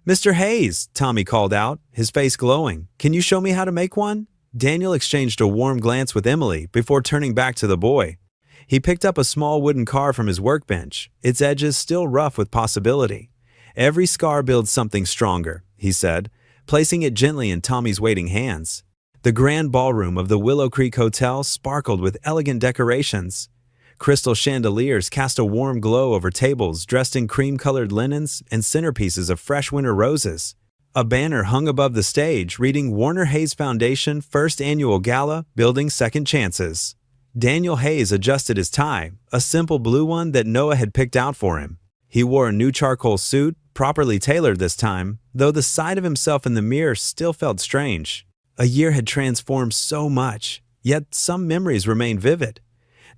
Speaker 1: "Mr. Hayes," Tommy called out, his face glowing, "can you show me how to make one?" Daniel exchanged a warm glance with Emily before turning back to the boy. He picked up a small wooden car from his workbench, its edges still rough with possibility. "Every scar builds something stronger," he said, placing it gently in Tommy's waiting hands. The grand ballroom of the Willow Creek Hotel sparkled with elegant decorations. Crystal chandeliers cast a warm glow over tables dressed in cream-colored linens and centerpieces of fresh winter roses. A banner hung above the stage reading Warner Hayes Foundation First Annual Gala, Building Second Chances. Daniel Hayes adjusted his tie, a simple blue one that Noah had picked out for him. He wore a new charcoal suit, properly tailored this time, though the sight of himself in the mirror still felt strange. A year had transformed so much, yet some memories remained vivid.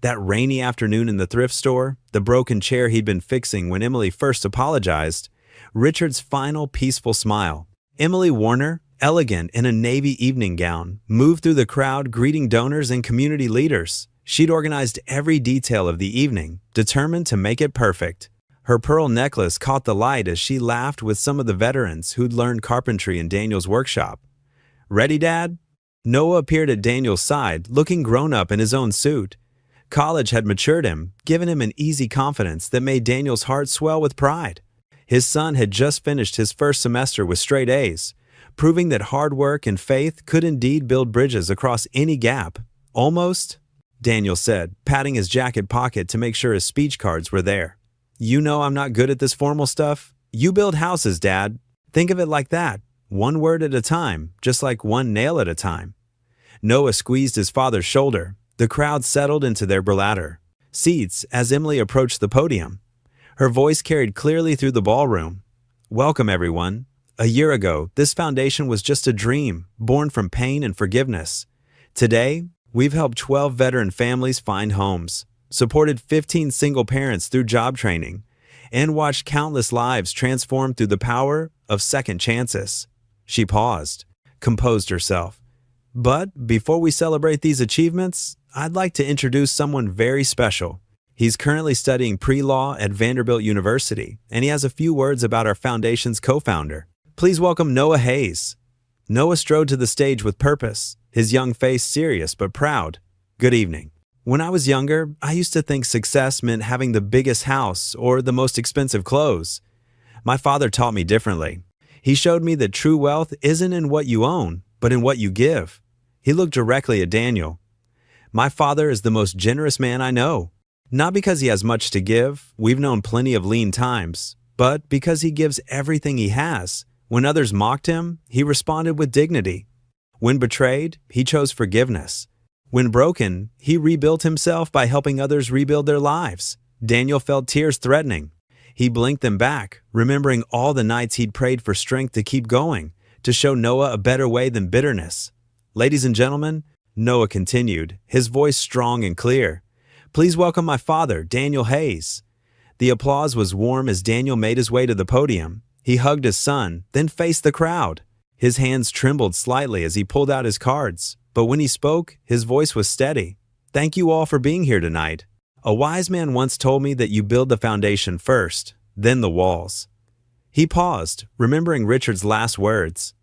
Speaker 1: That rainy afternoon in the thrift store, the broken chair he'd been fixing when Emily first apologized, Richard's final peaceful smile. Emily Warner, elegant in a navy evening gown, moved through the crowd greeting donors and community leaders. She'd organized every detail of the evening, determined to make it perfect. Her pearl necklace caught the light as she laughed with some of the veterans who'd learned carpentry in Daniel's workshop. "Ready, Dad?" Noah appeared at Daniel's side, looking grown up in his own suit. College had matured him, given him an easy confidence that made Daniel's heart swell with pride. His son had just finished his first semester with straight A's, proving that hard work and faith could indeed build bridges across any gap. "Almost," Daniel said, patting his jacket pocket to make sure his speech cards were there. "You know I'm not good at this formal stuff. You build houses, Dad. Think of it like that, one word at a time, just like one nail at a time." Noah squeezed his father's shoulder. The crowd settled into their bladder seats as Emily approached the podium. Her voice carried clearly through the ballroom. "Welcome, everyone. A year ago, this foundation was just a dream, born from pain and forgiveness. Today, we've helped 12 veteran families find homes, supported 15 single parents through job training, and watched countless lives transformed through the power of second chances." She paused, composed herself. "But before we celebrate these achievements, I'd like to introduce someone very special. He's currently studying pre-law at Vanderbilt University, and he has a few words about our foundation's co-founder. Please welcome Noah Hayes." Noah strode to the stage with purpose, his young face serious but proud. "Good evening. When I was younger, I used to think success meant having the biggest house or the most expensive clothes. My father taught me differently. He showed me that true wealth isn't in what you own, but in what you give." He looked directly at Daniel. "My father is the most generous man I know. Not because he has much to give, we've known plenty of lean times, but because he gives everything he has. When others mocked him, he responded with dignity. When betrayed, he chose forgiveness. When broken, he rebuilt himself by helping others rebuild their lives." Daniel felt tears threatening. He blinked them back, remembering all the nights he'd prayed for strength to keep going, to show Noah a better way than bitterness. "Ladies and gentlemen," Noah continued, his voice strong and clear, "please welcome my father, Daniel Hayes." The applause was warm as Daniel made his way to the podium. He hugged his son, then faced the crowd. His hands trembled slightly as he pulled out his cards, but when he spoke, his voice was steady. "Thank you all for being here tonight. A wise man once told me that you build the foundation first, then the walls." He paused, remembering Richard's last words.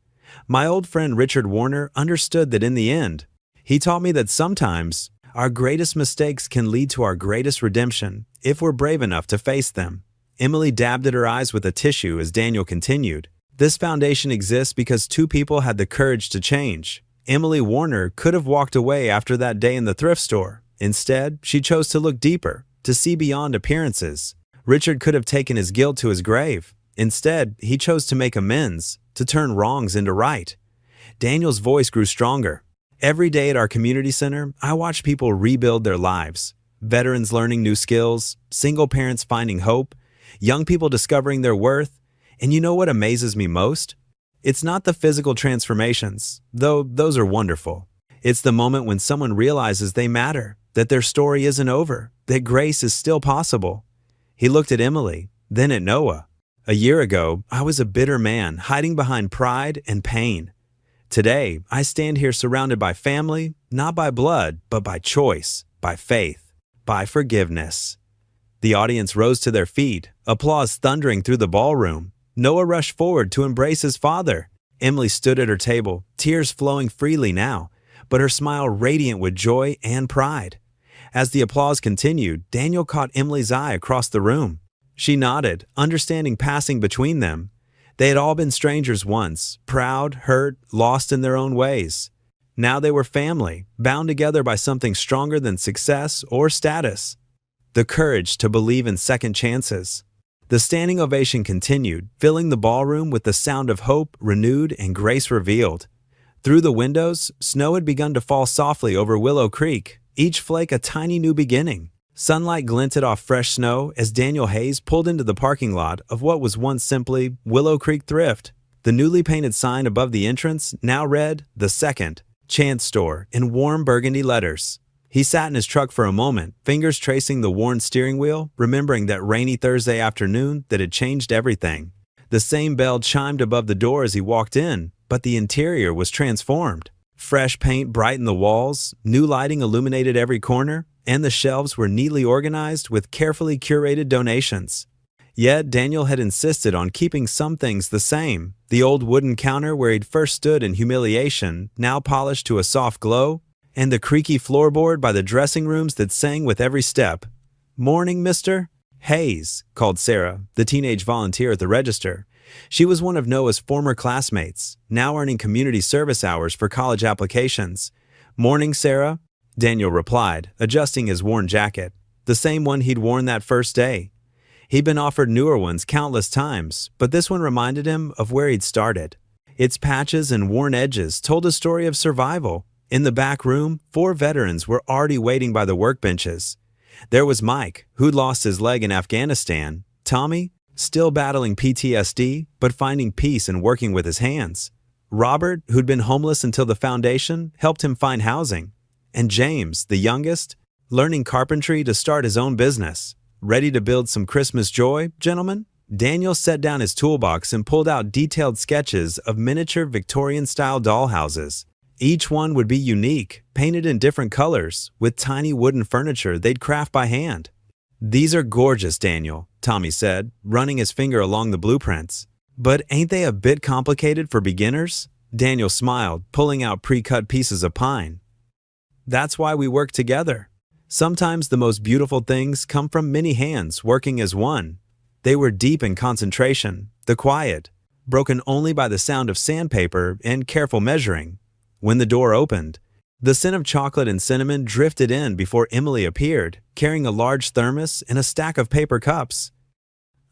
Speaker 1: My old friend Richard Warner understood that in the end. He taught me that sometimes our greatest mistakes can lead to our greatest redemption if we're brave enough to face them. Emily dabbed at her eyes with a tissue as Daniel continued. This foundation exists because two people had the courage to change. Emily Warner could have walked away after that day in the thrift store. Instead, she chose to look deeper, to see beyond appearances. Richard could have taken his guilt to his grave. Instead, he chose to make amends, to turn wrongs into right. Daniel's voice grew stronger. Every day at our community center, I watch people rebuild their lives. Veterans learning new skills, single parents finding hope, young people discovering their worth. And you know what amazes me most? It's not the physical transformations, though those are wonderful. It's the moment when someone realizes they matter, that their story isn't over, that grace is still possible. He looked at Emily, then at Noah. A year ago, I was a bitter man, hiding behind pride and pain. Today, I stand here surrounded by family, not by blood, but by choice, by faith, by forgiveness. The audience rose to their feet, applause thundering through the ballroom. Noah rushed forward to embrace his father. Emily stood at her table, tears flowing freely now, but her smile radiant with joy and pride. As the applause continued, Daniel caught Emily's eye across the room. She nodded, understanding passing between them. They had all been strangers once, proud, hurt, lost in their own ways. Now they were family, bound together by something stronger than success or status. The courage to believe in second chances. The standing ovation continued, filling the ballroom with the sound of hope renewed and grace revealed. Through the windows, snow had begun to fall softly over Willow Creek, each flake a tiny new beginning. Sunlight glinted off fresh snow as Daniel Hayes pulled into the parking lot of what was once simply Willow Creek Thrift. The newly painted sign above the entrance now read, "The Second, Chance Store," in warm burgundy letters. He sat in his truck for a moment, fingers tracing the worn steering wheel, remembering that rainy Thursday afternoon that had changed everything. The same bell chimed above the door as he walked in, but the interior was transformed. Fresh paint brightened the walls, new lighting illuminated every corner, and the shelves were neatly organized with carefully curated donations. Yet Daniel had insisted on keeping some things the same. The old wooden counter where he'd first stood in humiliation, now polished to a soft glow, and the creaky floorboard by the dressing rooms that sang with every step. "Morning, Mr. Hayes," called Sarah, the teenage volunteer at the register. She was one of Noah's former classmates, now earning community service hours for college applications. "Morning, Sarah," Daniel replied, adjusting his worn jacket, the same one he'd worn that first day. He'd been offered newer ones countless times, but this one reminded him of where he'd started. Its patches and worn edges told a story of survival. In the back room, 4 veterans were already waiting by the workbenches. There was Mike, who'd lost his leg in Afghanistan, Tommy, still battling PTSD, but finding peace in working with his hands, Robert, who'd been homeless until the foundation helped him find housing, and James, the youngest, learning carpentry to start his own business. Ready to build some Christmas joy, gentlemen? Daniel set down his toolbox and pulled out detailed sketches of miniature Victorian-style dollhouses. Each one would be unique, painted in different colors, with tiny wooden furniture they'd craft by hand. "These are gorgeous, Daniel," Tommy said, running his finger along the blueprints. "But ain't they a bit complicated for beginners?" Daniel smiled, pulling out pre-cut pieces of pine. "That's why we work together. Sometimes the most beautiful things come from many hands working as one." They were deep in concentration, the quiet, broken only by the sound of sandpaper and careful measuring. When the door opened, the scent of chocolate and cinnamon drifted in before Emily appeared, carrying a large thermos and a stack of paper cups.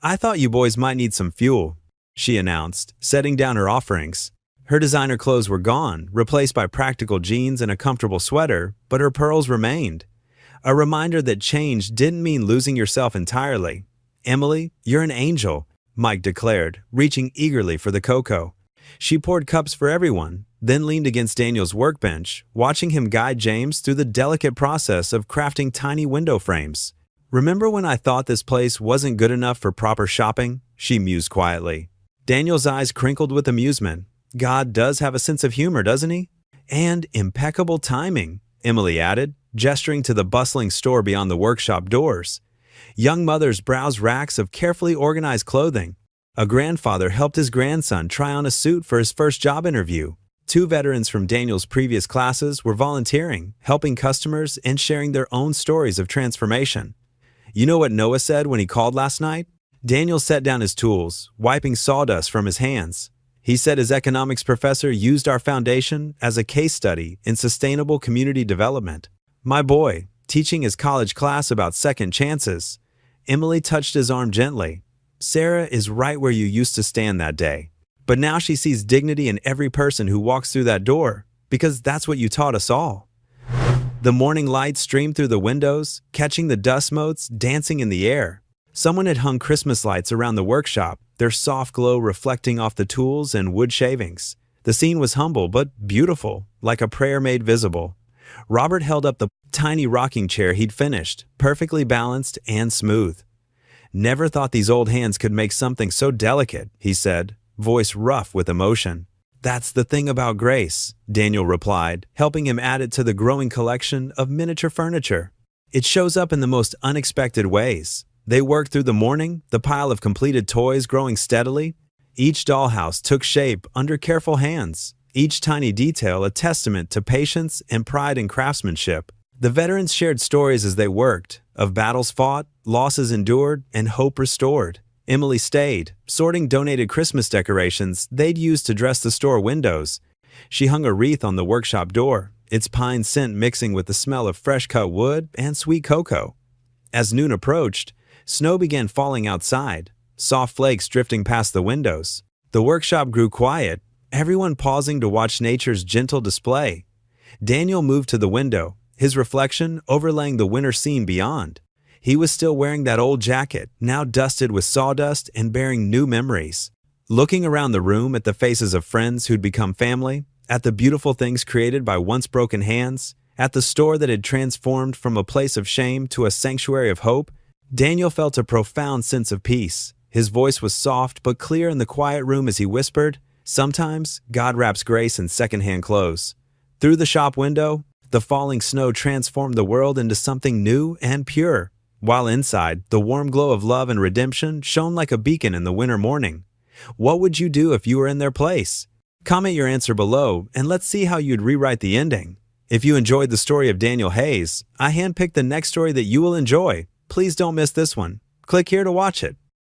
Speaker 1: "I thought you boys might need some fuel," she announced, setting down her offerings. Her designer clothes were gone, replaced by practical jeans and a comfortable sweater, but her pearls remained. A reminder that change didn't mean losing yourself entirely. "Emily, you're an angel," Mike declared, reaching eagerly for the cocoa. She poured cups for everyone, then leaned against Daniel's workbench, watching him guide James through the delicate process of crafting tiny window frames. "Remember when I thought this place wasn't good enough for proper shopping?" she mused quietly. Daniel's eyes crinkled with amusement. "God does have a sense of humor, doesn't he?" "And impeccable timing," Emily added, gesturing to the bustling store beyond the workshop doors. Young mothers browsed racks of carefully organized clothing. A grandfather helped his grandson try on a suit for his first job interview. Two veterans from Daniel's previous classes were volunteering, helping customers and sharing their own stories of transformation. You know what Noah said when he called last night? Daniel set down his tools, wiping sawdust from his hands. He said his economics professor used our foundation as a case study in sustainable community development. My boy, teaching his college class about second chances. Emily touched his arm gently. Sarah is right where you used to stand that day. But now she sees dignity in every person who walks through that door, because that's what you taught us all. The morning light streamed through the windows, catching the dust motes dancing in the air. Someone had hung Christmas lights around the workshop, their soft glow reflecting off the tools and wood shavings. The scene was humble but beautiful, like a prayer made visible. Robert held up the tiny rocking chair he'd finished, perfectly balanced and smooth. "Never thought these old hands could make something so delicate," he said, voice rough with emotion. "That's the thing about grace," Daniel replied, helping him add it to the growing collection of miniature furniture. "It shows up in the most unexpected ways." They worked through the morning, the pile of completed toys growing steadily. Each dollhouse took shape under careful hands, each tiny detail a testament to patience and pride in craftsmanship. The veterans shared stories as they worked, of battles fought, losses endured, and hope restored. Emily stayed, sorting donated Christmas decorations they'd used to dress the store windows. She hung a wreath on the workshop door, its pine scent mixing with the smell of fresh-cut wood and sweet cocoa. As noon approached, snow began falling outside, soft flakes drifting past the windows. The workshop grew quiet, everyone pausing to watch nature's gentle display. Daniel moved to the window, his reflection overlaying the winter scene beyond. He was still wearing that old jacket, now dusted with sawdust and bearing new memories. Looking around the room at the faces of friends who'd become family, at the beautiful things created by once broken hands, at the store that had transformed from a place of shame to a sanctuary of hope, Daniel felt a profound sense of peace. His voice was soft but clear in the quiet room as he whispered, "Sometimes God wraps grace in secondhand clothes." Through the shop window, the falling snow transformed the world into something new and pure, while inside, the warm glow of love and redemption shone like a beacon in the winter morning. What would you do if you were in their place? Comment your answer below, and let's see how you'd rewrite the ending. If you enjoyed the story of Daniel Hayes, I handpicked the next story that you will enjoy. Please don't miss this one. Click here to watch it.